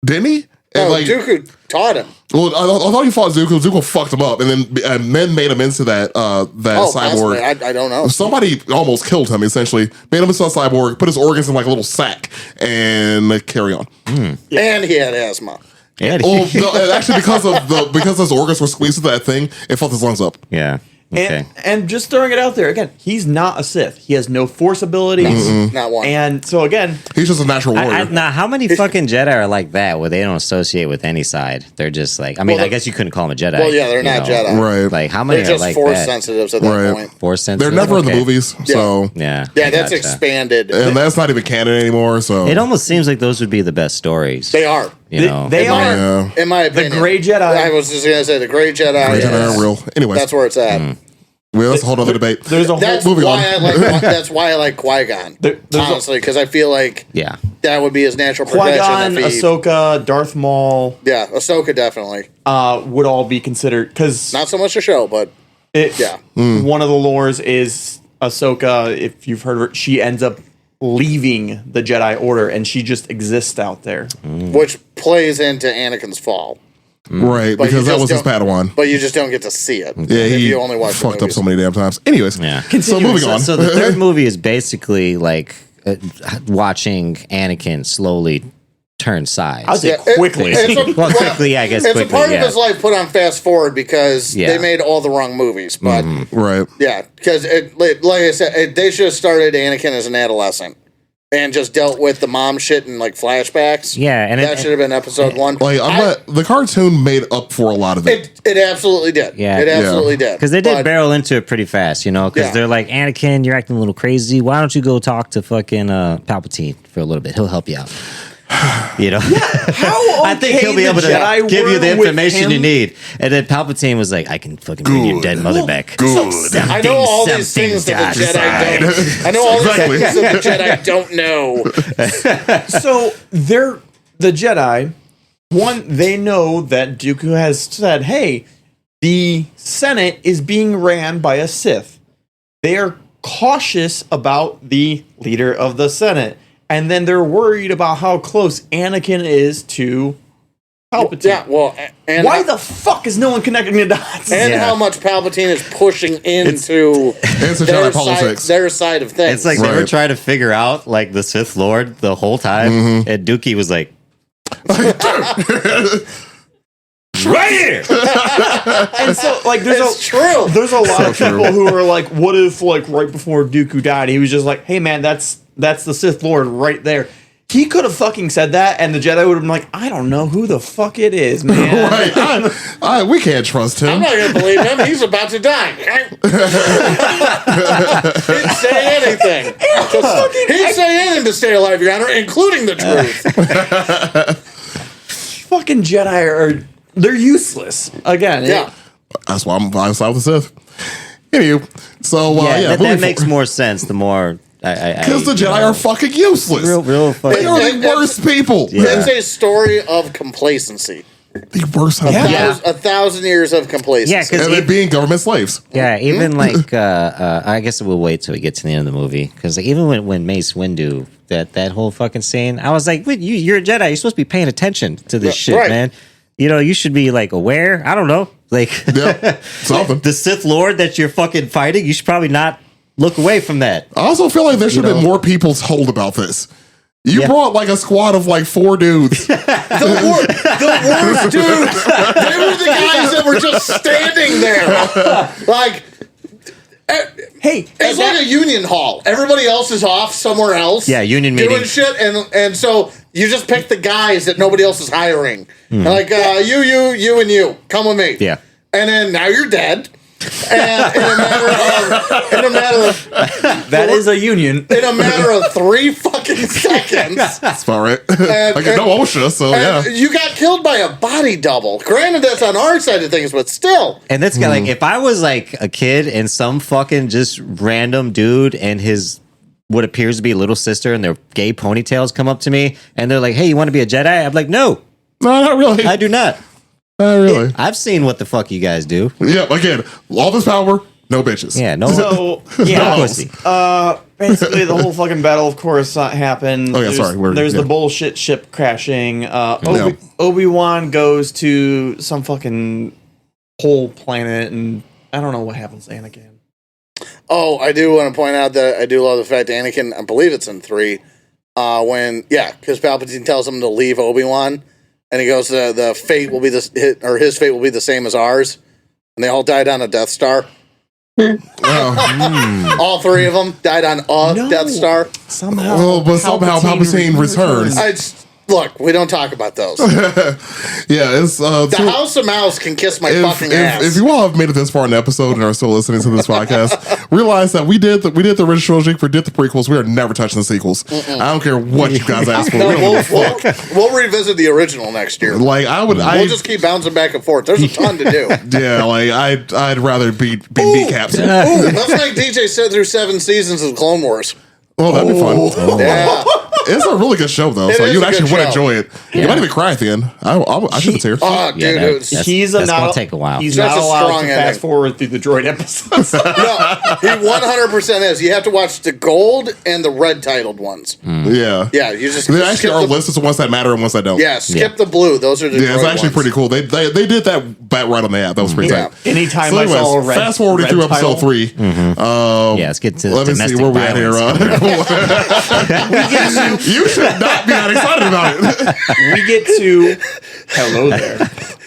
didn't he? And No, Dooku taught him. well, I thought he fought Zuko. Zuko fucked him up, and then made him into that cyborg. Possibly. I don't know. Somebody almost killed him. Essentially, made him into a cyborg, put his organs in like a little sack, and carry on. And he had asthma. Yeah, Well, no, actually, because his organs were squeezed into that thing, it fucked his lungs up. yeah. Okay. And just throwing it out there again, he's not a Sith. He has no Force abilities. Not one. And so again, He's just a natural warrior. Now, how many fucking Jedi are like that where they don't associate with any side? They're just like, I mean, Well, I guess you couldn't call them a Jedi. well, yeah, they're you not know? Jedi. Right. Like, how many They're are just like force that? sensitives at that Right. point. Force sensitive? They're never in the Okay. movies, so Yeah. Yeah, I that's gotcha. expanded. and that's not even canon anymore. So It almost seems like those would be the best stories. They are. You know? they In my- are. yeah, In my opinion. Gray Jedi. I was just going to say the Gray Jedi. Jedi is- aren't real. Anyways, That's where it's at. well, that's a whole other debate. There's a whole That's Moving why on. that's why I like Qui-Gon. There's a- honestly, because I feel like Yeah. that would be his natural progression. Qui-Gon, if he- Ahsoka, Darth Maul yeah, Ahsoka definitely. would all be considered because Not so much a show, but yeah. one of the lores is Ahsoka. If you've heard her, she ends up leaving the Jedi Order and she just exists out there. Which plays into Anakin's fall. Right, But because you that just was his don't- Padawan. But you just don't get to see it. Yeah, if he you only watch the fucked up movies. so many damn times. Anyways, Yeah. so moving on. So the third movie is basically like watching Anakin slowly turn sides. I'd say Yeah, it- quickly. it's a- Well, quickly, I guess It's quickly, a part yeah. of his life put on fast forward because Yeah. they made all the wrong movies. But right. yeah, because like I said, they should have started Anakin as an adolescent and just dealt with the mom shit and like flashbacks. Yeah, and that should have been episode one. Like the cartoon made up for a lot of it. It absolutely did. Yeah. It absolutely did. Because they did But- barrel into it pretty fast, you know. Because Yeah. they're like, Anakin, you're acting a little crazy. Why don't you go talk to fucking Palpatine for a little bit? He'll help you out. You know, How I think he'll be okay able the to Jedi give you were the with information you him? need. And then Palpatine was like, I can fucking bring your dead mother back. Good. I know all these things that the Jedi don't. I know all Exactly. these things that the Jedi don't know. So they're the Jedi. One, they know that Dooku has said, "Hey, the Senate is being ran by a Sith." They are cautious about the leader of the Senate, and then they're worried about how close Anakin is to Palpatine. Yeah, well, and Why the fuck is no one connecting the dots? and Yeah. how much Palpatine is pushing into It's a their Jedi politics. side of things. It's like they were Right. trying to figure out like the Sith Lord the whole time, and Dookie was like, "Right here." And so, like, it's true. there's a lot of true. people who are like, what if, like, right before Dooku died, he was just like, hey, man, that's the Sith Lord right there. He could have fucking said that, and the Jedi would have been like, I don't know who the fuck it is, man. Right. We can't trust I'm him. not going to believe him. He's about to die. He'd say anything. He'd say anything to stay alive, Your Honor, including the truth. Fucking Jedi are, they're useless. Again, Yeah. That's why I'm side with the Sith. Anywho, so Yeah, that moving makes forward. more sense. The more Because the Jedi are fucking useless. real fucking. They are the worst people. It's a story of complacency. The worst. Yeah. 1,000 years of complacency. Yeah, because And then being government slaves. yeah, even like I guess we'll wait till we get to the end of the movie because even when Mace Windu that whole fucking scene, I was like, wait, you're a Jedi, you're supposed to be paying attention to this shit, right. man. You know, you should be like aware. I don't know, like Yeah, something. the Sith Lord that you're fucking fighting. You should probably not look away from that. I also feel like there should have been more people told about this. You brought like a squad of like 4 dudes. The worst dudes. They were the guys that were just standing there. Like, hey, it's like a union hall. Everybody else is off somewhere else. Yeah, union doing meeting. shit, and so you just pick the guys that nobody else is hiring. Like you, and you, come with me. Yeah. And then now you're dead. And in a matter of that is a union. in a matter of 3 fucking seconds, That's about right. And- I get no OSHA, so yeah. and you got killed by a body double. Granted, that's on our side of things, but still. And that's like if I was like a kid and some fucking just random dude and his what appears to be little sister and their gay ponytails come up to me and they're like, "Hey, you want to be a Jedi?" I'm like, "No, No, not really. I do not." Not really. I've seen what the fuck you guys do. Yeah, again, all this power, no bitches. Yeah, no, So, no yeah. pussy. Basically, the whole fucking battle of Coruscant happened. Oh, yeah, There's- sorry, There's yeah. the bullshit ship crashing. Yeah. Obi-Wan goes to some fucking whole planet, and I don't know what happens to Anakin. Oh, I do want to point out that I do love the fact that Anakin, I believe it's in 3, because Palpatine tells him to leave Obi-Wan, and he goes, the fate will be his fate will be the same as ours, and they all died on a Death Star. All 3 of them died on a No. Death Star. Somehow, Well, but somehow Palpatine returns. Look, we don't talk about those. Yeah, it's The House of Mouse can kiss my fucking ass. if you all have made it this far in the episode and are still listening to this podcast, realize that we did the original trilogy, we did the prequels. We are never touching the sequels. I don't care what you guys ask for. No, We don't give a fuck. we'll revisit the original next year. Like We'll just keep bouncing back and forth. There's a ton to do. yeah, like I'd rather be kneecaps. Ooh, let's make DJ sit through 7 seasons of Clone Wars. Oh, that'd be fun. Yeah. It's a really good show though, It so is you a actually good would show. enjoy it. You might even cry at the end. I should have tears. Oh, dude, Yeah, it was- that's gonna take a while. He's Such not a allowed strong to ending. fast forward through the droid episodes. no, he 100% is. You have to watch the gold and the red titled ones. Yeah, Yeah, you just There actually skip are the, lists of ones that matter and ones that don't. Yeah, skip the blue. Those are the Yeah, it's droid actually ones. pretty cool. They did that right on the app. That was pretty Yeah. tight. Anytime So I saw a anyways, red, fast forwarding red through title, episode 3. Yeah, let's get to Let me see domestic where we at here. violence. You should not be that excited about it. we get to hello there.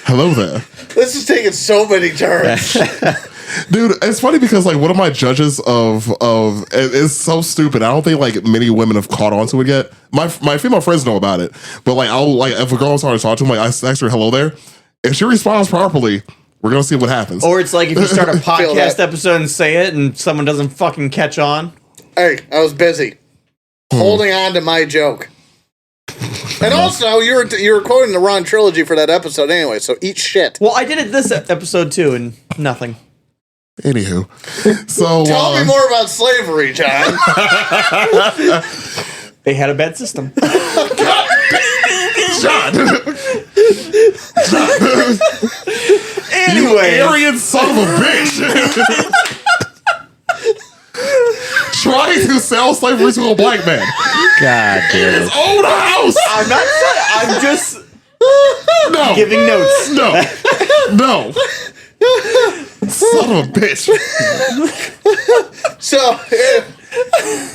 Hello there. This is taking so many turns. Dude, it's funny because like one of my judges of it's so stupid. I don't think like many women have caught on to it yet. My female friends know about it, but like I'll like if a girl's trying to talk to him, like I ask her hello there. If she responds properly, we're gonna see what happens. Or it's like if you start a that. podcast episode and say it, and someone doesn't fucking catch on. Hey, I was busy holding on to my joke. And also, you were quoting the wrong trilogy for that episode anyway, so eat shit. Well, I did it this episode too, and nothing. Anywho, so Tell me more about slavery, John. They had a bad system. John, Anyway, Aryan son of a bitch. Trying to sell slavery to a black man. God damn it. Own house. I'm not. I'm just. No. Giving notes. No. No. Son of a bitch. So,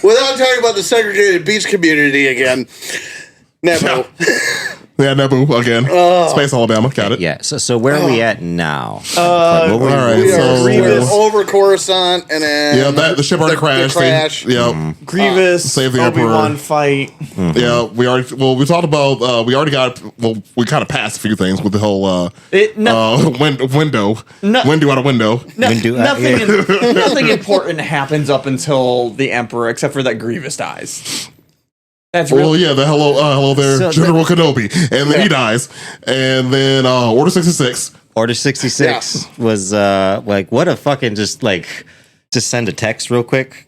without talking about the segregated beach community again, Nebu. Yeah, Naboo again. Space Alabama. Got it. Yeah. So where are we at now? all right. We are So- over Coruscant, and then Yeah, the ship already crashed. The crash. Yeah. Grievous, Save the Obi-Wan Emperor. fight. Yeah, we already. Well, we talked about. We already got. Well, we kind of passed a few things with the whole window. No. Window out of window. No, Windu- nothing, nothing important happens up until the Emperor, except for that Grievous dies. That's Well, really yeah, the hello there, So General Kenobi, and then he dies, and then Order 66. Order 66 was like, what a fucking just send a text real quick.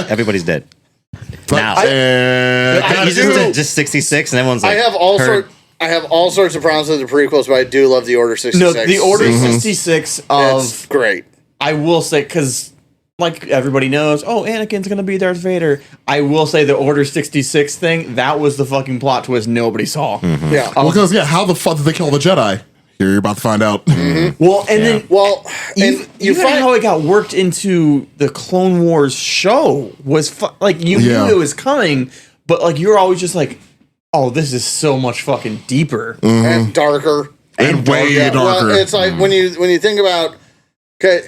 Everybody's dead. Now. And You just did just 66 and everyone's like, I have all sorts of problems with the prequels, but I do love the Order 66. no, the Order 66 It's of great. I will say because like everybody knows, oh, Anakin's gonna be Darth Vader. I will say the Order 66 thing that was the fucking plot twist nobody saw. Yeah. well, because how the fuck did they kill the Jedi? Here, you're about to find out. Well, and then Well, and you even find how it got worked into the Clone Wars show was like you Yeah. knew it was coming, but like you're always just like, oh, this is so much fucking deeper. and darker. And way Yeah, darker. well, it's like when you think about, okay,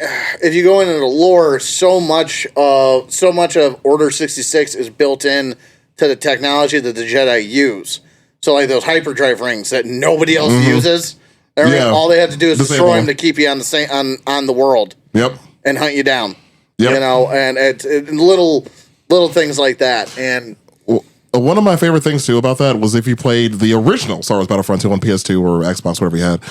if you go into the lore, so much of Order 66 is built in to the technology that the Jedi use. So like those hyperdrive rings that nobody else uses. Yeah. All they have to do is Disable destroy them them. to keep you on the same on the world Yep. and hunt you down. Yep. You know, and it's little things like that. And One of my favorite things too about that was if you played the original Star Wars Battlefront 2 on PS2 or Xbox, whatever you had,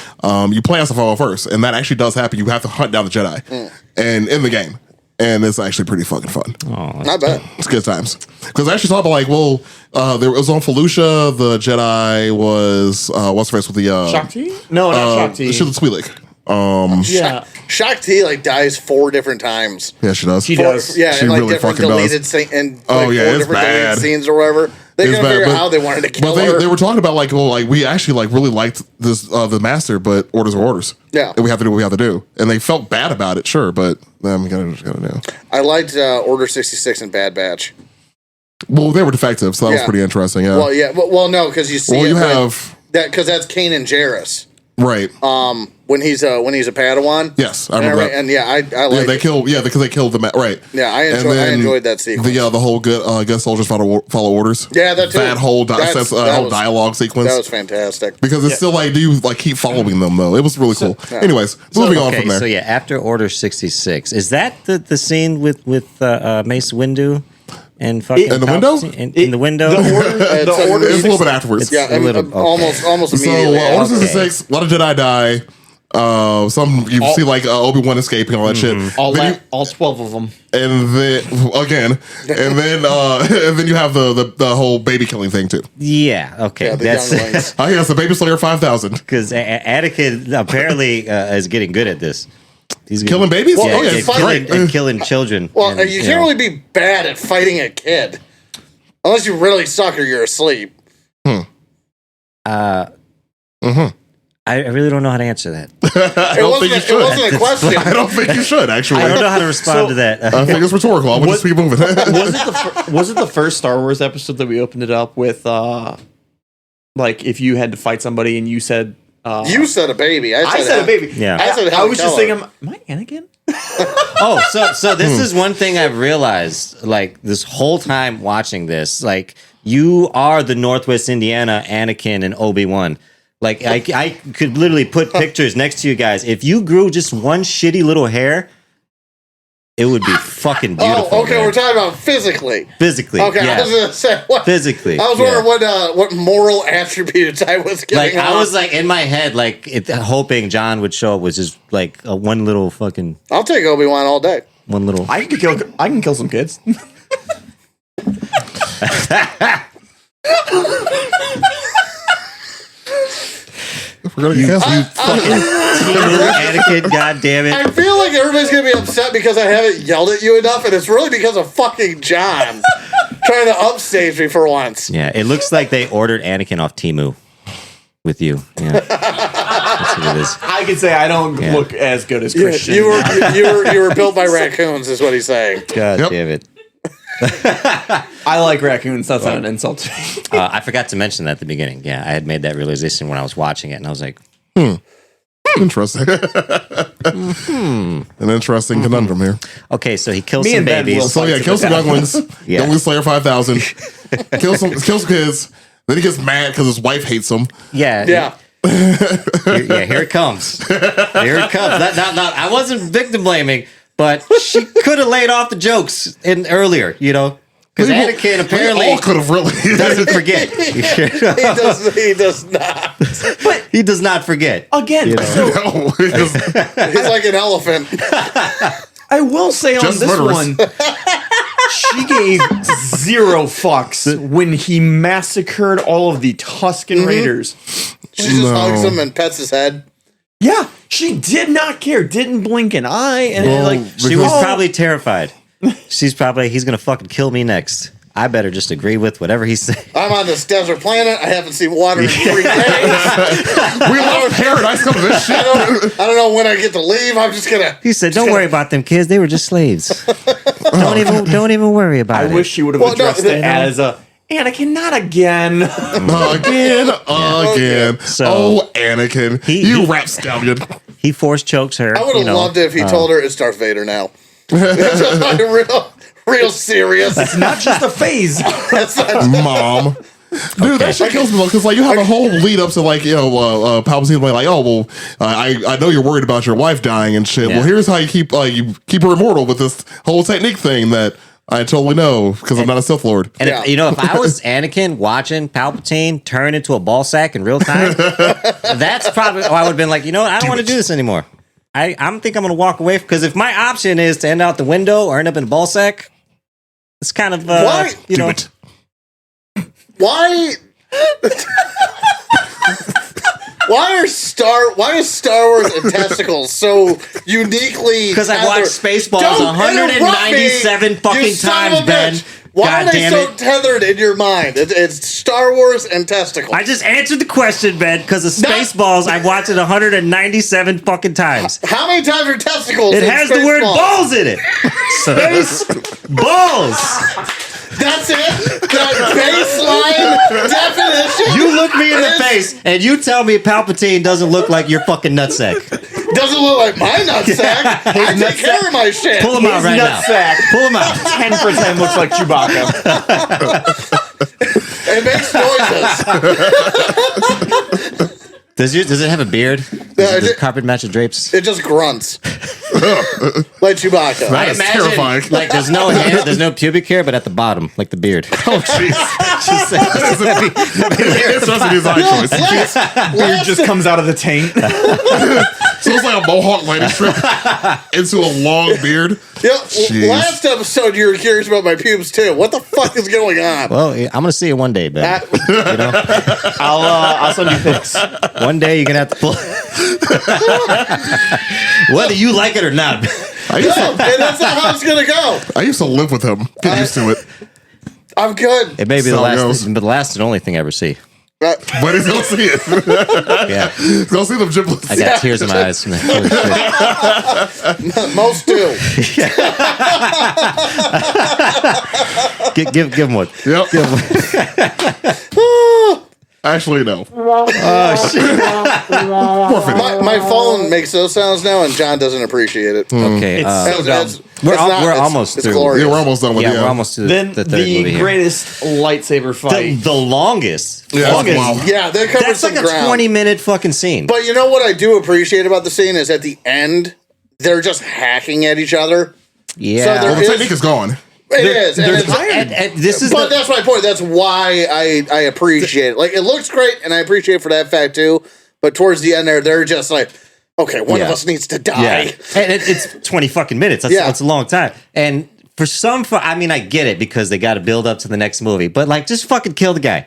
you play as the Fallen first, and that actually does happen. You have to hunt down the Jedi, and in the game, and it's actually pretty fucking fun. not bad. It's good times because I actually thought about there was on Felucia. The Jedi was what's the face with the Shakti? No, not Shakti. She was Twi'lek. Yeah, Shakti like dies 4 different times. Yeah, she does. She does. Yeah, She and like really different fucking does. deleted scenes and like Oh, yeah, 4 it's different bad. deleted scenes or whatever. They It's couldn't bad, figure but- out how they wanted to kill But her. they were talking about we actually really liked this the Master, but orders are orders. Yeah. and we have to do what we have to do, and they felt bad about it, sure, but we gotta do. I liked Order 66 and Bad Batch. Well, they were defective, so that was Yeah. pretty interesting. Yeah. Well, yeah, well, no, because you see, Well, it you when- have that because that's Kanan Jarrus right. when he's a Padawan. Yes, I remember that. And yeah, I Yeah, like they killed. Yeah, because they killed the right. Yeah, I And enjoyed. I then enjoyed that sequence. The whole good soldiers follow orders. Yeah, that too. That whole That whole was- dialogue sequence. that was fantastic. because it's still do you keep following them though? It was really cool. Anyways, moving on from there. So yeah, after Order 66, is that the scene with Mace Windu and fucking In the window? in the window? the order, It's the a- order It's a little bit afterwards. Yeah, a little- okay. almost So immediately. Order after. 66, a lot of Jedi die. Some you see Obi-Wan escaping all that shit. all 12 of them. And then again, and then you have the whole baby killing thing too. Yeah, okay, Yeah, the that's younglings. Oh yes, the Baby Slayer 5000 because Anakin apparently is getting good at this. He's killing babies. Well, oh yeah, yeah, it's killing- great. and killing children. Well, and, you can't really be bad at fighting a kid unless you really suck or you're asleep. I really don't know how to answer that. I It don't think you wasn't should. a question. I don't think you should actually. I don't know how to respond to that. I think it's rhetorical. I would just keep moving. Was it the first Star Wars episode that we opened it up with? Like if you had to fight somebody and you said, You said a baby. I said a baby. Yeah. I said I was just Helen thinking, am I Anakin? Oh, so this is one thing I've realized, like this whole time watching this, like you are the Northwest Indiana Anakin and Obi-Wan. Like I could literally put pictures next to you guys. If you grew just one shitty little hair, it would be fucking beautiful. Oh, okay. man. We're talking about physically. Physically. Okay, yeah. I was gonna say what Physically, I was yeah. wondering what moral attributes I was Like getting. I off. was like in my head, like hoping John would show up with just like one little fucking I'll take Obi-Wan all day. one little. I can kill some kids. We're gonna guess you Anakin, God damn it! I feel like everybody's gonna be upset because I haven't yelled at you enough, and it's really because of fucking John trying to upstage me for once. Yeah, it looks like they ordered Anakin off Temu. with you. Yeah. That's what it is. I can say I don't look as good as Christian. You were built by raccoons, is what he's saying. God Yep. damn it. I like raccoons. That's not an insult to me. I forgot to mention that at the beginning. Yeah, I had made that realization when I was watching it, and I was like, Interesting. An interesting conundrum here. okay, so he kills Me some and Ben babies. will- So yeah, Fights kill with some the younglings. Yeah. Youngling Slayer 5000. Kill some kids. Then he gets mad because his wife hates him. Yeah. Yeah. Here it comes. Here it comes. Not, I wasn't victim blaming, but she could have laid off the jokes earlier, because Anakin apparently all could have really. doesn't forget. He does not. He does not forget. Again, so No, it's just- He's like an elephant. I will say on Just this murderous. one, she gave 0 fucks when he massacred all of the Tuscan Raiders. She just No. hugs him and pets his head. Yeah, she did not care. Didn't blink an eye, and Well, She was oh, probably terrified. He's gonna fucking kill me next. I better just agree with whatever he's saying. I'm on this desert planet. I haven't seen water in 3 days. we love paradise because of this shit. I don't know when I get to leave. I'm just gonna. He said, "Don't worry about them kids. They were just slaves. don't even worry about I it." wish she would have Well, no, addressed it as a Anakin, not again. Again. So- Oh, Anakin, you rapscallion. he force chokes her. I would have loved it if he told her it's Darth Vader now. It's just like real serious. It's not just a phase. That's not- Mom. Dude, that shit kills me though, because you have a whole lead up to Palpatine being like, oh well, I know you're worried about your wife dying and shit. Yeah. Well, here's how you keep her immortal with this whole technique thing that I totally know because I'm not a Sith Lord. And Yeah. if I was Anakin watching Palpatine turn into a ball sack in real time, that's probably I would have been like, you know what, I don't want to do this anymore. I think I'm going to walk away because if my option is to end out the window or end up in a ball sack, it's kind of Why? Do it. Why? Why is Star Wars and testicles so uniquely? Because I've watched Spaceballs Don't 197 interrupt me, fucking you son of times, a Ben. bitch. Why God are they damn so it. tethered in your mind? It's Star Wars and testicles. I just answered the question, Ben, because of Not- Spaceballs, I've watched it 197 fucking times. How many times are testicles? It in has the word Spaceballs? balls in it. Space balls. That's it. The baseline definition. You look me in the is- face and you tell me Palpatine doesn't look like your fucking nutsack. Doesn't look like my nutsack. I take care of my shit. Pull him out right now. Nutsack. Pull him out. 10% looks like Chewbacca. It makes noises. Does it have a beard? Does the carpet match the drapes? It just grunts. Like Chewbacca. That is terrifying. Like there's no hair, there's no pubic hair, but at the bottom, like the beard. Oh, jeez. Just saying. It's supposed to be his eye choice. Beard just comes out of the taint. So it's like a mohawk landing strip into a long beard. Yeah, Jeez. last episode you were curious about my pubes too. What the fuck is going on? Well, I'm gonna see it one day, Ben. I'll send you pics. One day you're gonna have to pull. Whether you like it or not. I used, No, and that's not how it's gonna go. to live with him. Get used to it. I'm good. It may be So the it last, goes. but the last and only thing I ever see. But he's gonna see it. Yeah, He's gonna see them giblets. I got tears in my eyes from that. Holy shit. Most do. Give him one. Yep. Give him one. Actually, no. Oh shit. My phone makes those sounds now, and John doesn't appreciate it. Okay, It's so dumb. We're almost it's through. glorious. Yeah, we're almost done with yeah, it. we're almost to Then the third movie the here. greatest lightsaber fight. The longest. Yeah, longest. wow. Yeah, they covered That's some like a ground. 20-minute fucking scene. But you know what I do appreciate about the scene is at the end, they're just hacking at each other. yeah. So there Well, the technique is gone. It is. And they're it's- tired. and this is But the, that's my point. That's why I appreciate it. Like, it looks great, and I appreciate it for that fact, too. But towards the end there, they're just like, okay, one of Yeah. us needs to die. yeah. And it's 20 fucking minutes. That's, Yeah. that's a long time. And for some, I mean, I get it because they got to build up to the next movie. But like, just fucking kill the guy.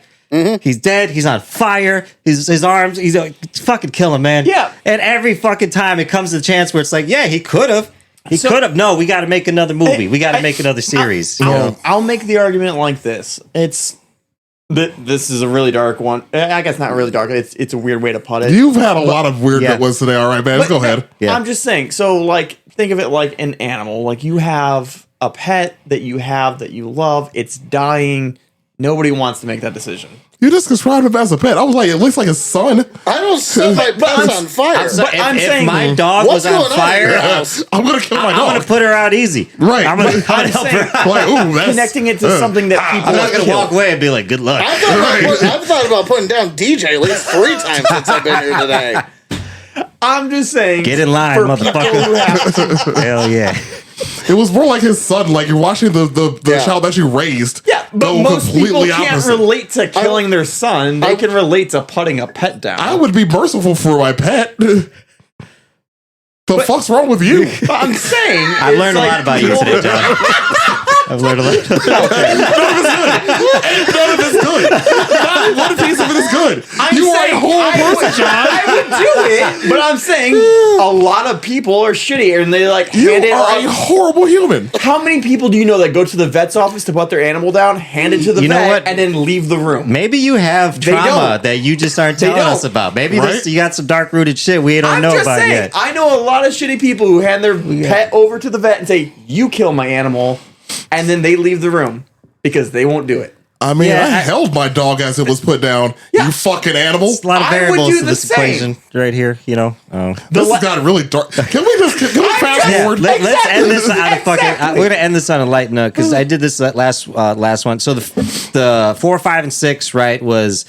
He's dead. He's on fire. His arms. He's fucking kill him, man. Yeah. And every fucking time it comes to the chance where it's like, yeah, he could have. He could have. No, we got to make another movie. We got to make another series. You know? I'll make the argument like this. It's This is a really dark one. I guess not really dark. It's a weird way to put it. You've had a lot of weird Yeah. ones today. All right, man. But Go ahead. Yeah. I'm just saying. So, like, think of it like an animal. Like, you have a pet that you love. It's dying. Nobody wants to make that decision. You just described him as a pet. I was like, it looks like his son. I don't set my pets on fire. I'm I'm saying- if my dog What's was on going on fire, in your house? I'm gonna kill my I'm dog. gonna put her out easy. Right. I'm gonna I'm help saying, her out. Like, ooh, that's connecting it to something that people I'm not gonna kill. walk away and be like, "Good luck." I've thought about putting down DJ at least 3 times since I've been here today. I'm just saying. Get in line, for people motherfucker. who have- Hell yeah. It was more like his son. Like you're watching the Yeah. child that you raised. Yeah, but go most people completely can't opposite. relate to killing their son. They I- can relate to putting a pet down. I would be merciful for my pet. The fuck's wrong with you? But I'm saying I've learned a lot about you today, John. I've learned a lot. None of it's good. Not one piece of it is good. I'm You are saying a horrible person, John. I would do it, but I'm saying a lot of people are shitty and they like You hand it are a off. horrible human. How many people do you know that go to the vet's office to put their animal down, hand it to the You know vet, what? and then leave the room? Maybe you have They trauma don't. that you just aren't They telling don't. us about. Maybe Right? you got some dark rooted shit we don't I'm know just about saying, yet. I know a lot of shitty people who hand their pet over to the vet and say, "You kill my animal," and then they leave the room because they won't do it. I mean, Yeah, I I- held my dog as it was put down. You fucking animal. It's a lot of I would variables do to the this same. equation right here, you know. This has got really dark. Can we fast Yeah, forward? let's end this on a fucking. Exactly. We're gonna end this on a light note because I did this last one. So the 4, 5, and 6 right was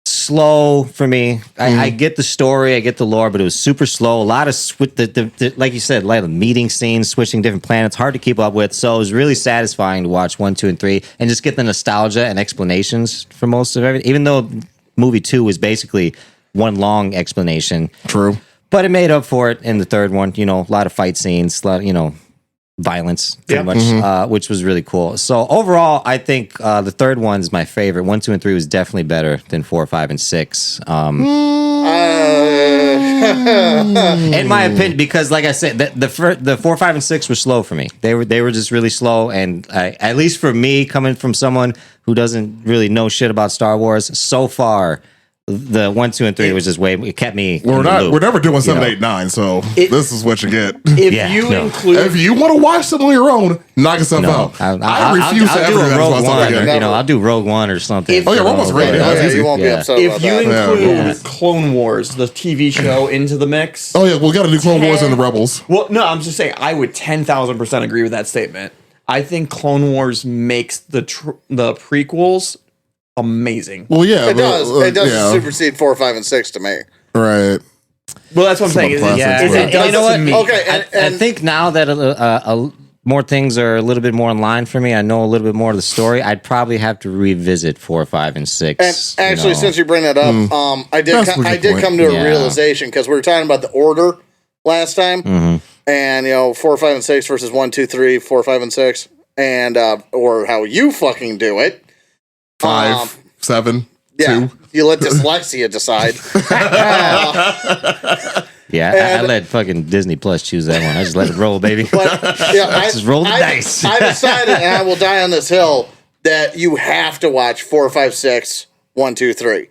slow for me. I get the story, I get the lore, but it was super slow. A lot of the like you said, like the meeting scenes, switching different planets, hard to keep up with. So it was really satisfying to watch 1, 2, and 3, and just get the nostalgia and explanations for most of everything. Even though movie 2 was basically one long explanation. True. But it made up for it in the third one. You know, a lot of fight scenes, a lot of, violence, pretty much, which was really cool. So overall, I think the third one is my favorite. 1, 2, and 3 was definitely better than 4, 5, and 6. In my opinion, because like I said, the 4, 5, and 6 were slow for me. They were just really slow, and at least for me, coming from someone who doesn't really know shit about Star Wars, so far. The 1, 2, and 3 was just it kept me. We're never doing 7, know. 8, 9. So It- this is what you get. If Yeah, you no. include, If you want to watch something on your own, knock yourself out. I refuse to I'll ever do do a that. Rogue That's One, again. or, I'll do Rogue One or something. If- Oh, yeah, Rogue One's great. Oh, Yeah, yeah, easy. you won't be Yeah. upset if about you that. include Yeah. Clone Wars, the TV show, into the mix. Oh yeah, we got to do Clone Wars and the Rebels. Well, no, I'm just saying I would 10,000% agree with that statement. I think Clone Wars makes the prequels amazing. Well, yeah, It does. It does yeah. supersede 4, 5, and 6 to me. Right. Well, that's what I'm saying. Some of the Yeah, classics, Is right. it does you know to what? me. Okay, I think now that more things are a little bit more in line for me, I know a little bit more of the story. I'd probably have to revisit 4, 5, and 6. And actually, since you bring that up, I did That's a I good did point. come to a Yeah. realization because we were talking about the order last time, and 4, 5, and 6 versus 1, 2, 3, 4, 5, and 6, and or how you fucking do it. 5, 7, Yeah, 2. you let dyslexia decide. yeah, I and- let fucking Disney Plus choose that one. I just let it roll, baby. But yeah, Just roll the dice. I decided, and I will die on this hill, that you have to watch 4, 5, 6, 1, 2, 3,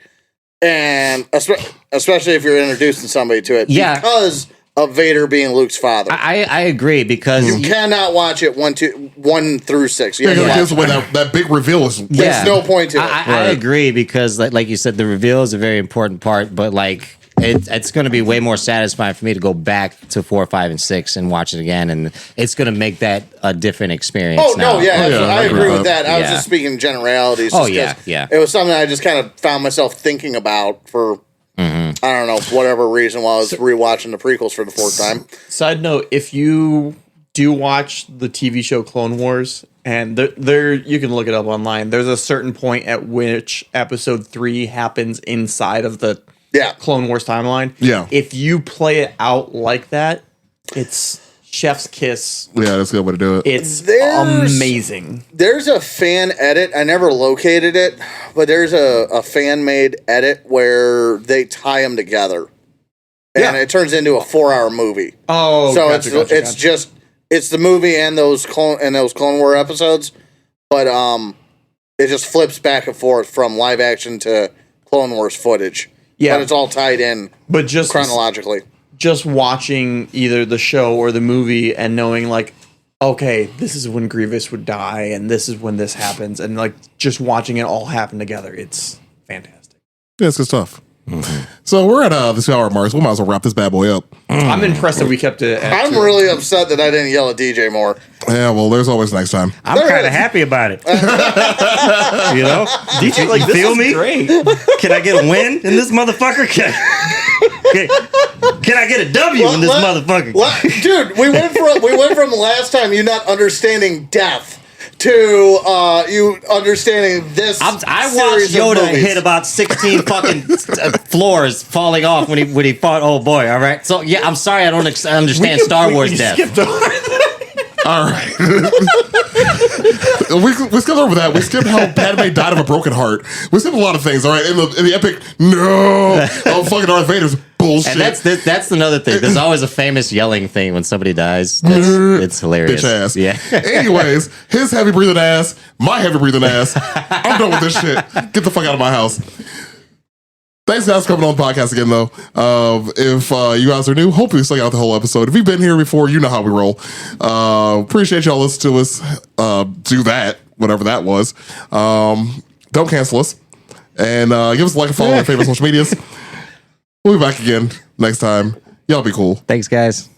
and especially if you're introducing somebody to it, Yeah. because of Vader being Luke's father. I agree because You cannot watch it 1 through 6. You Yeah, have to because watch- when that big reveal is. There's no point to it. I agree because, like you said, the reveal is a very important part, but like it's going to be way more satisfying for me to go back to 4, 5, and 6 and watch it again, and it's going to make that a different experience. Oh, no, now. yeah, yeah, I I agree agree with with that. I was Yeah. just speaking generalities. Oh, just yeah, 'cause yeah. It was something I just kind of found myself thinking about for, I don't know, whatever reason while I was rewatching the prequels for the 4th time. Side note: if you do watch the TV show Clone Wars, and there you can look it up online. There's a certain point at which Episode 3 happens inside of the Yeah. Clone Wars timeline. Yeah. If you play it out like that, it's chef's kiss. Yeah, that's a good way to do it. It's There's- amazing. There's a fan edit. I never located it, but there's a fan made edit where they tie them together, and Yeah. it turns into a 4-hour movie. Oh, So gotcha. it's just it's the movie and those Clone War episodes, but it just flips back and forth from live action to Clone Wars footage. Yeah. But it's all tied in But just chronologically. just watching either the show or the movie and knowing like, okay, this is when Grievous would die and this is when this happens, and like just watching it all happen together, it's fantastic. Yeah, it's good stuff. So we're at the 2 hour mark, so we might as well wrap this bad boy up. I'm impressed that we kept it at I'm 2. really upset that I didn't yell at DJ more. Yeah, well, there's always next time. I'm There kind is. of happy about it. You know? DJ, like, You this feel is me? great. Can I get a win in this motherfucker? Can I get a W in this motherfucker? What? Dude, we went from the last time you not understanding death to you understanding this. I series watched of Yoda movies. hit about 16 fucking floors falling off when he fought old boy. All right, so yeah, I'm sorry I don't understand Star Wars death. Skipped over. All right. we skipped over that. We skipped how Padme died of a broken heart. We skipped a lot of things, all right? In the epic, no. Oh, fucking Darth Vader's bullshit. And that's another thing. There's always a famous yelling thing when somebody dies. It's hilarious. bitch ass. Yeah. Anyways, his heavy breathing ass, my heavy breathing ass. I'm done with this shit. Get the fuck out of my house. Thanks guys for coming on the podcast again though. If you guys are new, hopefully you stuck out the whole episode. If you've been here before, you know how we roll. Appreciate y'all listening to us do that, whatever that was. Don't cancel us. And give us a like and follow on our favorite social medias. We'll be back again next time. Y'all be cool. Thanks, guys.